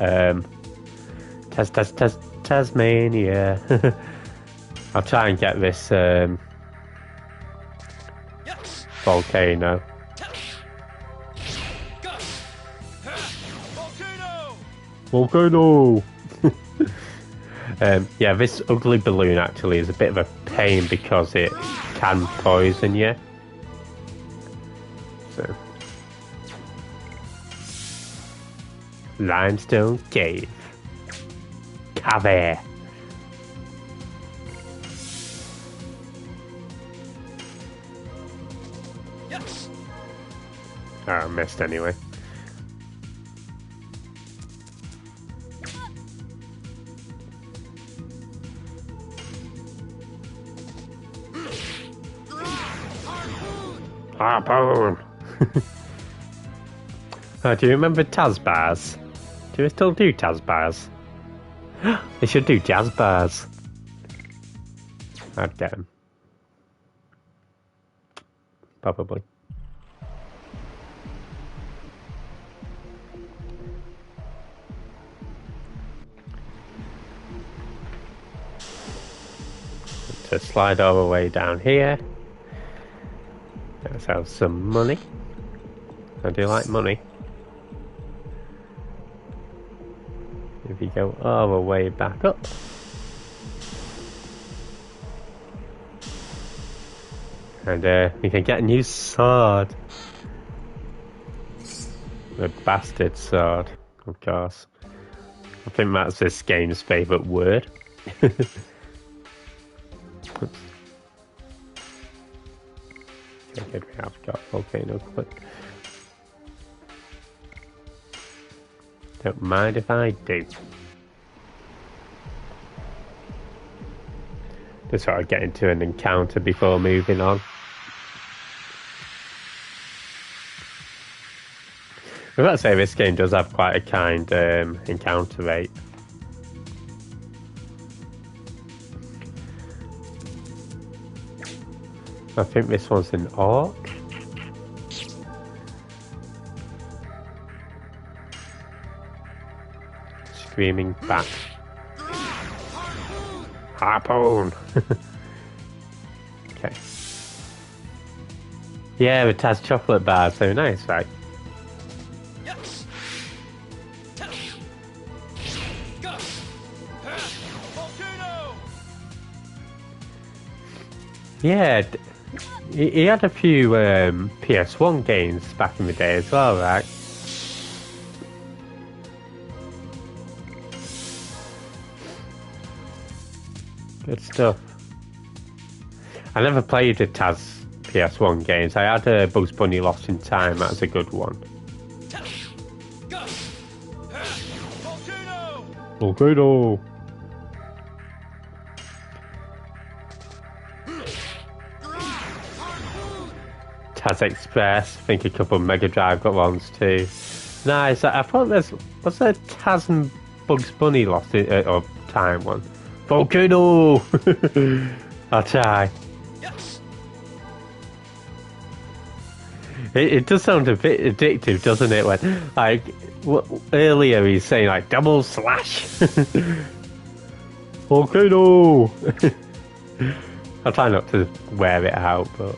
Tasmania. I'll try and get this volcano. Volcano! Yeah, this ugly balloon actually is a bit of a pain because it can poison you. So, limestone cave. Cave. Oh, I missed anyway. Harpoon! Oh, do you remember Taz bars? Do we still do Taz bars? They should do jazz bars. I'd get them. Probably. To slide all the way down here. Let's have some money. I do like money. If you go all the way back up. And we can get a new sword. The bastard sword, of course. I think that's this game's favourite word. Okay, we have got volcano clip. Don't mind if I do. Just sort of get into an encounter before moving on. I've got to say this game does have quite a kind encounter rate. I think this one's an orc. Screaming back. Harpoon! Okay. Yeah, it has chocolate bars, so nice, right? Yes. Go. Volcano. Yeah, he had a few PS1 games back in the day as well, right? Good stuff. I never played the Taz PS1 games. I had Bugs Bunny Lost in Time. That's a good one. Go. Volcano. Volcano! Taz Express. I think a couple of Mega Drive got ones too. Nice. I thought was there Taz and Bugs Bunny Lost in Time one? Volcano! I'll try. Yes. It does sound a bit addictive, doesn't it? When, like, earlier he's saying, like, double slash. Volcano! I'll try not to wear it out, but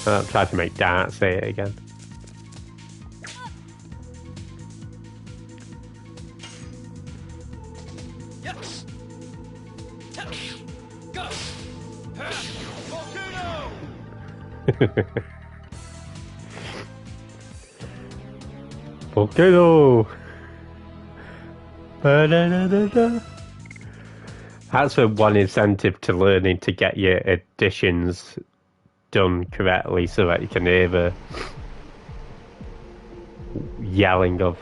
I'll try to make Dart say it again. Yes. Go. Volcano. Volcano! Ba-da-da-da-da. That's one incentive to learning to get your additions done correctly so that you can hear the yelling of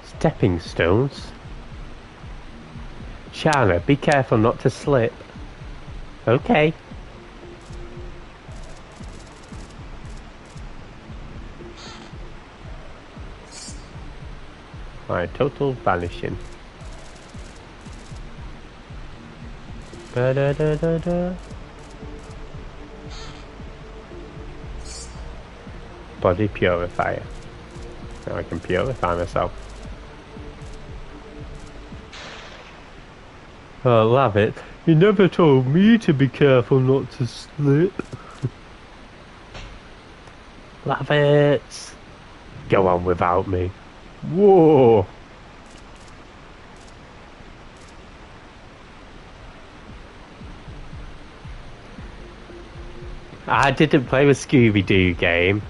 stepping stones. Shana, be careful not to slip. Okay. Alright, total vanishing. Ba-da-da-da-da. Body purifier. Now I can purify myself. Oh, love it. You never told me to be careful not to slip. Love it. Go on without me. Whoa. I didn't play the Scooby-Doo game.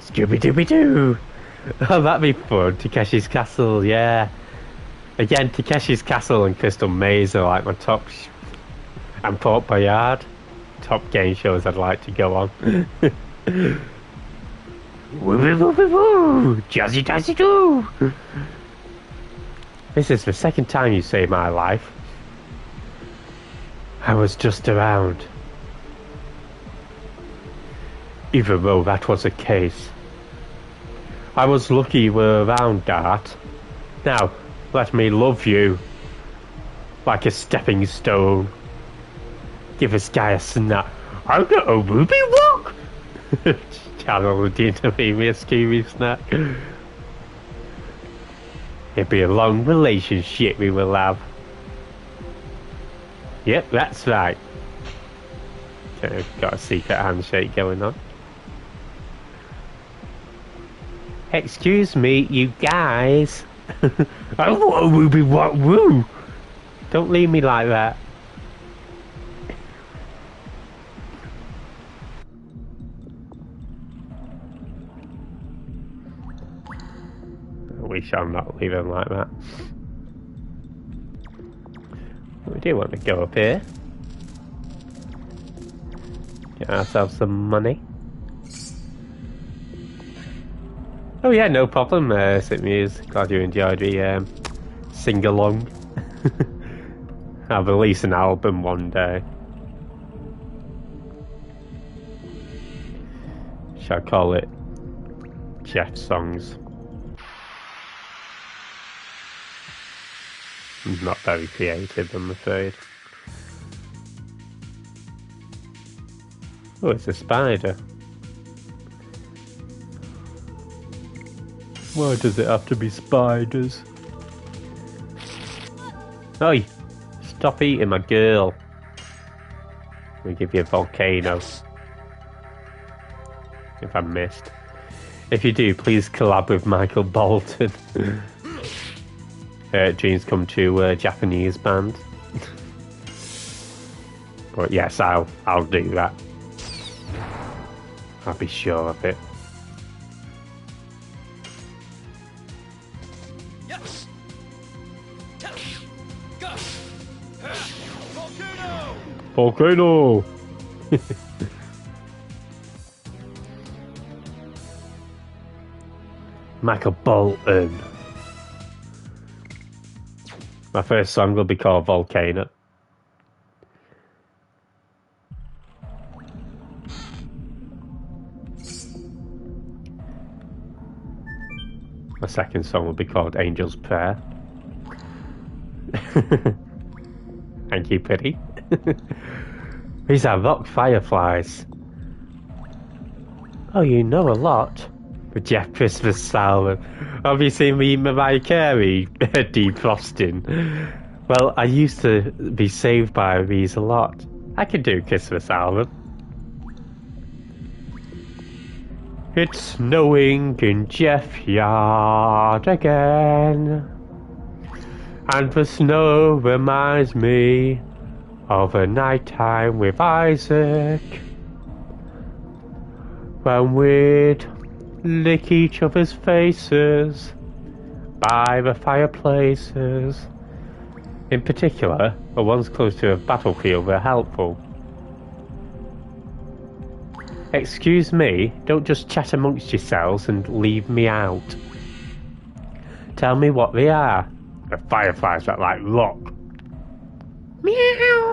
Scooby-Dooby-Doo! Oh, that'd be fun. Takeshi's Castle, yeah. Again, Takeshi's Castle and Crystal Maze are like my top, and Port Boyard, top game shows I'd like to go on. Woo woo woo woo woo! Jazzy jazzy doo! This is the second time you saved my life. I was just around. Even though that was the case. I was lucky you were around, Dart. Now, let me love you. Like a stepping stone. Give this guy a snap. I've got a ruby rock! Channel the intermediate Scooby snack. It'll be a long relationship we will have. Yep, that's right. Okay, got a secret handshake going on. Excuse me, you guys. I want a ruby rock woo! Don't leave me like that. I wish I'm not leaving like that. We do want to go up here. Get ourselves some money. Oh yeah, no problem, Sit Muse. Glad you enjoyed the sing-along. I'll release an album one day. Shall I call it Jeff Songs? Not very creative, I'm afraid. Oh, it's a spider. Why does it have to be spiders? Oi! Stop eating my girl. We give you a volcano. If I missed. If you do, please collab with Michael Bolton. Dreams come true, Japanese band. But yes, I'll do that. I'll be sure of it. Yes. Go. Volcano. Volcano! Michael Bolton. My first song will be called Volcano. My second song will be called Angel's Prayer. Thank you, Pity. These are rock fireflies. Oh, you know a lot. With Jeff Christmas Salmon. Obviously me Mariah Carey defrosting. Well, I used to be saved by these a lot. I can do Christmas Album. It's snowing in Jeff Yard again. And the snow reminds me of a night time with Isaac. When we'd lick each other's faces by the fireplaces. In particular, the ones close to a battlefield were helpful. Excuse me, don't just chat amongst yourselves and leave me out. Tell me what they are. The fireflies that like rock. Meow.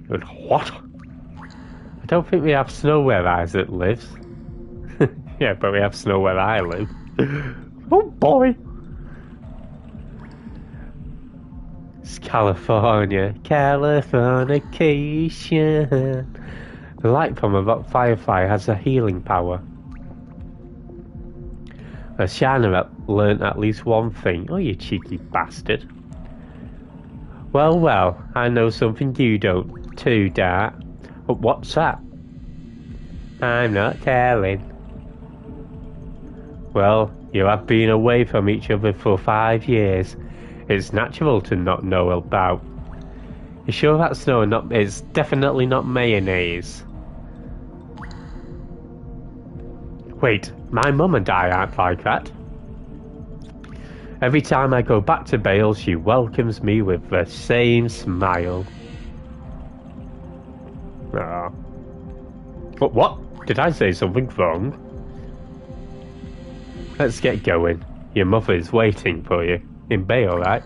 Good. What? I don't think we have snow where Isaac lives. Yeah, but we have snow where I live. Oh boy! It's California. Californication. The light from a rock firefly has a healing power. A shiner learned at least one thing. Oh, you cheeky bastard. Well, well, I know something you don't too, Dart. But what's that? I'm not telling. Well, you have been away from each other for 5 years. It's natural to not know about. You sure that's no, not? It's definitely not mayonnaise. Wait, my mum and I aren't like that. Every time I go back to Bale, she welcomes me with the same smile. Ah. But what? Did I say something wrong? Let's get going. Your mother's waiting for you. In Bale, right?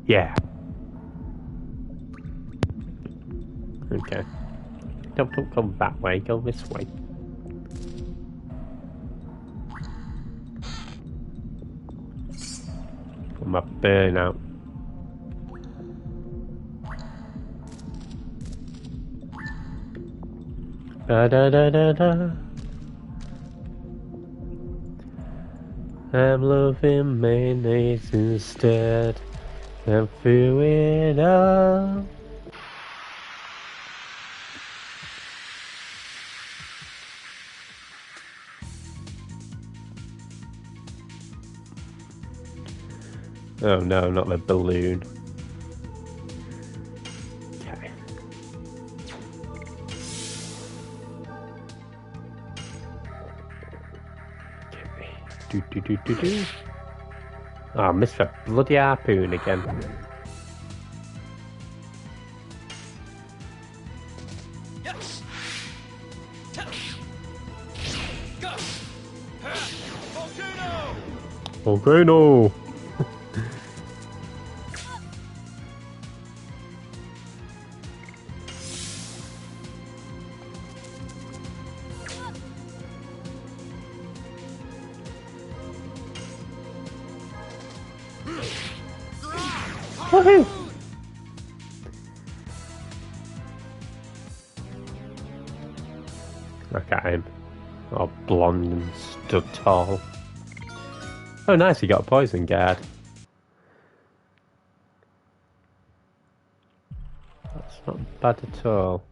Yeah. Okay. Don't come that way, go this way. For my burnout. Da da da da da. I'm loving mayonnaise instead. And through it all. Oh no, not the balloon. Okay. Do. Oh, I missed that bloody harpoon again. Yes. Touch. Go. Volcano. Okay, no. Woohoo! Look at him. All blonde and stood tall. Oh nice, he got a poison guard. That's not bad at all.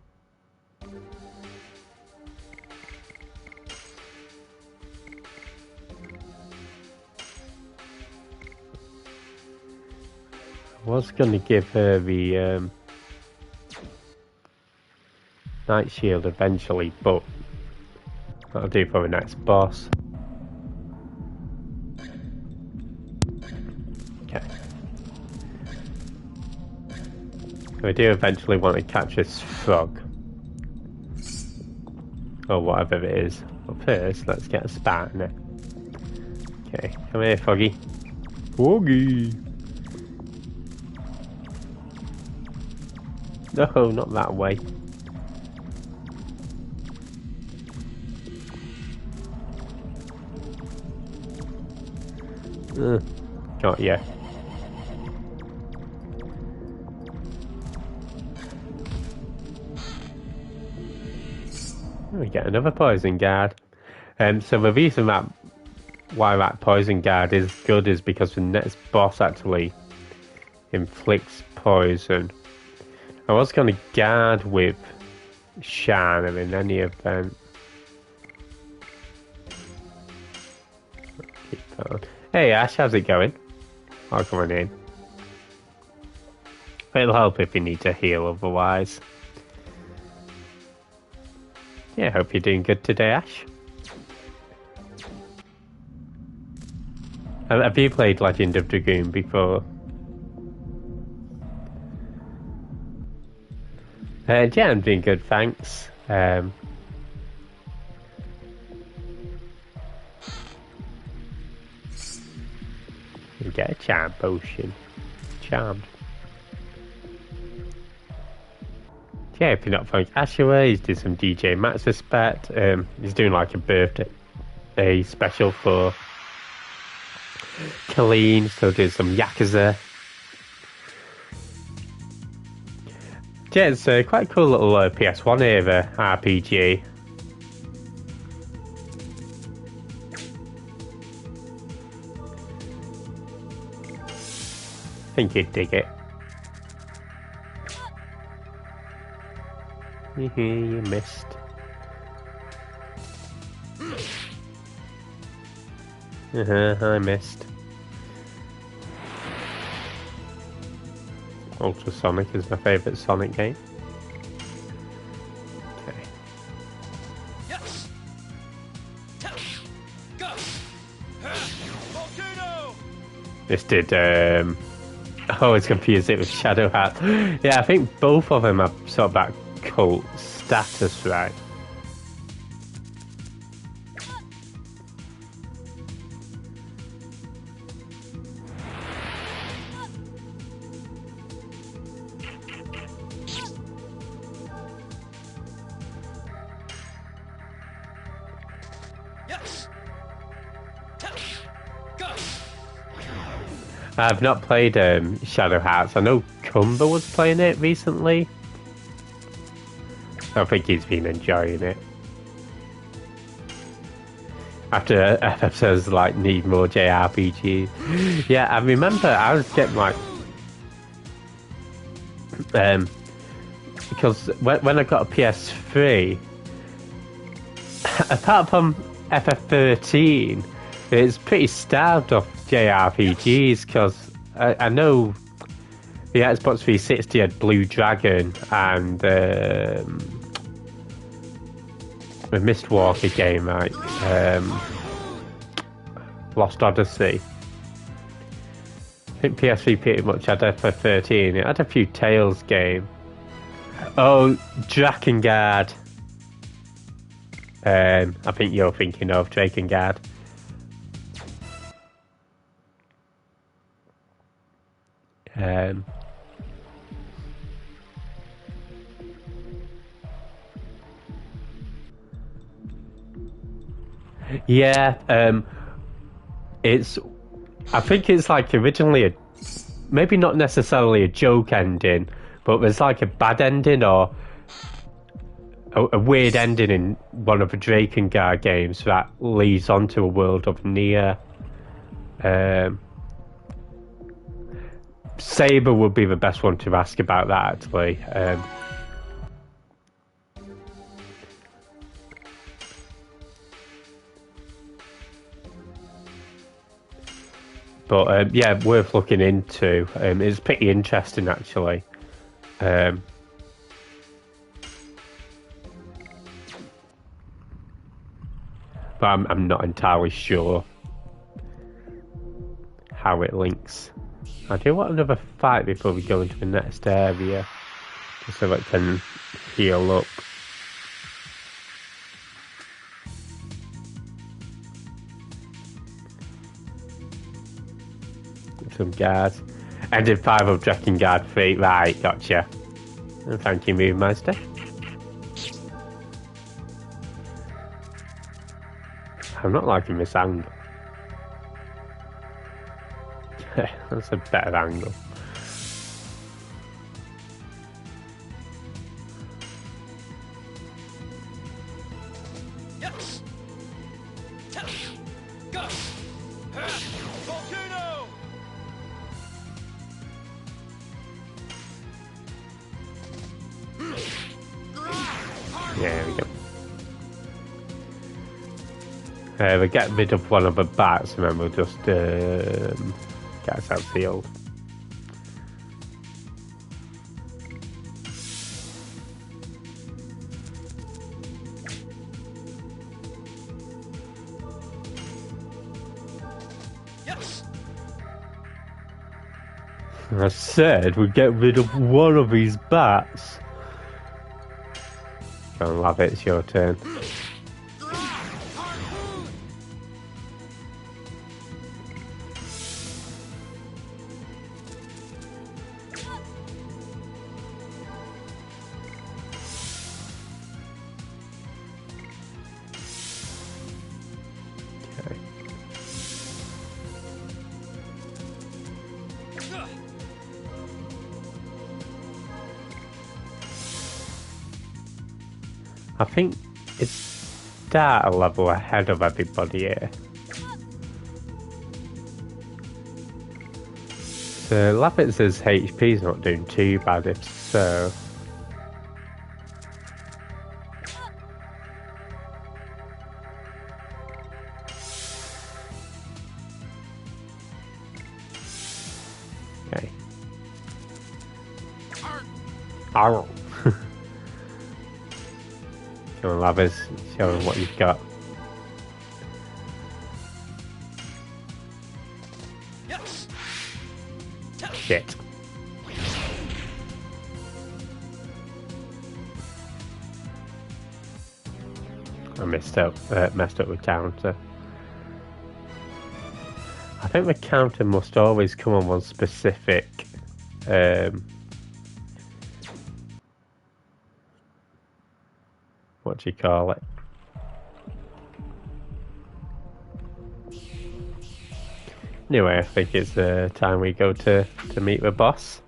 I was going to give her the Night Shield eventually, but that'll do for the next boss. Okay. I do eventually want to catch this frog. Or whatever it is. But first, let's get a Spartan. Okay, come here, Foggy. Foggy! No, not that way. Got ya. We get another poison guard. So the reason that why that poison guard is good is because the next boss actually inflicts poison. I was going to guard with Shanna in any event. Hey Ash, how's it going? Oh, come on in. It'll help if you need to heal otherwise. Yeah, hope you're doing good today, Ash. Have you played Legend of Dragoon before? Yeah, I'm doing good, thanks. You get a charm potion. Charmed. Yeah, if you're not following Ashaway, he's doing some DJ Max respect. He's doing like a birthday special for Colleen, so doing some Yakuza. Yeah, it's quite a cool little PS1 era RPG. I think you'd dig it. You missed. I missed. Ultrasonic is my favourite Sonic game. Okay. Yes. This did. I always confuse it with Shadow Hat. Yeah, I think both of them have sort of that cult status, right? Yes. Go. I've not played Shadow Hearts. I know Cumber was playing it recently. I think he's been enjoying it. After episodes like need more JRPGs. Yeah, I remember I was getting like because when I got a PS3, apart from FF13, it's pretty starved of JRPGs because I know the Xbox 360 had Blue Dragon and the Mistwalker game, right? Lost Odyssey. I think PS3 pretty much had FF13. It had a few Tales game. Oh, Drakengard. I think you're thinking of Drakengard. Yeah, it's. I think it's like originally maybe not necessarily a joke ending, but there's like a bad ending or a weird ending in one of the Drakengard games that leads onto a world of Nier. Saber would be the best one to ask about that, actually. But yeah, worth looking into. It's pretty interesting, actually. But I'm not entirely sure how it links. I do want another fight before we go into the next area, just so I can heal up. Some guards. Ended 5 of Drakengard 3. Right, gotcha. And thank you, Move Meister. I'm not liking this angle. That's a better angle. Yes. Go. Volcano. There we go. We get rid of one of the bats and then we'll just get ourselves healed. Yes. I said we'd get rid of one of these bats. I love it, it's your turn. I think it's start a level ahead of everybody here. So Lapitz's HP's not doing too bad if so. Okay. Arr. Come on, Lavis, show them what you've got. Yes. Shit. I messed up with counter. I think the counter must always come on one specific what do you call it? Anyway, I think it's time we go to meet the boss.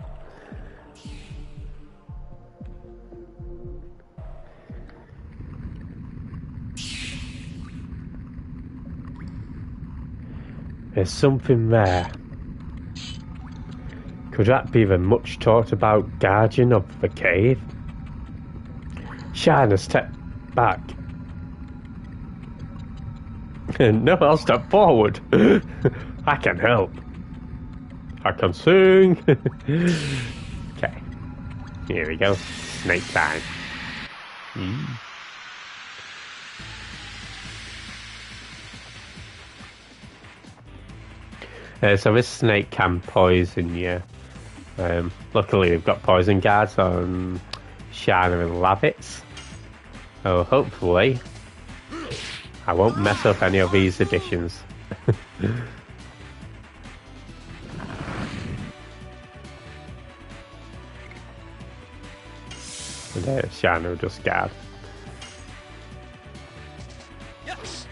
There's something there. Could that be the much talked about guardian of the cave? Shine a step back. No, I'll step forward. I can help. I can sing. Okay. Here we go. Snake time. So this snake can poison you. Luckily, we've got poison guards on Shana and Lavitz. So hopefully, I won't mess up any of these additions. And Shana will just guard. Yes.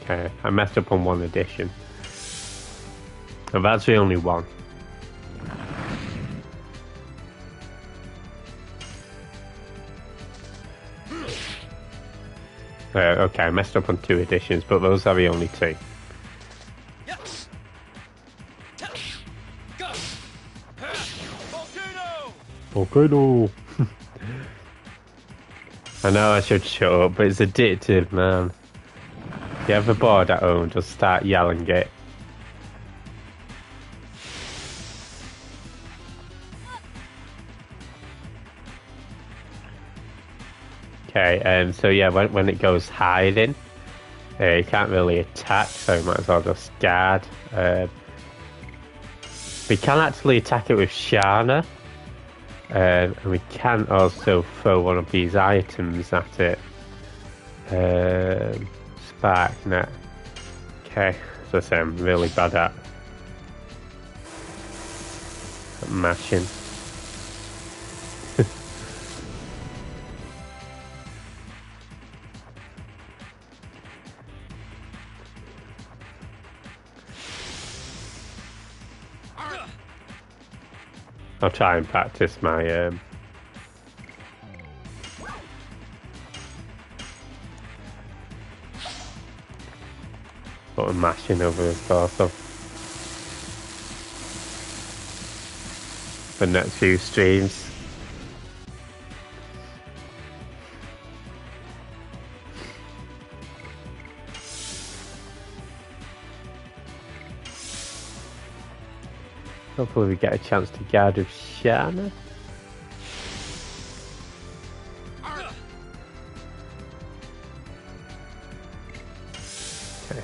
Okay, I messed up on one addition. And that's the only one. Okay, I messed up on 2 additions, but those are the only 2. Yes. Go. Volcano. Volcano! I know I should shut up, but it's addictive, man. If you ever bored at home, just start yelling it. Okay, so yeah, when it goes hiding, you can't really attack, so you might as well just guard. We can actually attack it with Shana, and we can also throw one of these items at it. Spark net. Okay, so I say I'm really bad at mashing. I'll try and practice my button mashing over the course of the next few streams. Hopefully we get a chance to guard with Shana. Okay.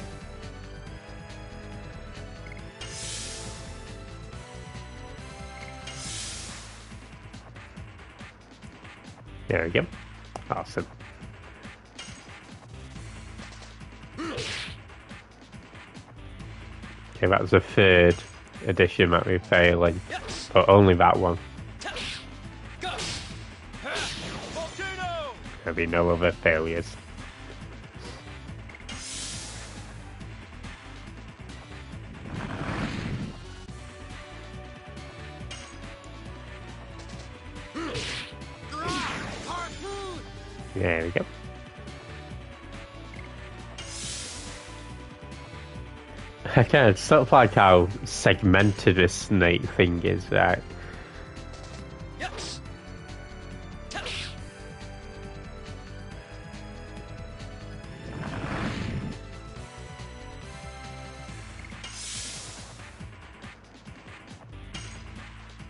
There we go. Awesome. Okay, that was the 3rd edition that we're failing, but only that one. There'll be no other failures. There we go. Okay, it's sort of like how segmented this snake thing is, right? Yes.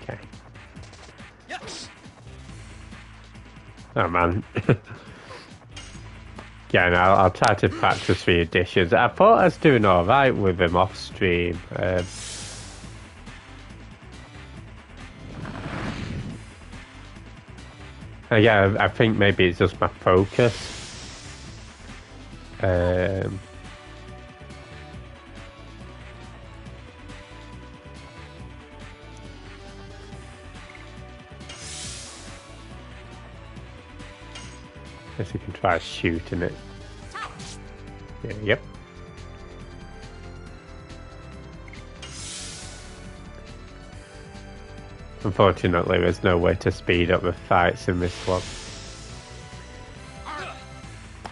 Okay. Yes. Oh man. Yeah, no, I'll try to practice the additions. I thought I was doing alright with them off stream. Yeah, I think maybe it's just my focus. Guess you can try shooting it. Yeah, yep. Unfortunately, there's no way to speed up the fights in this one.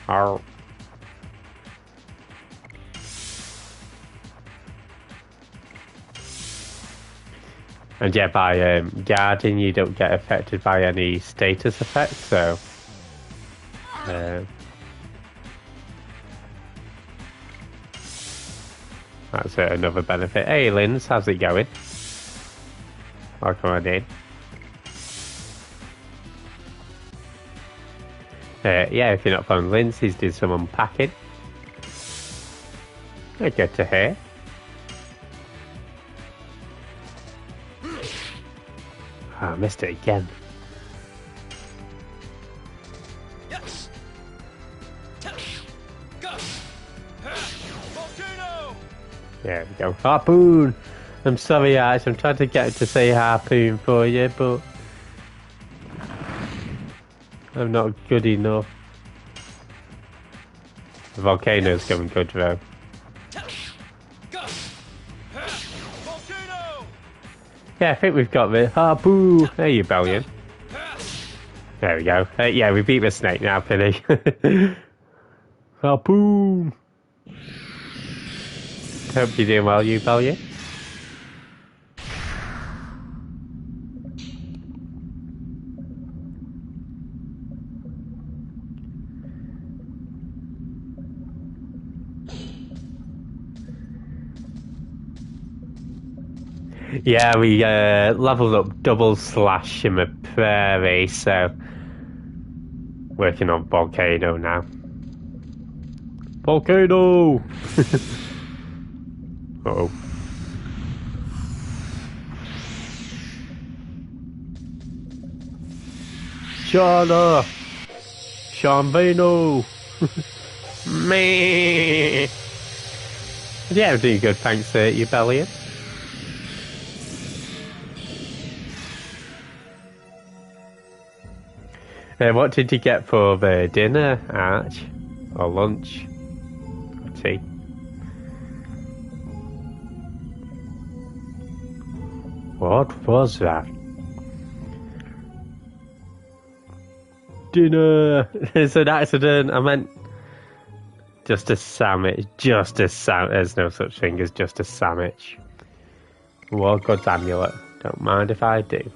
Arr. And yeah, by guarding, you don't get affected by any status effects, so... that's another benefit. Hey, Linz, how's it going? Welcome on in. Yeah, if you're not following Linz, he's doing some unpacking. Good to hear. Oh, I missed it again. Yes. Go. Volcano. There we go. Harpoon! I'm sorry, Ash. I'm trying to get to say harpoon for you, but... I'm not good enough. The volcano's going good, though. Yeah, I think we've got the harpoon. There you Bellion. There we go. Yeah, we beat the snake now, Penny. Harpoon. Hope you're doing well, you Bellion. Yeah, we leveled up double slash in the prairie, so working on volcano now. Volcano! Uh-oh. Shana! Shambino! Me! Yeah, I'm doing good, thanks, you Bellion. What did you get for the dinner, Arch? Or lunch? Or tea? What was that? Dinner! It's an accident, I meant... Just a sandwich. Just a sandwich. There's no such thing as just a sandwich. Well, God's amulet. Don't mind if I do.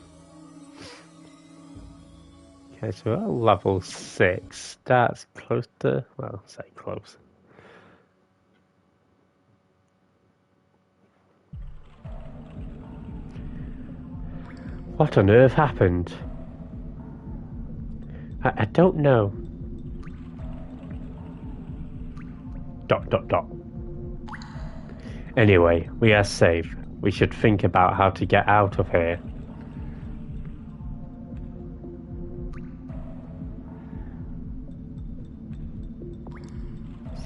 Okay, so we're at level 6. That's close to... Well, say close. What on earth happened? I don't know. ... Anyway, we are safe. We should think about how to get out of here.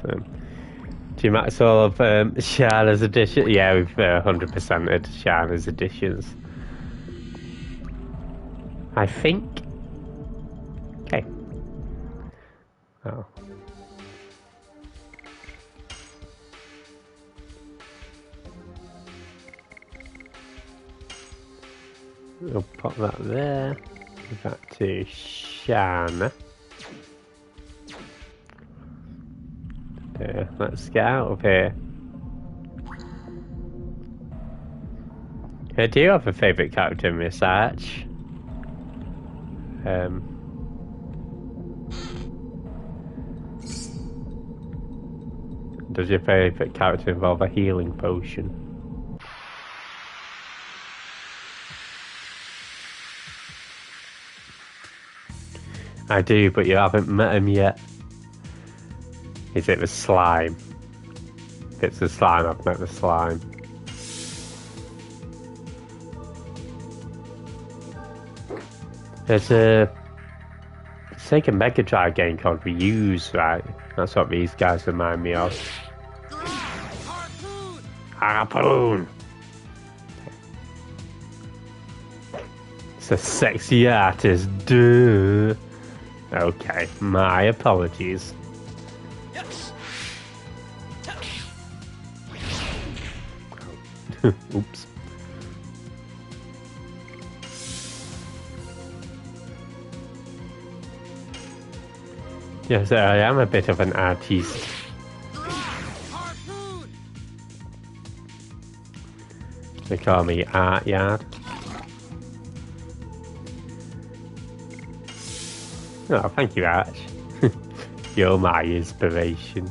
So, do you max all of Shana's edition? Yeah, we've 100%ed Shana's editions. I think. Okay. Oh. We'll pop that there. Give that to Shana. There, let's get out of here. Do you have a favourite character in this Arch? Does your favourite character involve a healing potion? I do, but you haven't met him yet. Is it the slime? If it's the slime, I've met the slime. There's a Sega Mega Drive game called Reuse, right? That's what these guys remind me of. Harpoon! It's a sexy artist, duh. Okay, my apologies. Oops. Yes, I am a bit of an artiste. They call me Art Yard. Oh, thank you, Arch. You're my inspiration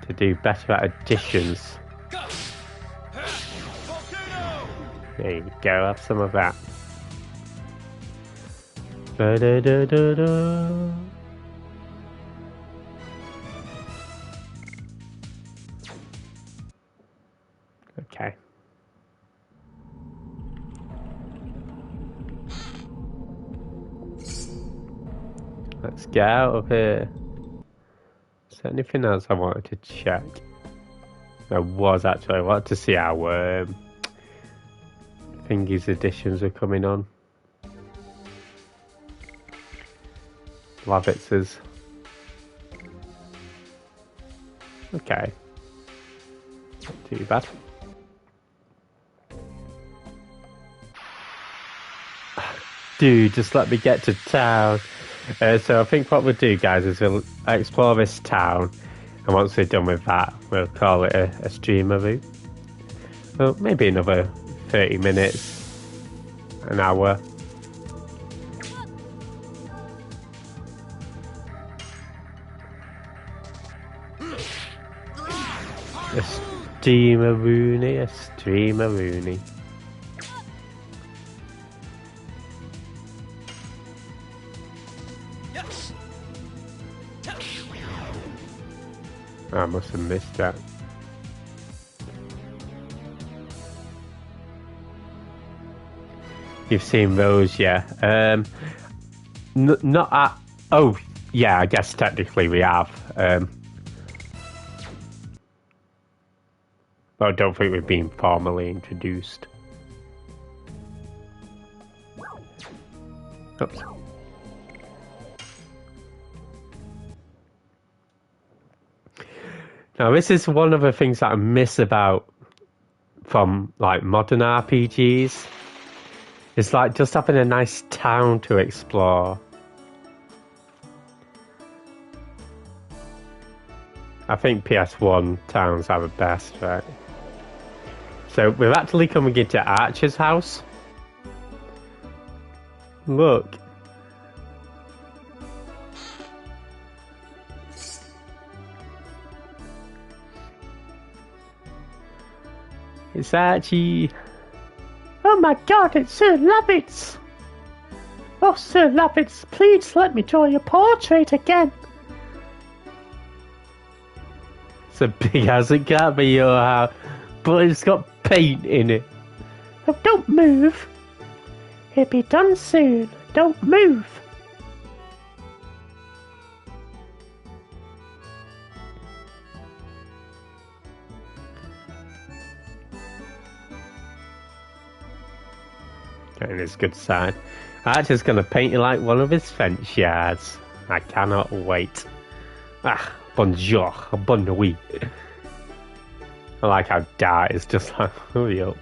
to do better at additions. There you go, have some of that. Da-da-da-da-da. Okay. Let's get out of here. Is there anything else I wanted to check? I wanted to see how Thingy's editions are coming on. Lavitz's. Okay. Not too bad. Dude, just let me get to town. So I think what we'll do, guys, is we'll explore this town, and once we're done with that, we'll call it a stream review. Well, maybe another 30 minutes, an hour. A streamer-rooney. I must have missed that. You've seen those, yeah. Not at... Oh, yeah, I guess technically we have. But I don't think we've been formally introduced. Oops. Now, this is one of the things that I miss about from like modern RPGs. It's like just having a nice town to explore. I think PS1 towns are the best, right? So we're actually coming into Archer's house. Look. It's Archie. Oh my god, it's Sir Lavitz! Oh, Sir Lavitz, please let me draw your portrait again. It's as big as it can be, your house, but it's got paint in it. Oh, don't move. It'll be done soon. Don't move. Getting his good side. Archer's gonna paint you like one of his fence yards. I cannot wait. Ah, bonjour, bonne nuit. I like how Dart is just like, hurry up.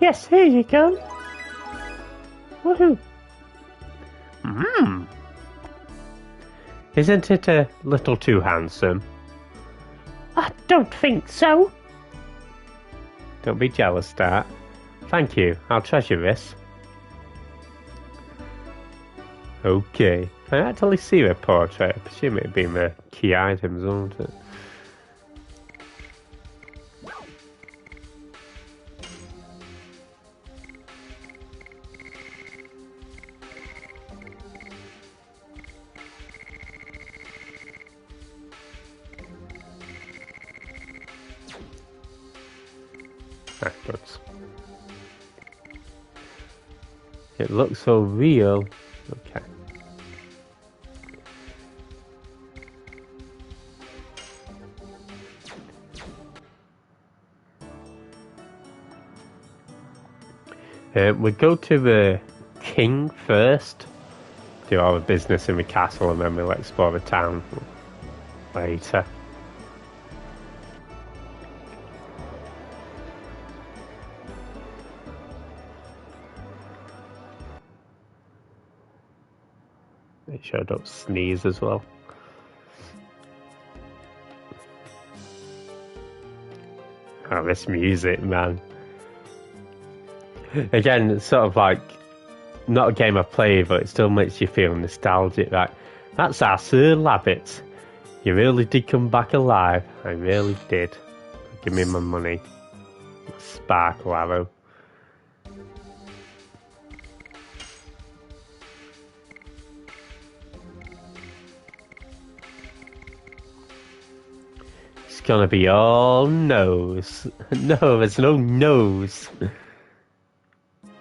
Yes, here you go. Woohoo. Mmm. Isn't it a little too handsome? I don't think so. Don't be jealous, Dart. Thank you, I'll treasure this. Okay, I actually see the portrait. I presume it'd be the key items, won't it? Ah, good. It looks so real. Okay. We go to the king first, do all the business in the castle, and then we'll explore the town later. Make sure I don't sneeze as well. Oh, this music, man. Again, it's sort of like not a game I play, but it still makes you feel nostalgic. Like, that's our Sir Labbit. You really did come back alive. I really did. Give me my money. Sparkle arrow. It's gonna be all nose. No, there's no nose.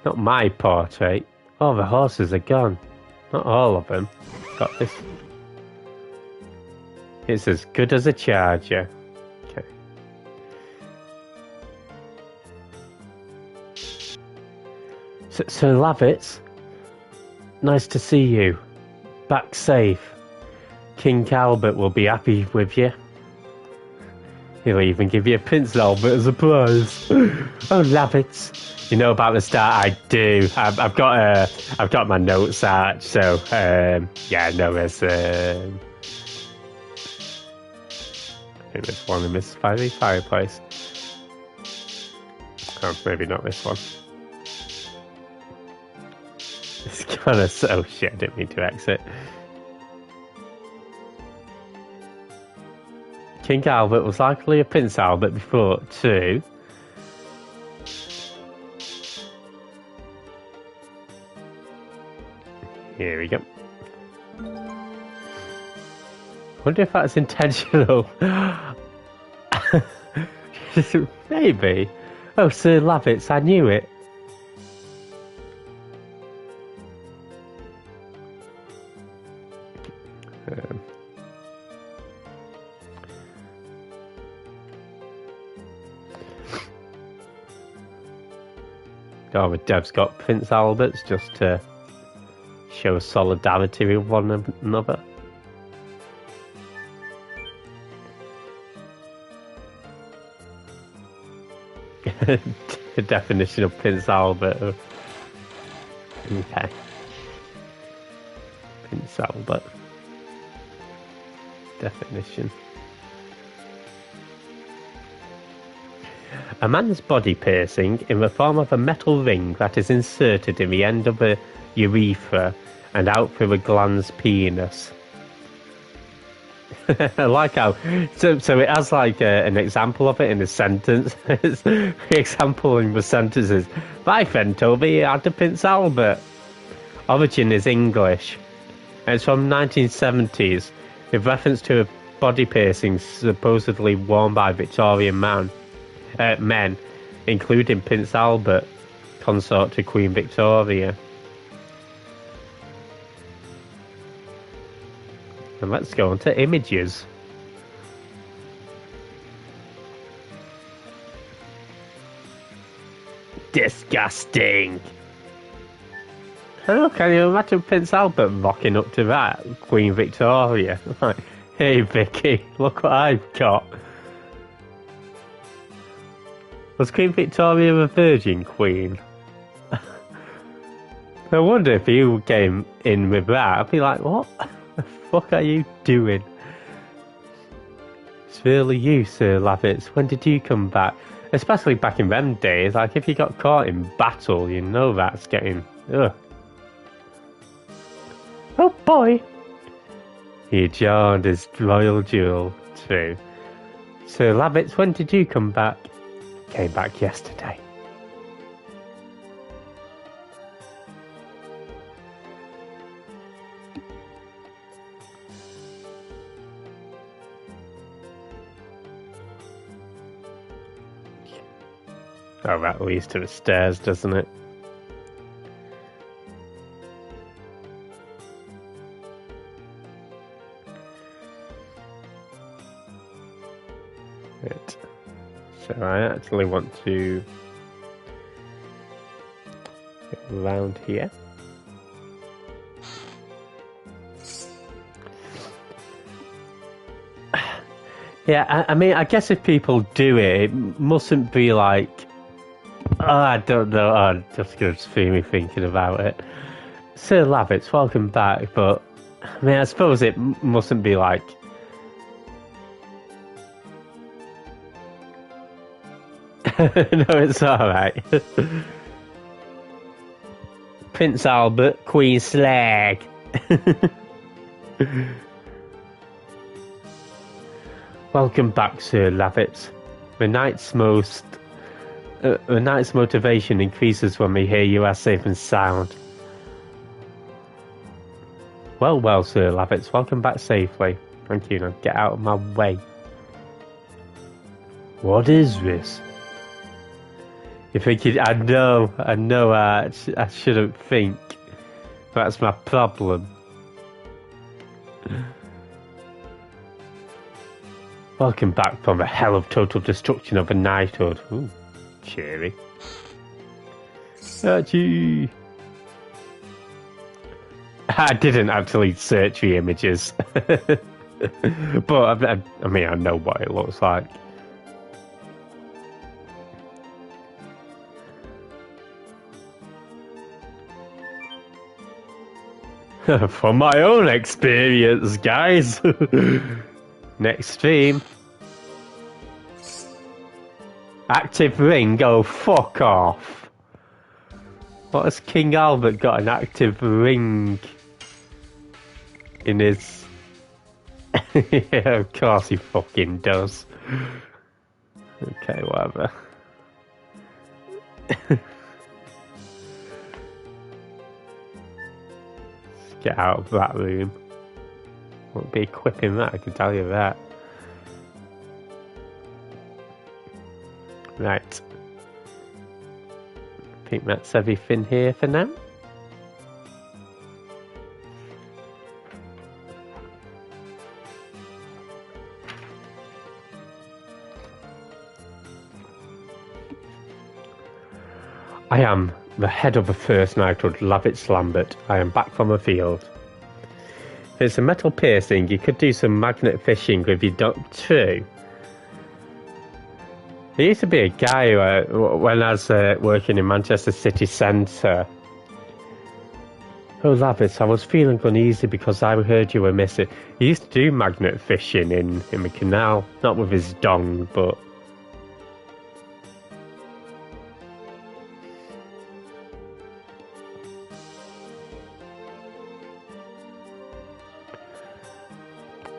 Not my portrait. All the horses are gone. Not all of them. Got this. It's as good as a charger. Okay. Sir Labbit, nice to see you. Back safe. King Albert will be happy with you. He'll even give you a Prince Albert as a prize. Oh, Labbit. You know about the start? I do. I've got my notes out. So yeah, no, there's I think there's one in this fireplace. Oh, maybe not this one. It's kind of so shit. I didn't mean to exit. King Albert was likely a Prince Albert before too. Here we go. Wonder if that's intentional. Maybe. Oh, Sir Labbit, I knew it. Oh, the devs got Prince Alberts just to show solidarity with one another. The definition of Prince Albert. Okay. Prince Albert. Definition. A man's body piercing in the form of a metal ring that is inserted in the end of a urethra and out through a glans penis. I like how so it has like an example of it in a sentence. The example in the sentence is, my friend told me he had a Prince Albert. Origin is English. And it's from 1970s with reference to a body piercing supposedly worn by Victorian men, including Prince Albert, consort to Queen Victoria. And let's go on to images. Disgusting! Oh, can you imagine Prince Albert rocking up to that? Queen Victoria. Like, hey Vicky, look what I've got. Was Queen Victoria a virgin queen? I wonder if you came in with that, I'd be like, what the fuck are you doing? It's really you, Sir Labbit. When did you come back? Especially back in them days, like if you got caught in battle, you know that's getting... Ugh. Oh boy! He adjourned his royal jewel too. Sir Labbit, when did you come back? Came back yesterday. Oh, that leads to the stairs, doesn't it? Right. So I actually want to go around here. Yeah, I mean, I guess if people do it, it mustn't be like, oh, I don't know, I'm just going to see me thinking about it. Sir Lavitz, welcome back, but, I mean, I suppose it mustn't be like, no, it's alright. Prince Albert, Queen Slag. Welcome back, Sir Lavitz. The knight's motivation increases when we hear you are safe and sound. Well, Sir Lavitz, welcome back safely. Thank you. Now get out of my way. What is this? You're thinking, I know, I shouldn't think. That's my problem. Welcome back from the hell of total destruction of a knighthood. Ooh, cheery. Gee. I didn't actually search the images. But, I mean, I know what it looks like. From my own experience, guys. Next stream. Active ring? Oh, fuck off. What has King Albert got an active ring in his... Yeah, of course he fucking does. Okay, whatever. Let's get out of that room. Won't be equipping that, I can tell you that. Right. I think that's everything here for now. I am the head of the first knighthood, Lavitz Lambert. I am back from the field. It's a metal piercing. You could do some magnet fishing with your duck too. There used to be a guy when I was working in Manchester city centre. Oh, Lavitz, I was feeling uneasy because I heard you were missing. He used to do magnet fishing in the canal, not with his dong, but.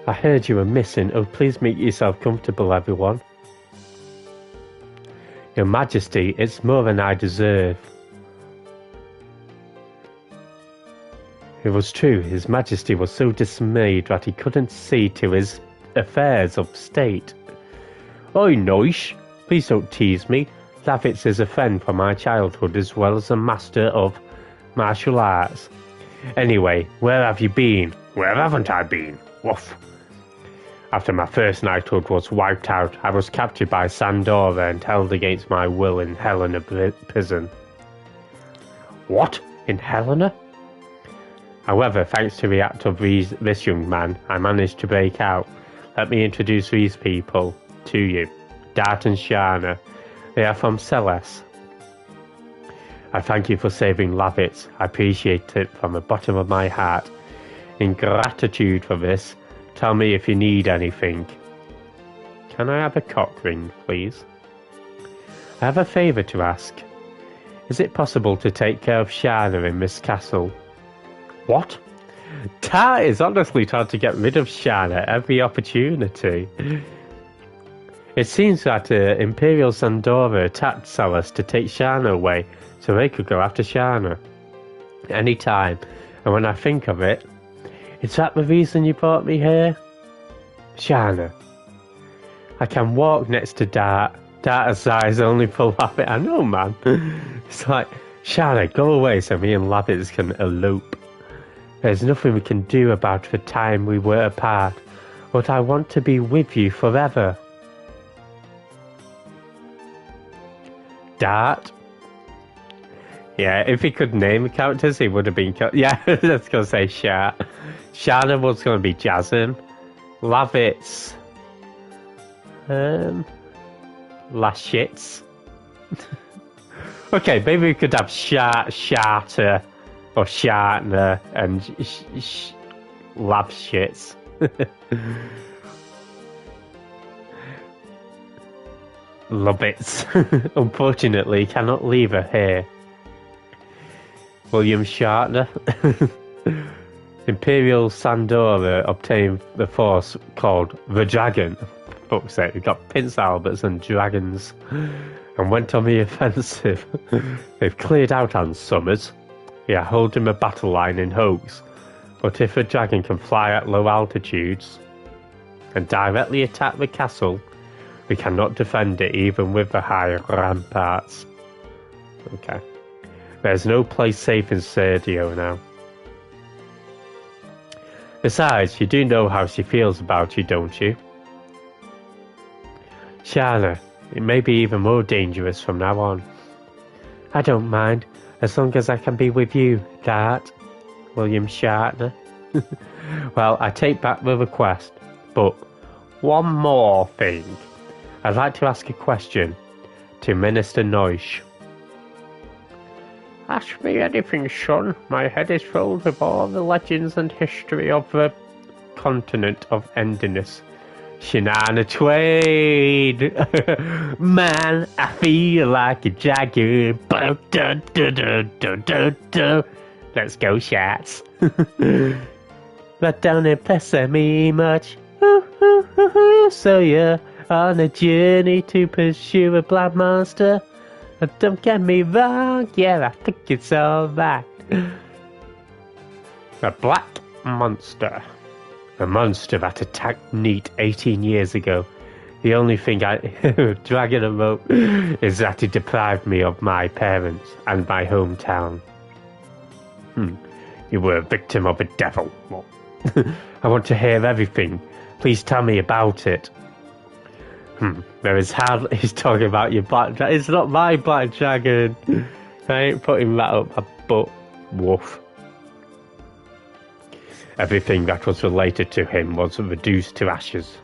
I heard you were missing. Oh, please make yourself comfortable, everyone. Your Majesty, it's more than I deserve. It was true. His Majesty was so dismayed that he couldn't see to his affairs of state. Oi, Noish, please don't tease me. Lavitz is a friend from my childhood as well as a master of martial arts. Anyway, where have you been? Where haven't I been? Woof. After my first knighthood was wiped out, I was captured by Sandora and held against my will in Helena prison. What? In Helena? However, thanks to the act of this young man, I managed to break out. Let me introduce these people to you. Dart and Shana. They are from Celes. I thank you for saving Lavitz. I appreciate it from the bottom of my heart. In gratitude for this, tell me if you need anything. Can I have a cock ring, please? I have a favour to ask. Is it possible to take care of Shana in this castle? What? Tart is honestly trying to get rid of Shana every opportunity. It seems that Imperial Sandora attacked Celes to take Shana away so they could go after Shana. Any time. And when I think of it, is that the reason you brought me here? Shana. I can walk next to Dart. Data's eyes only for Labbit. I know, man. It's like, Shana, go away so me and Labbit can elope. There's nothing we can do about the time we were apart, but I want to be with you forever. Dart? Yeah, if he could name the characters, he would have been... Yeah, let's go say Shat. Shana was going to be Jasmine. Labbit's... Last shits. Okay, maybe we could have Shatter, or Shartner, and Lab shits. Lubbits. Unfortunately, cannot leave her here. William Shatner. Imperial Sandora obtained the force called the Dragon. Fuck's sake, we got Prince Alberts and dragons, and went on the offensive. They've cleared out on Summers. We are holding a battle line in Hoax, but if a dragon can fly at low altitudes and directly attack the castle, we cannot defend it even with the high ramparts. Okay. There's no place safe in Sergio now. Besides, you do know how she feels about you, don't you? Shana, it may be even more dangerous from now on. I don't mind, as long as I can be with you, Dart. William Shatner. Well, I take back the request, but one more thing. I'd like to ask a question to Minister Noish. Ask me anything, son. My head is filled with all the legends and history of the continent of Endiness. Shania Twain. Man, I feel like a dragon. Let's go, Shats. That don't impress me much. So you're on a journey to pursue a black monster? Don't get me wrong, yeah, I think it's alright. A black monster. A monster that attacked Neat 18 years ago. The only thing I dragging a rope is that it deprived me of my parents and my hometown. You were a victim of a devil. I want to hear everything. Please tell me about it. There is hardly... He's talking about your black dragon. It's not my black dragon. I ain't putting that up my butt. Woof. Everything that was related to him was reduced to ashes.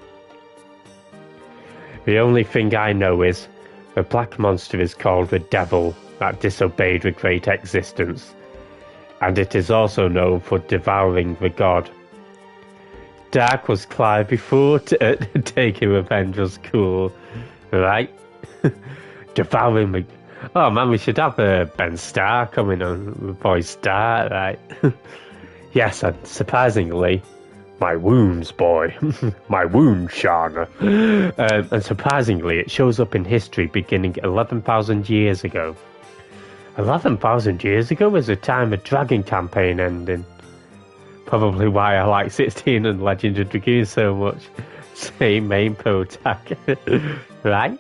The only thing I know is the black monster is called the devil that disobeyed the great existence, and it is also known for devouring the god. Dark was Clive before taking revenge was cool, right? Devouring the... Oh man, we should have Ben Starr coming on, voice Starr, right? Yes, and surprisingly, my wounds, boy. My wounds, Shana. And surprisingly, it shows up in history beginning 11,000 years ago. 11,000 years ago was the time of Dragon campaign ending. Probably why I like 16 and Legend of Dragoon so much. Same main protagonist. Right?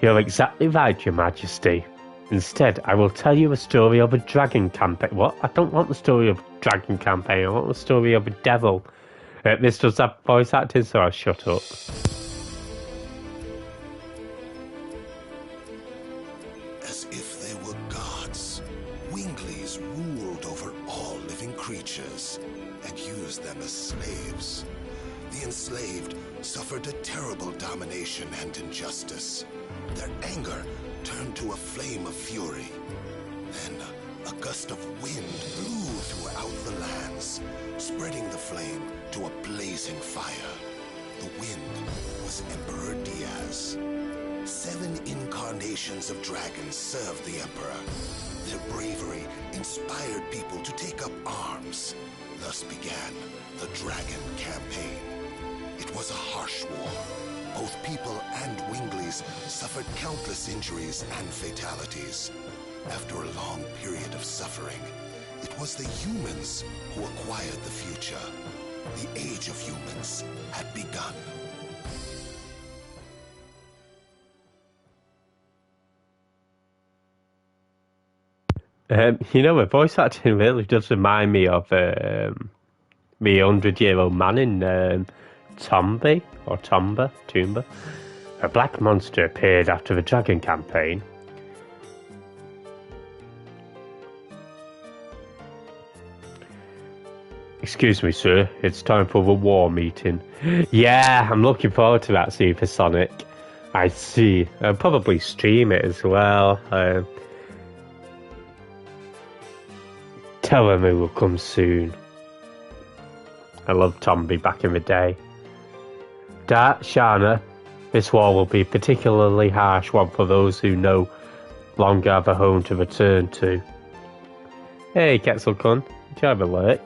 You're exactly right, Your Majesty. Instead, I will tell you a story of a dragon campaign. What? I don't want the story of a dragon campaign. I want the story of a devil. This does have voice acting, so I'll shut up. As if they were gods, Winglies ruled over all living creatures and used them as slaves. The enslaved suffered a terrible domination and injustice. Their anger turned to a flame of fury. Then a gust of wind blew throughout the lands, spreading the flame to a blazing fire. The wind was Emperor Diaz. 7 incarnations of dragons served the Emperor. Their bravery inspired people to take up arms. Thus began the Dragon Campaign. It was a harsh war. Both people and Winglies suffered countless injuries and fatalities. After a long period of suffering, it was the humans who acquired the future. The Age of Humans had begun. You know, the voice acting really does remind me of me 100-year-old man in Tomba. A black monster appeared after the Dragon campaign. Excuse me, sir. It's time for the war meeting. Yeah, I'm looking forward to that Supersonic. I see. I'll probably stream it as well. Tell them it will come soon. I loved Tomby back in the day. Shana, this war will be a particularly harsh one for those who no longer have a home to return to. Hey, Quetzalcoatl, do you have a lurk?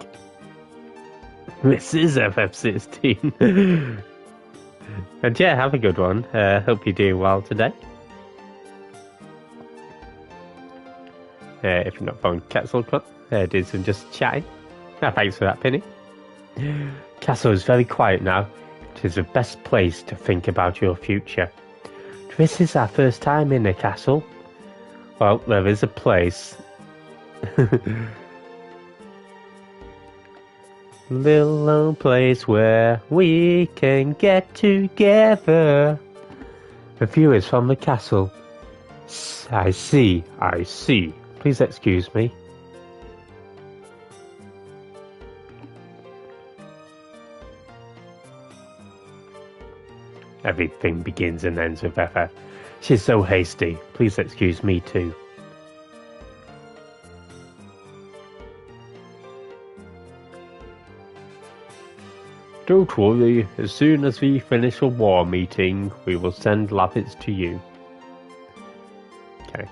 This is FF16. And yeah, have a good one. Hope you're doing well today. If you're not following Quetzalcoatl, do some just chatting. Thanks for that, Penny. Castle is very quiet now. It is the best place to think about your future. This is our first time in the castle. Well, there is a place. Little old place where we can get together. The view is from the castle. I see. Please excuse me. Everything begins and ends with FF. She's so hasty. Please excuse me too. Don't worry, as soon as we finish a war meeting, we will send Lappets to you. Okay,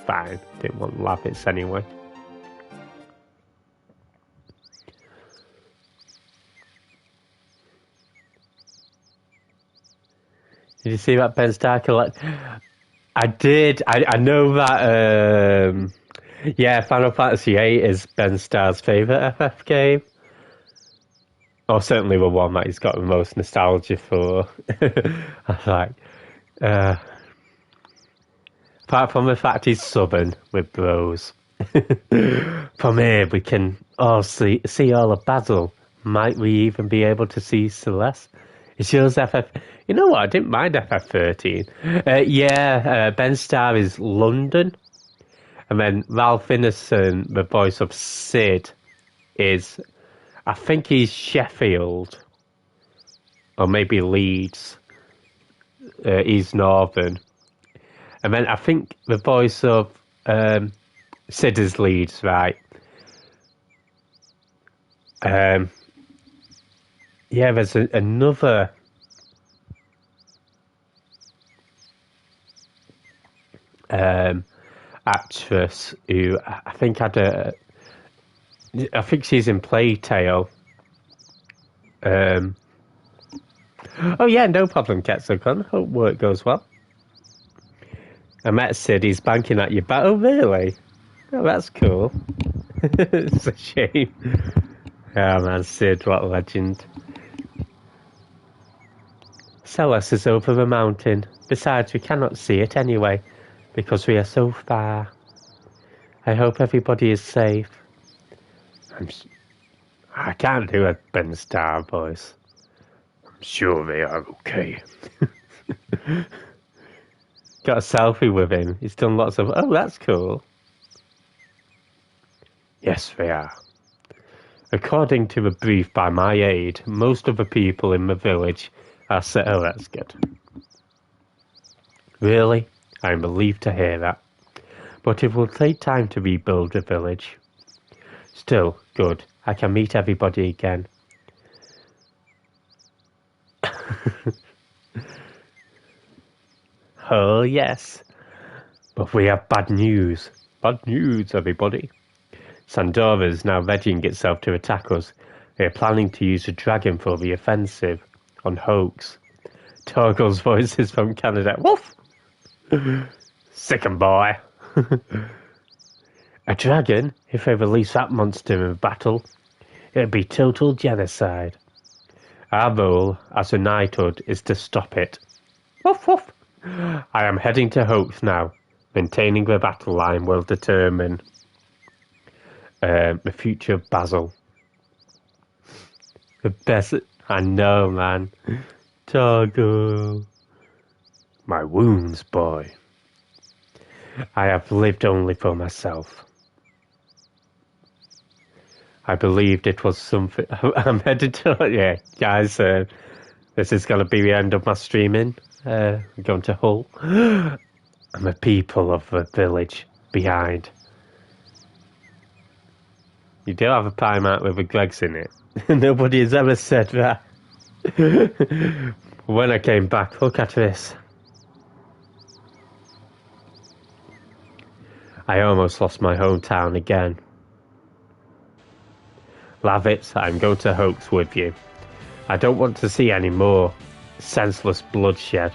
fine. Didn't want Lappets anyway. Did you see that Ben Star collect? I did. I know that. Yeah, Final Fantasy VIII is Ben Star's favourite FF game. Or certainly the one that he's got the most nostalgia for. I was like, apart from the fact he's southern with bros. From here we can all see all of Basil. Might we even be able to see Celeste? Is yours FF? You know what? I didn't mind FF13. Yeah, Ben Starr is London. And then Ralph Ineson, the voice of Sid, is... I think he's Sheffield. Or maybe Leeds. He's Northern. And then I think the voice of Sid is Leeds, right? Yeah, there's another... actress who I think had a... I think she's in Plague Tale. Oh yeah, no problem, Quetzalcoatl. Hope work goes well. I met Sid, he's banking at your battle, really? Oh, that's cool. It's a shame. Oh man, Sid, what a legend. Celeste is over the mountain. Besides, we cannot see it anyway, because we are so far. I hope everybody is safe. I can't do a Ben Starr voice. I'm sure they are okay. Got a selfie with him. He's done lots of... Oh, that's cool. Yes, they are. According to the brief by my aide, most of the people in the village are set... Oh, that's good. Really? I'm relieved to hear that. But it will take time to rebuild the village. Still, good. I can meet everybody again. Oh, yes. But we have bad news. Bad news, everybody. Sandora is now readying itself to attack us. They are planning to use a dragon for the offensive on Hoax. Torgal's voice is from Canada. Woof! Sicken boy. A dragon? If they release that monster in battle, it'd be total genocide. Our role as a knighthood is to stop it. Woof woof! I am heading to Hoax now. Maintaining the battle line will determine... the future Basil. The best. I know, man. Togo. My wounds, boy. I have lived only for myself. I believed it was something. I'm headed to. Yeah, guys, this is going to be the end of my streaming. I'm going to Hull. I'm a people of the village behind. You do have a pie mat with a Greg's in it. Nobody has ever said that. When I came back, look at this. I almost lost my hometown again. Lavitz, I'm going to Hoax with you. I don't want to see any more senseless bloodshed.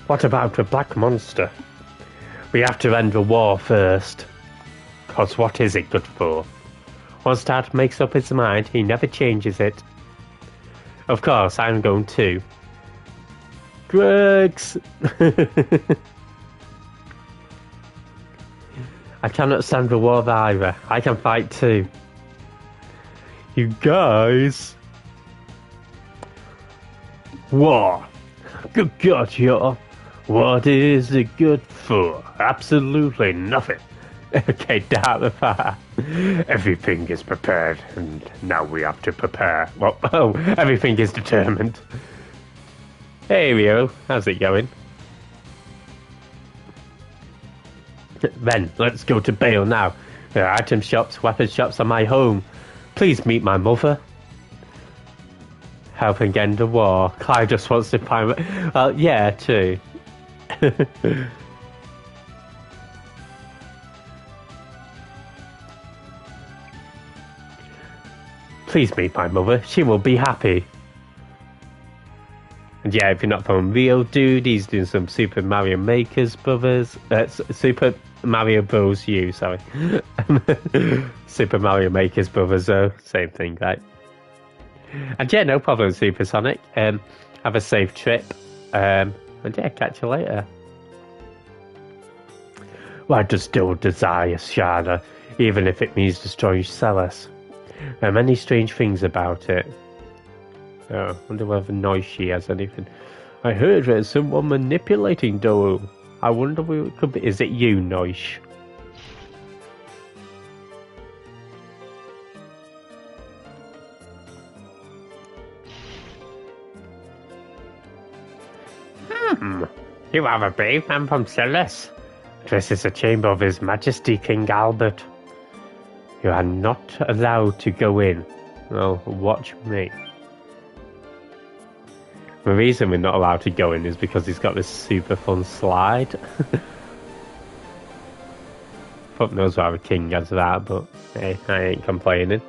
What about the Black Monster? We have to end the war first. Cause what is it good for? Once Dad makes up his mind, he never changes it. Of course, I'm going too. Drugs! I cannot stand the war either. I can fight too. You guys. War. Good God, y'all. What is it good for? Absolutely nothing. Okay, down the fire. Everything is prepared, and now we have to prepare. Well, everything is determined. Hey, Rio. How's it going? Then, let's go to Bale now. There are item shops, weapon shops, and my home. Please meet my mother. Helping end the war. Clive just wants to find... Well, yeah, too. Please meet my mother. She will be happy. And yeah, if you're not from Rio, dude, he's doing some Super Mario Maker's Brothers. Super Mario Bros. U, sorry. Super Mario Maker's Brothers, though. Same thing, right? And yeah, no problem, Super Sonic. Have a safe trip. And yeah, catch you later. Why does still desire Shada, even if it means destroying Celis? There are many strange things about it. Oh, wonder whether Noishi has anything. I heard there's someone manipulating Dou. I wonder who it could be. Is it you, Noish? You are a brave man from Celis. This is the chamber of His Majesty King Albert. You are not allowed to go in. Well, watch me. The reason we're not allowed to go in is because he's got this super fun slide. Fuck knows why the king has that, but hey, I ain't complaining.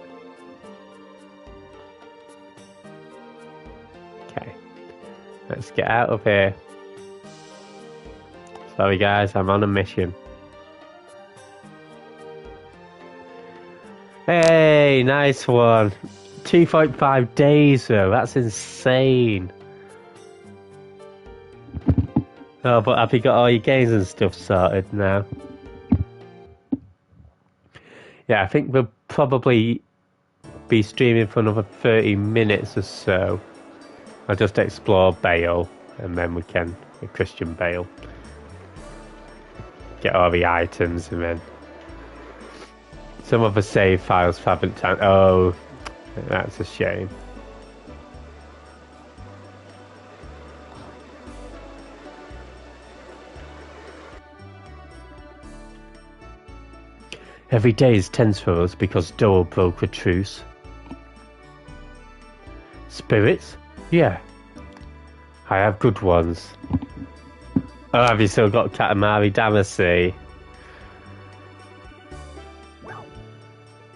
Okay, let's get out of here. Sorry guys, I'm on a mission. Hey, nice one. 2.5 days though, that's insane. Oh, but have you got all your games and stuff sorted now? Yeah, I think we'll probably be streaming for another 30 minutes or so. I'll just explore Bale, and then we can, Christian Bale. Get all the items, and then... Some of the save files haven't done. Oh, that's a shame. Every day is tense for us because Dole broke a truce. Spirits? Yeah. I have good ones. Oh, have you still got Katamari Damacy?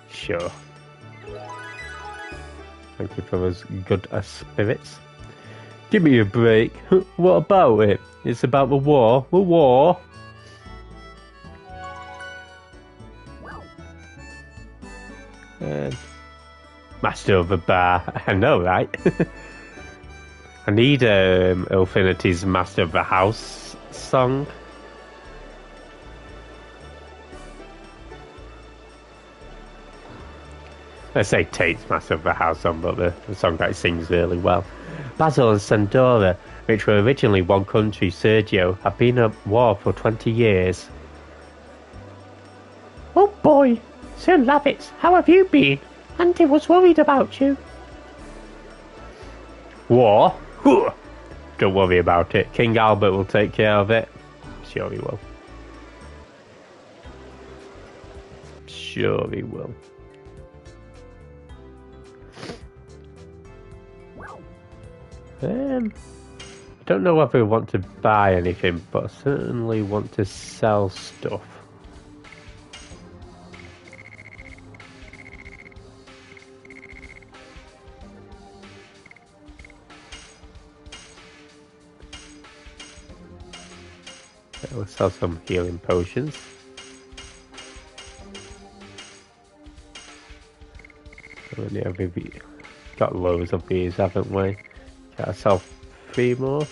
Sure. Thank you for those good spirits. Give me a break. What about it? It's about the war. The war? Master of the Bar. I know, right? I need Infinity's Master of the House song. I say Tate's massive of a house song, but the song that he sings really well. Basil and Sandora, which were originally one country, Sergio, have been at war for 20 years. Oh boy, Sir Lavitz, how have you been? Auntie was worried about you. War? Don't worry about it. King Albert will take care of it. Sure he will. Sure he will. I don't know whether I want to buy anything, but I certainly want to sell stuff. Okay, we'll sell some healing potions. We've got loads of these, haven't we? Okay, I'll sell 3 more.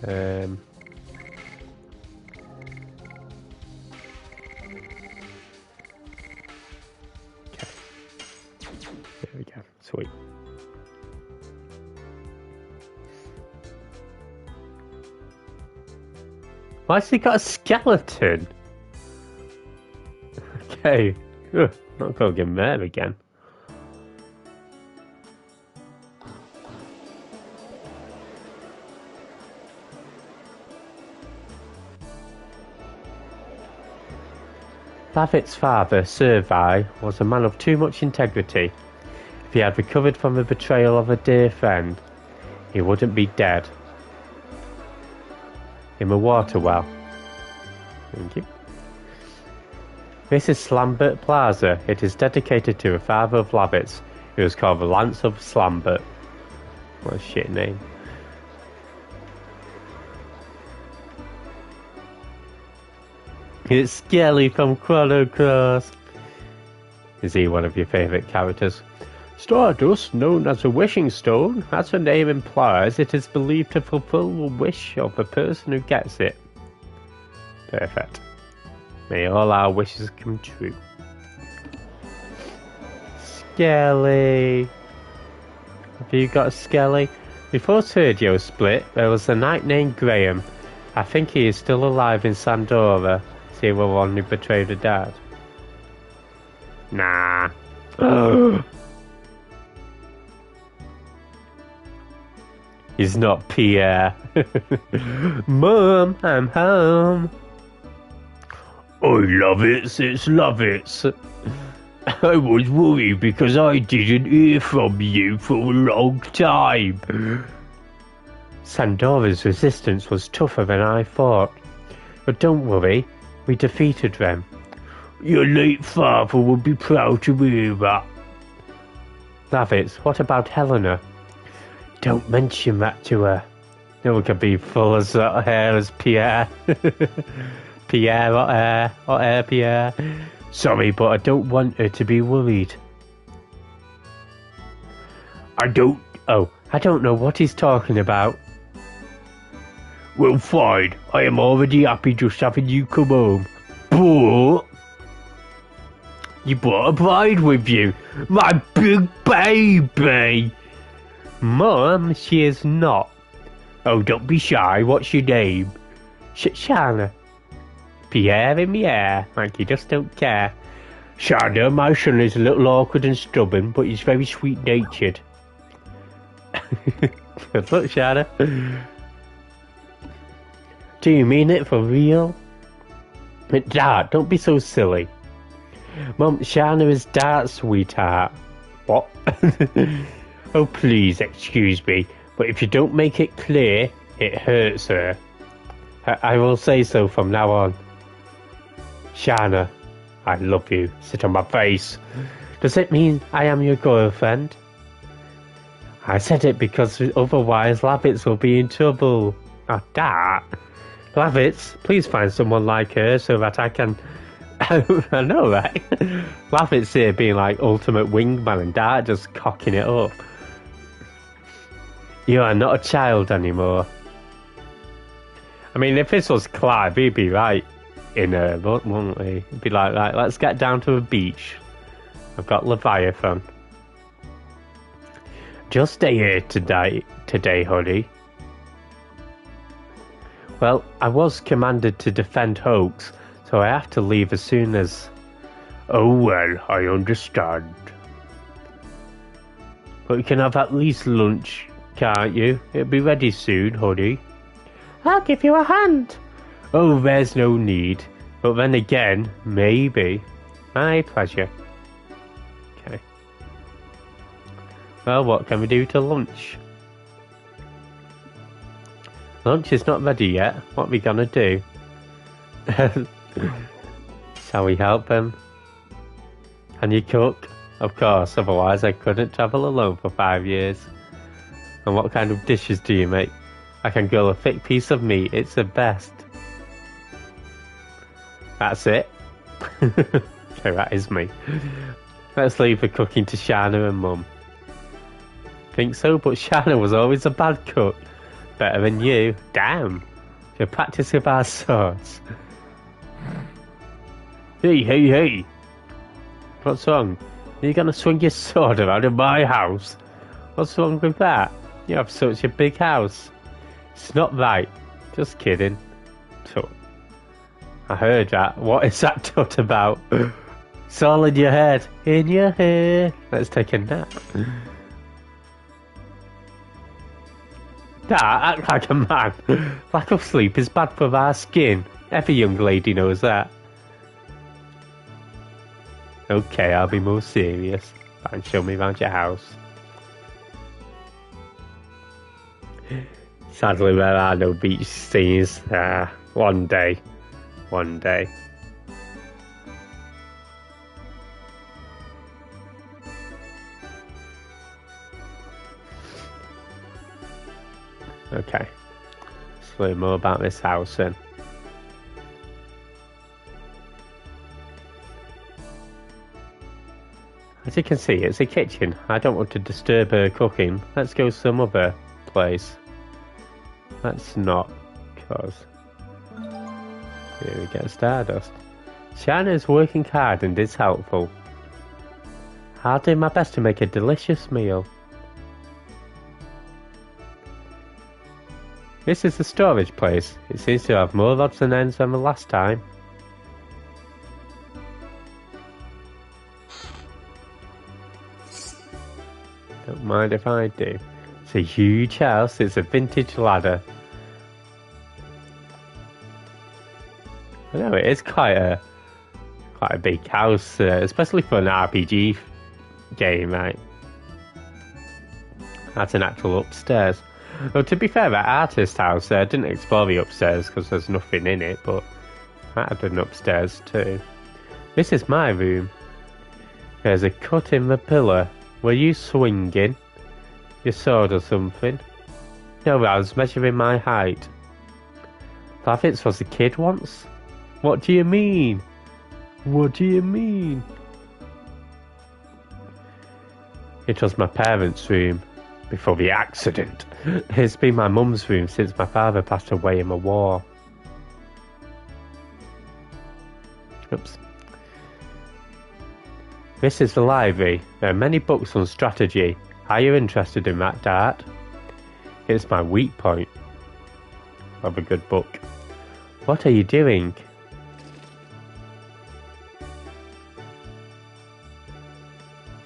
Okay. There we go. Sweet. Why's he got a skeleton? Okay. Ugh, not gonna get mad again. Lavitt's father, Sir Vi, was a man of too much integrity. If he had recovered from the betrayal of a dear friend, he wouldn't be dead. In the water well. Thank you. This is Slambert Plaza. It is dedicated to a father of Lavitt's, who was called the Lance of Slambert. What a shit name. It's Skelly from Chrono Cross. Is he one of your favourite characters? Stardust, known as a wishing stone, as the name implies, it is believed to fulfill the wish of the person who gets it. Perfect. May all our wishes come true. Skelly. Have you got a Skelly? Before Sergio split, there was a knight named Graham. I think he is still alive in Sandora. See the one who betrayed her dad? Nah. He's not Pierre. Mum, I'm home. I love it, it's Lovitz. I was worried because I didn't hear from you for a long time. Sandora's resistance was tougher than I thought. But don't worry, we defeated them. Your late father would be proud to hear that. Lavitz, what about Helena? Don't mention that to her. No one can be full as hair as Pierre. Pierre, hot hair, Pierre. Sorry, but I don't want her to be worried. I don't know what he's talking about. Well, fine. I am already happy just having you come home. But you brought a bride with you. My big baby. Mum, she is not. Oh, don't be shy. What's your name? Shana. Pierre in the air, like you just don't care. Shana, my son is a little awkward and stubborn, but he's very sweet-natured. Good luck, Shana. Do you mean it for real? Dad, don't be so silly. Mum, Shana is Dad, sweetheart. What? Oh, please, excuse me, but if you don't make it clear, it hurts her. I will say so from now on. Shana, I love you. Sit on my face. Does it mean I am your girlfriend? I said it because otherwise Lavitz will be in trouble. Oh, Dad. Lavitz, please find someone like her so that I can... I know, right? Lavitz here being like ultimate wingman and Dad just cocking it up. You are not a child anymore. I mean, if this was Clive, he'd be right in her, wouldn't he? He'd be like, right, let's get down to the beach. I've got Leviathan. Just stay here today, honey. Well, I was commanded to defend Hoax, so I have to leave as soon as... Oh, well, I understand. But you can have at least lunch, can't you? It'll be ready soon, honey. I'll give you a hand. Oh, there's no need. But then again, maybe. My pleasure. Okay. Well, what can we do to lunch? Lunch is not ready yet. What are we gonna do? Shall we help him? Can you cook? Of course, otherwise I couldn't travel alone for 5 years. And what kind of dishes do you make? I can grill a thick piece of meat. It's the best. That's it. Okay, that is me. Let's leave the cooking to Shana and Mum. Think so? But Shana was always a bad cook. Better than you. Damn. You practice with our swords. Hey. What's wrong? Are you gonna swing your sword around in my house? What's wrong with that? You have such a big house. It's not right. Just kidding. Tut. I heard that. What is that tut about? It's all in your head. In your head. Let's take a nap. Dad, act like a man. Lack of sleep is bad for our skin. Every young lady knows that. Okay, I'll be more serious. And show me around your house. Sadly, there are no beach scenes. One day. Okay. Let's learn more about this house then. As you can see, it's a kitchen. I don't want to disturb her cooking. Let's go some other place. Let's not, cause here we get Stardust. Shana is working hard and is helpful. I'll do my best to make a delicious meal. This is the storage place. It seems to have more odds and ends than the last time. Don't mind if I do. It's a huge house. It's a vintage ladder. I know it is quite a big house, especially for an RPG game, right? That's an actual upstairs. Well, to be fair, that artist house didn't explore the upstairs because there's nothing in it, but that had an upstairs too. This is my room. There's a cut in the pillar. Were you swinging your sword or something? No, I was measuring my height. Lavitz was a kid once? What do you mean? What do you mean? It was my parents' room before the accident. It's been my mum's room since my father passed away in the war. Oops. This is the library. There are many books on strategy. Are you interested in that, Dad? It's my weak point. Of a good book. What are you doing?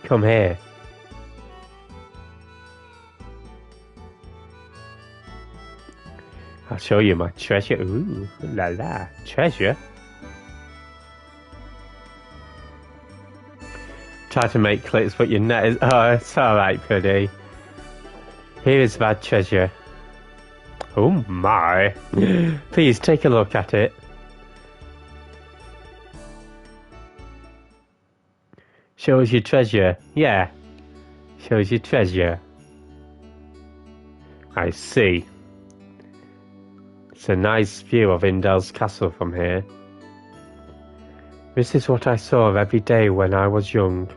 Come here. I'll show you my treasure. Ooh, la la. Treasure? Try to make clicks, but your net is... Oh, it's alright, pretty. Here is my treasure. Oh my. Please take a look at it. Shows your treasure. Yeah. Shows your treasure. I see. It's a nice view of Indel's castle from here. This is what I saw every day when I was young.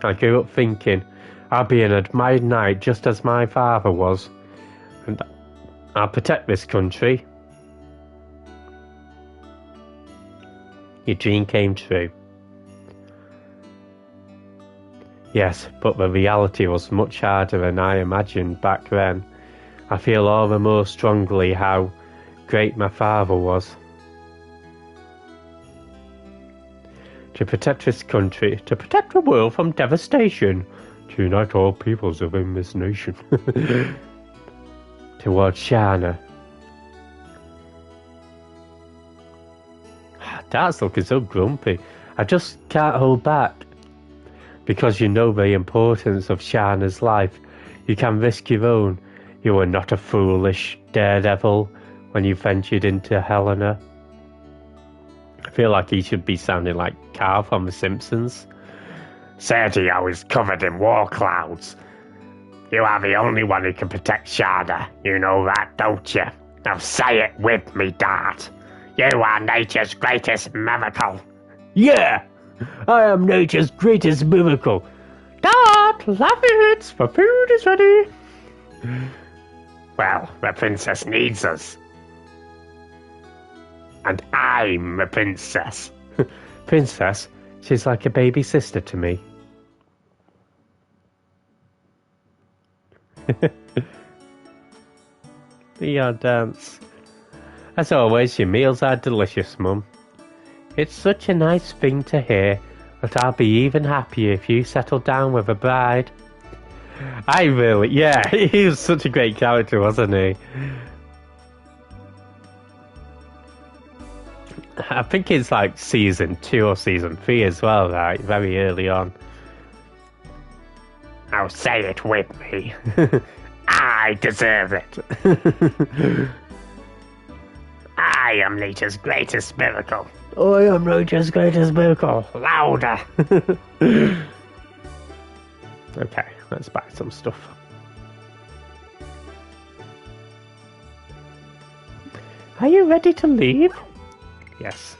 I grew up thinking I'd be an admired knight just as my father was, and I'll protect this country. Your dream came true. Yes, but the reality was much harder than I imagined back then. I feel all the more strongly how great my father was. To protect this country, to protect the world from devastation, to unite all peoples within this nation. Towards Shana. Dad's looking so grumpy. I just can't hold back. Because you know the importance of Shana's life. You can risk your own. You were not a foolish daredevil when you ventured into Helena. I feel like he should be sounding like Carl from The Simpsons. Sergio is covered in war clouds. You are the only one who can protect Shana. You know that, don't you? Now say it with me, Dart. You are nature's greatest miracle. Yeah! I am nature's greatest miracle. Dart, laugh it! The food is ready. Well, the princess needs us. And I'm the princess. Princess? She's like a baby sister to me. Your dance. As always, your meals are delicious, Mum. It's such a nice thing to hear, but I'll be even happier if you settle down with a bride. Yeah, he was such a great character, wasn't he? I think it's like season 2 or season 3 as well, right? Very early on. Now say it with me. I deserve it. I am nature's greatest miracle. I am nature's greatest miracle. Louder. Okay, let's buy some stuff. Are you ready to leave? Yes.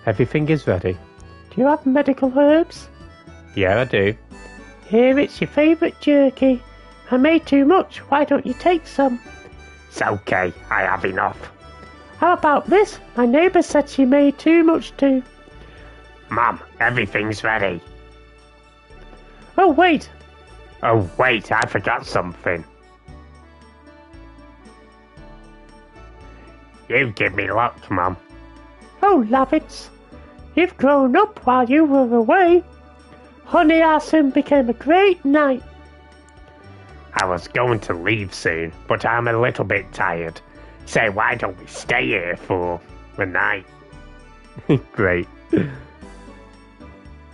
Everything is ready. Do you have medical herbs? Yeah, I do. Here, it's your favourite jerky. I made too much. Why don't you take some? It's okay. I have enough. How about this? My neighbour said she made too much too. Mum, everything's ready. Oh, wait. Oh, wait, I forgot something. You give me luck, Mum. Oh, Lavitz. You've grown up while you were away. Honey Arsene became a great knight. I was going to leave soon, but I'm a little bit tired. Say, why don't we stay here for the night? Great.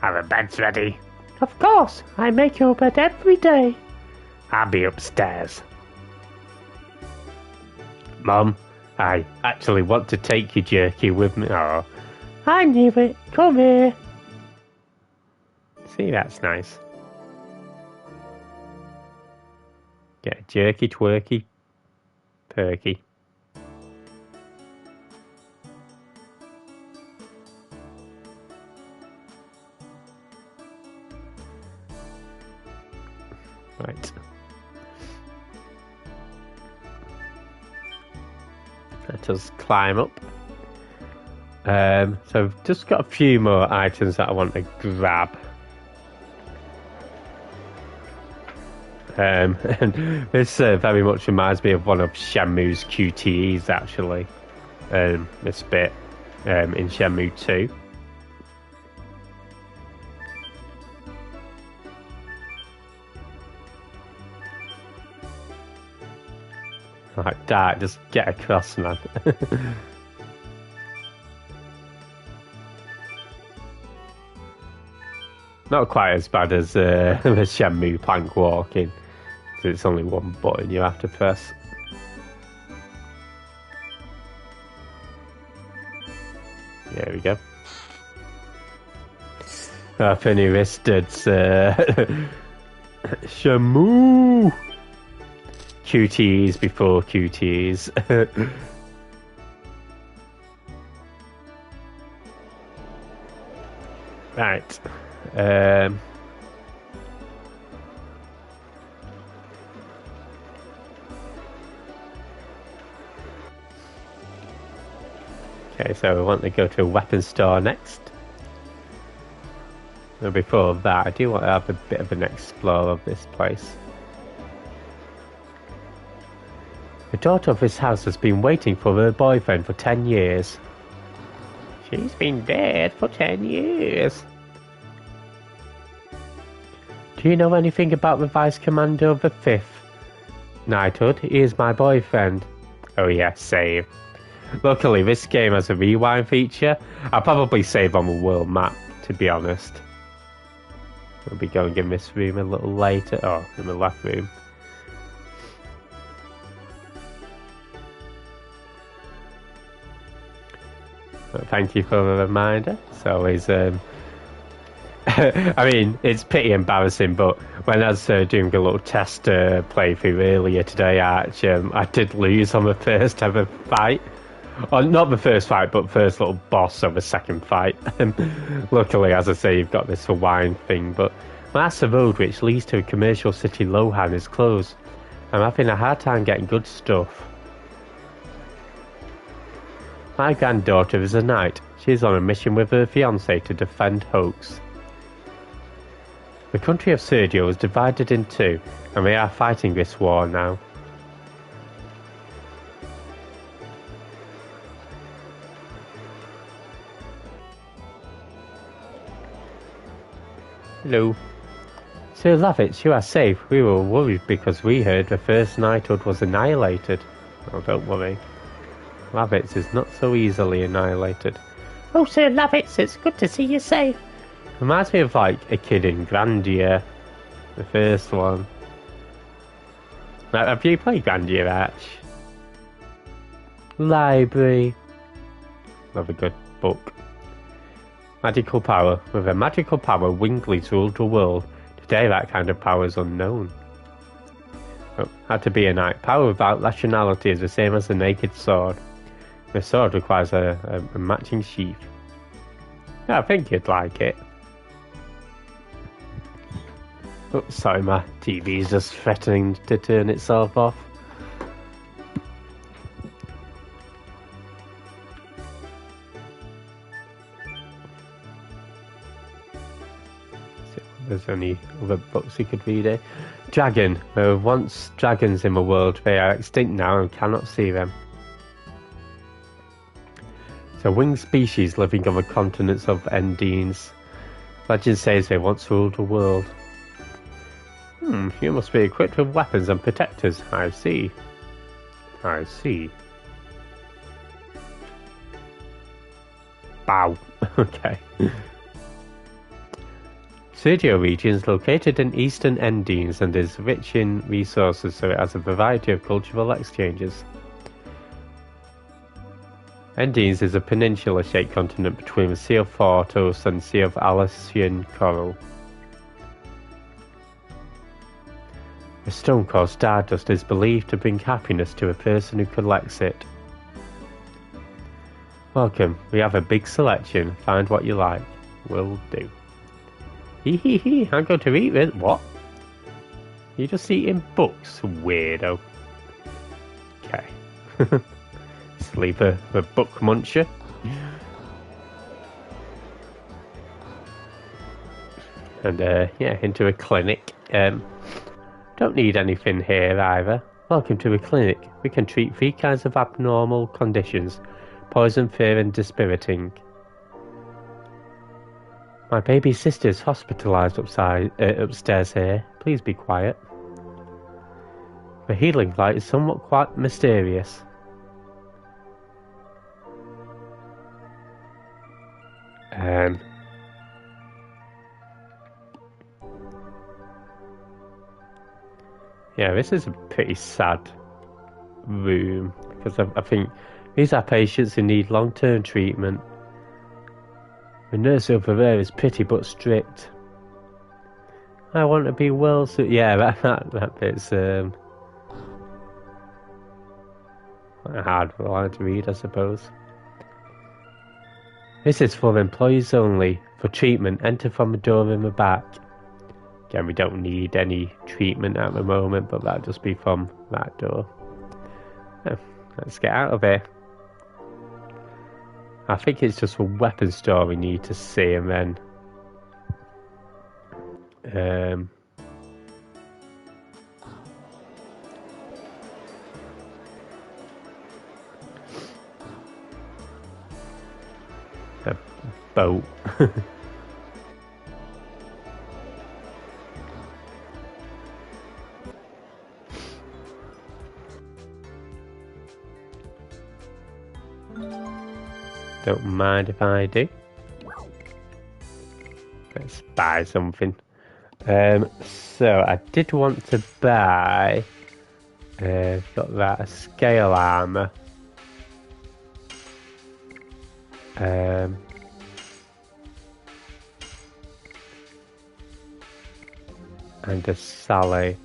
Are the beds ready? Of course, I make your bed every day. I'll be upstairs. Mum, I actually want to take your jerky with me. Oh, I knew it. Come here. See, that's nice. Get jerky, twerky, perky. Right. Let us climb up. So I've just got a few more items that I want to grab. And this very much reminds me of one of Shenmue's QTEs, actually. This bit in Shenmue 2. Like that, just get across, man. Not quite as bad as the Shenmue plank walking. So it's only one button you have to press. There we go. Penny wristed Shenmue! QTs before QTs. Right. Okay, so we want to go to a weapons store next. But before that, I do want to have a bit of an explore of this place. The daughter of this house has been waiting for her boyfriend for 10 years. She's been dead for 10 years. Do you know anything about the Vice Commander of the 5th Knighthood? He is my boyfriend. Oh yeah, save. Luckily, this game has a rewind feature. I'll probably save on the world map, to be honest. We'll be going in this room a little later. Oh, in the left room. But thank you for the reminder. It's always, I mean, it's pretty embarrassing, but when I was doing a little test playthrough earlier today, I did lose on the first ever fight. Or not the first fight, but first little boss of the second fight. Luckily, as I say, you've got this rewind thing, but that's the road which leads to a commercial city Lohan is closed. I'm having a hard time getting good stuff. My granddaughter is a knight. She's on a mission with her fiancé to defend Hoax. The country of Sergio is divided in two, and we are fighting this war now. Hello. Sir Lavitz, you are safe. We were worried because we heard the first knighthood was annihilated. Oh, don't worry. Lavitz is not so easily annihilated. Oh, Sir Lavitz, it's good to see you safe. Reminds me of like a kid in Grandia, the first one. Have you played Grandia, Arch? Library. Love a good book. Magical power. With a magical power, Wingley's ruled the world. Today that kind of power is unknown. Oh, had to be a knight. Power without rationality is the same as a naked sword. The sword requires a matching sheath. Yeah, I think you'd like it. Oh, sorry, my TV is just threatening to turn itself off. There's any other books you could read here. Dragon. There were once dragons in the world. They are extinct now and cannot see them. So winged species living on the continents of Endines. Legend says they once ruled the world. You must be equipped with weapons and protectors. I see. I see. Bow. Okay. Sergio region is located in eastern Endines and is rich in resources, so it has a variety of cultural exchanges. Endines is a peninsula-shaped continent between the Sea of Fortos and Sea of Alessian Coral. A stone called Stardust is believed to bring happiness to a person who collects it. Welcome, we have a big selection. Find what you like. Will do. Hee, I'm going to eat it. What? You're just eating books, weirdo. Okay. Sleeper, a book muncher. And yeah, into a clinic. Don't need anything here either. Welcome to a clinic. We can treat 3 kinds of abnormal conditions: poison, fear, and dispiriting. My baby sister is hospitalized upstairs here. Please be quiet. The healing light is somewhat quite mysterious. Yeah, this is a pretty sad room because I think these are patients who need long-term treatment. The nurse over there is pretty but strict. I want to be well soon. Yeah, that bit's a hard line to read, I suppose. This is for employees only. For treatment, enter from the door in the back. Again, we don't need any treatment at the moment, but that'll just be from that door. Oh, let's get out of here. I think it's just a weapon store we need to see, and then a boat. Don't mind if I do. Let's buy something. So I did want to buy. Got that a scale armor. And a Sally.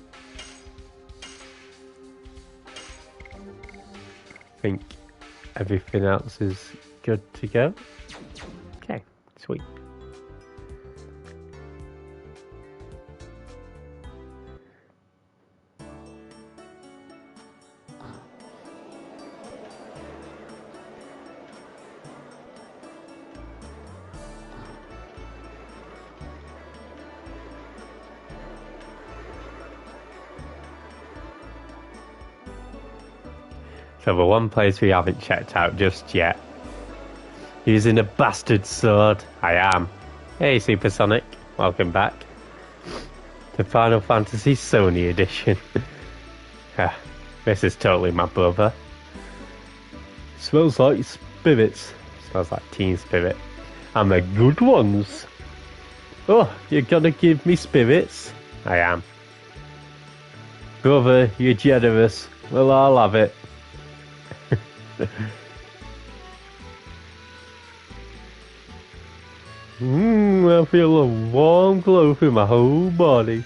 I think everything else is good to go. Okay, sweet. So the one place we haven't checked out just yet. Using a bastard sword. I am. Hey Supersonic, welcome back. The Final Fantasy Sony edition. This is totally my brother. Smells like spirits. Smells like teen spirit. And the good ones. Oh, you're gonna give me spirits? I am. Brother, you're generous. Well, I'll have it. I feel a warm glow through my whole body.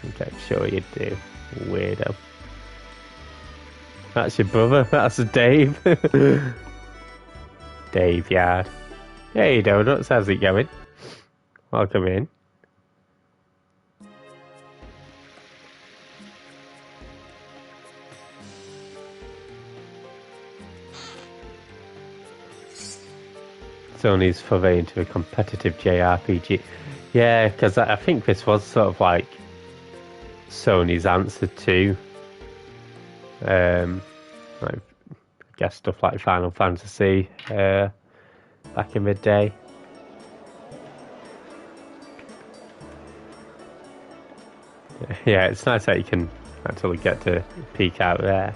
Okay, sure you do, weirdo. That's your brother, that's Dave. Dave Yard. Hey Donuts, how's it going? Welcome in. Sony's foray into a competitive JRPG. Yeah, because I think this was sort of like Sony's answer to, like, I guess stuff like Final Fantasy back in the day. Yeah, it's nice that you can actually get to peek out there.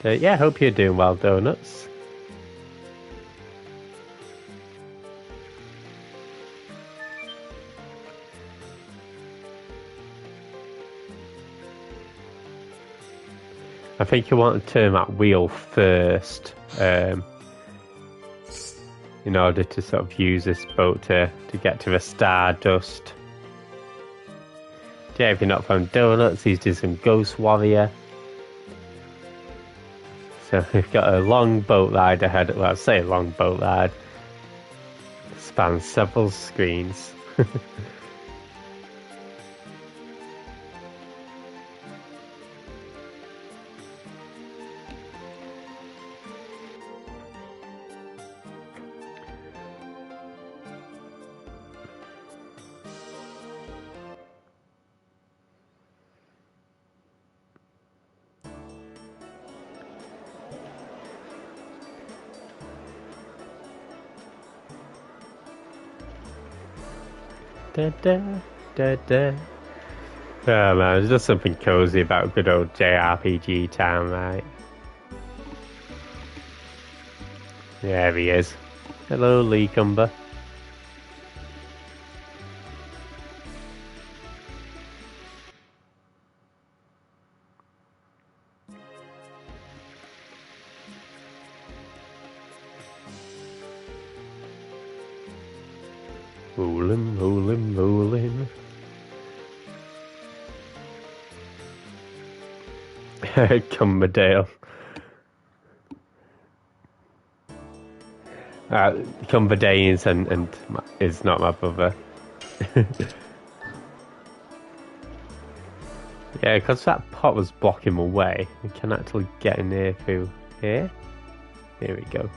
Yeah, hope you're doing well, Donuts. I think you want to turn that wheel first in order to sort of use this boat to get to the Stardust. Yeah, if you're not found Donuts, he's doing some Ghost Warrior. So we've got a long boat ride ahead. Well, I'd say a long boat ride. Spans several screens. Da, da, da, da. Oh man, there's just something cozy about good old JRPG town, right? There he is. Hello, Lee Cumber. Rollin', rollin', rollin'. Cumberdale. Cumberdanes and is not my brother. Yeah, because that pot was blocking my way. We can actually get in here through here. Here we go.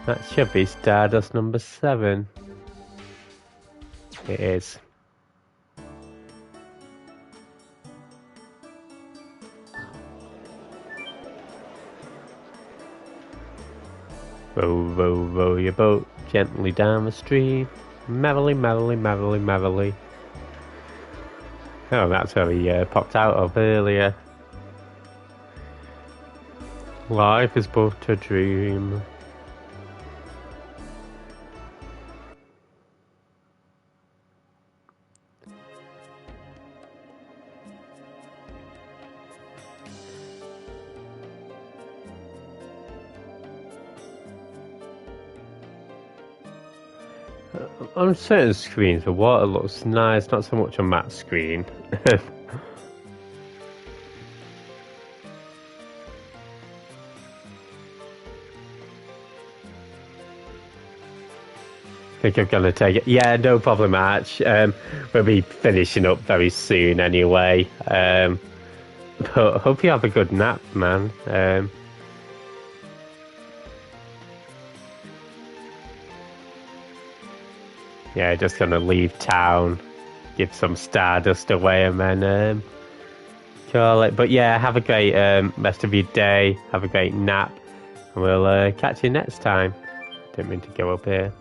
That should be Stardust number 7. It is. Row, row, row your boat gently down the stream. Merrily, merrily, merrily, merrily. Oh, that's where we popped out of earlier. Life is but a dream. On certain screens, the water looks nice, not so much on that screen. Think I'm gonna take it. Yeah, no problem, Arch. We'll be finishing up very soon anyway. But hope you have a good nap, man. Yeah, just gonna leave town, give some Stardust away, and then call it. But yeah, have a great rest of your day. Have a great nap, and we'll catch you next time. Didn't mean to go up here.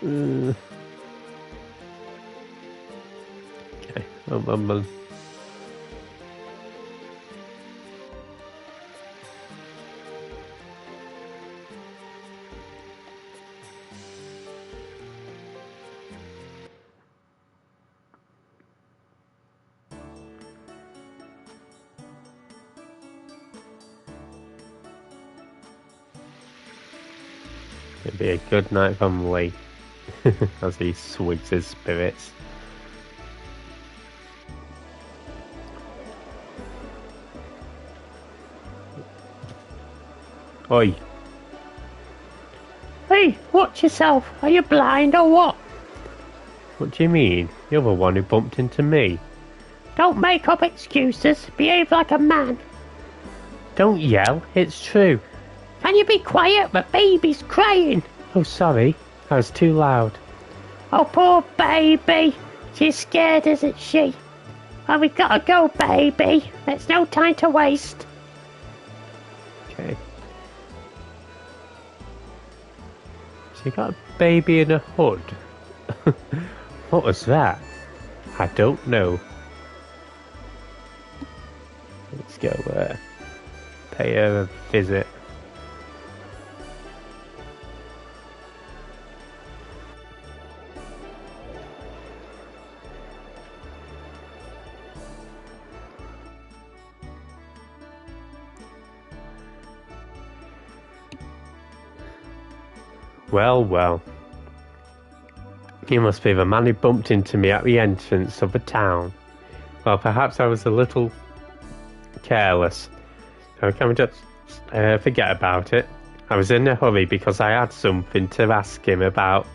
Okay, It'd be a good night for Lee as he swigs his spirits. Oi! Hey, watch yourself. Are you blind or what? What do you mean? You're the one who bumped into me. Don't make up excuses. Behave like a man. Don't yell, it's true. Can you be quiet? The baby's crying. Oh, sorry. I was too loud. Oh, poor baby. She's scared, isn't she? Well, we gotta go, baby. There's no time to waste. Okay. So you got a baby in a hood? What was that? I don't know. Let's go pay her a visit. Well, well. You must be the man who bumped into me at the entrance of the town. Well, perhaps I was a little careless. So can we just forget about it? I was in a hurry because I had something to ask him about.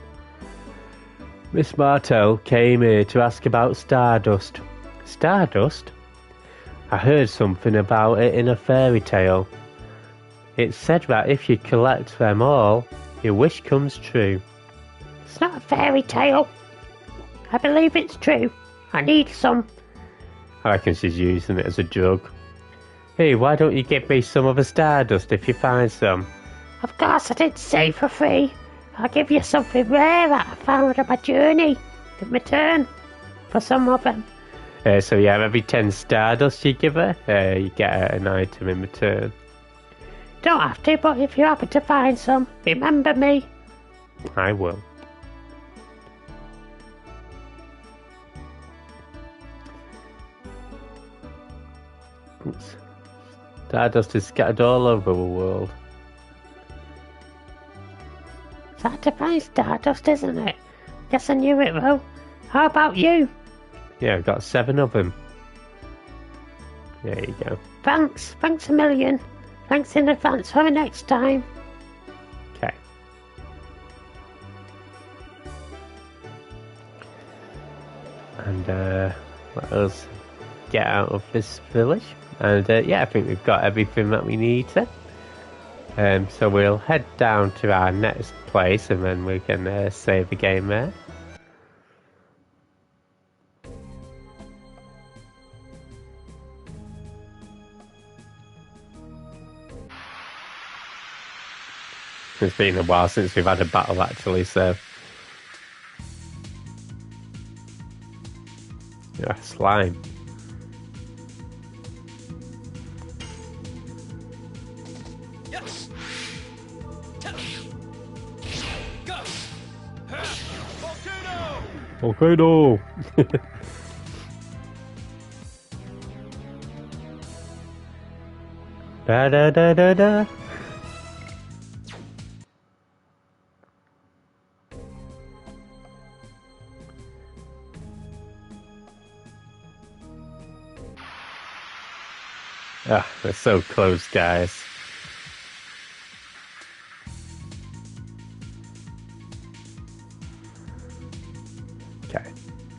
Miss Martell came here to ask about Stardust. Stardust? I heard something about it in a fairy tale. It said that if you collect them all, your wish comes true. It's not a fairy tale. I believe it's true. I need some. I reckon she's using it as a drug. Hey, why don't you give me some of the Stardust if you find some? Of course I did say for free. I'll give you something rare that I found on my journey in return for some of them. So yeah, every 10 Stardust you give her, you get an item in return. Don't have to, but if you happen to find some, remember me. I will. Oops. Stardust is scattered all over the world. It's hard to find Stardust, isn't it? Guess I knew it though. How about you? Yeah, I've got 7 of them. There you go. Thanks a million. Thanks in advance for the next time. Okay. and let us get out of this village. And yeah, I think we've got everything that we need to. So we'll head down to our next place, and then we can save the game there. It's been a while since we've had a battle, actually, so... Yeah, slime. Yes. Go. Volcano! Da da da da da. Ah, they're so close, guys. Okay.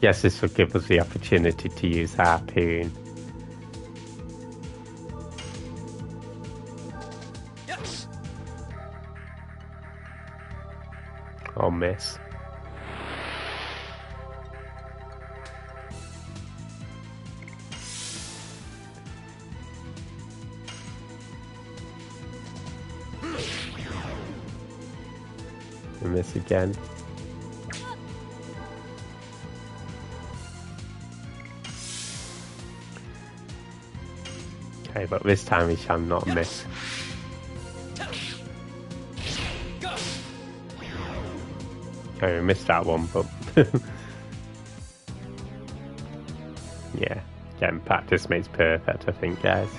Yes, this will give us the opportunity to use harpoon. Yes. Or miss. And miss again. Okay, but this time we shall not miss. Go. Okay, we missed that one, but yeah, getting practice makes perfect, I think, guys.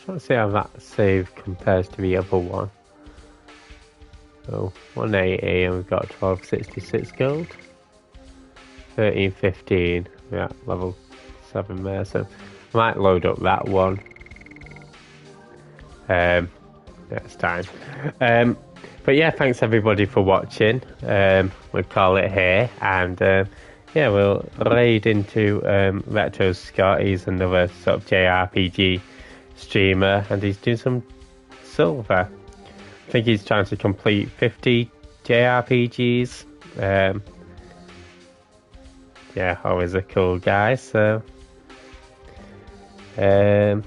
Let's see how that save compares to the other one. So 180 and we've got 1266 gold. 1315, yeah, level 7 there, so I might load up that one. Yeah, it's time. But yeah, thanks everybody for watching. We'll call it here, and yeah, we'll raid into Retro Scott. He's another sort of JRPG streamer, and he's doing some silver. I think he's trying to complete 50 JRPGs. Yeah, always a cool guy. So page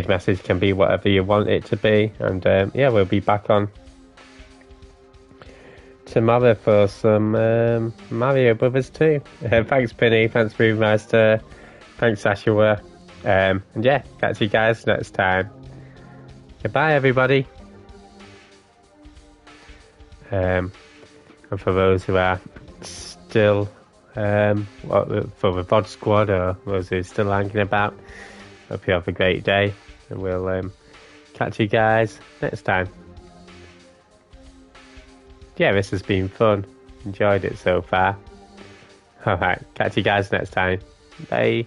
message can be whatever you want it to be, and yeah, we'll be back on tomorrow for some Mario Brothers 2. Thanks Penny, thanks Brewmaster, thanks Ashua. And yeah, catch you guys next time. Goodbye, everybody. And for those who are still for the VOD squad, or those who are still hanging about, hope you have a great day, and we'll catch you guys next time. Yeah, this has been fun. Enjoyed it so far. Alright, catch you guys next time. Bye.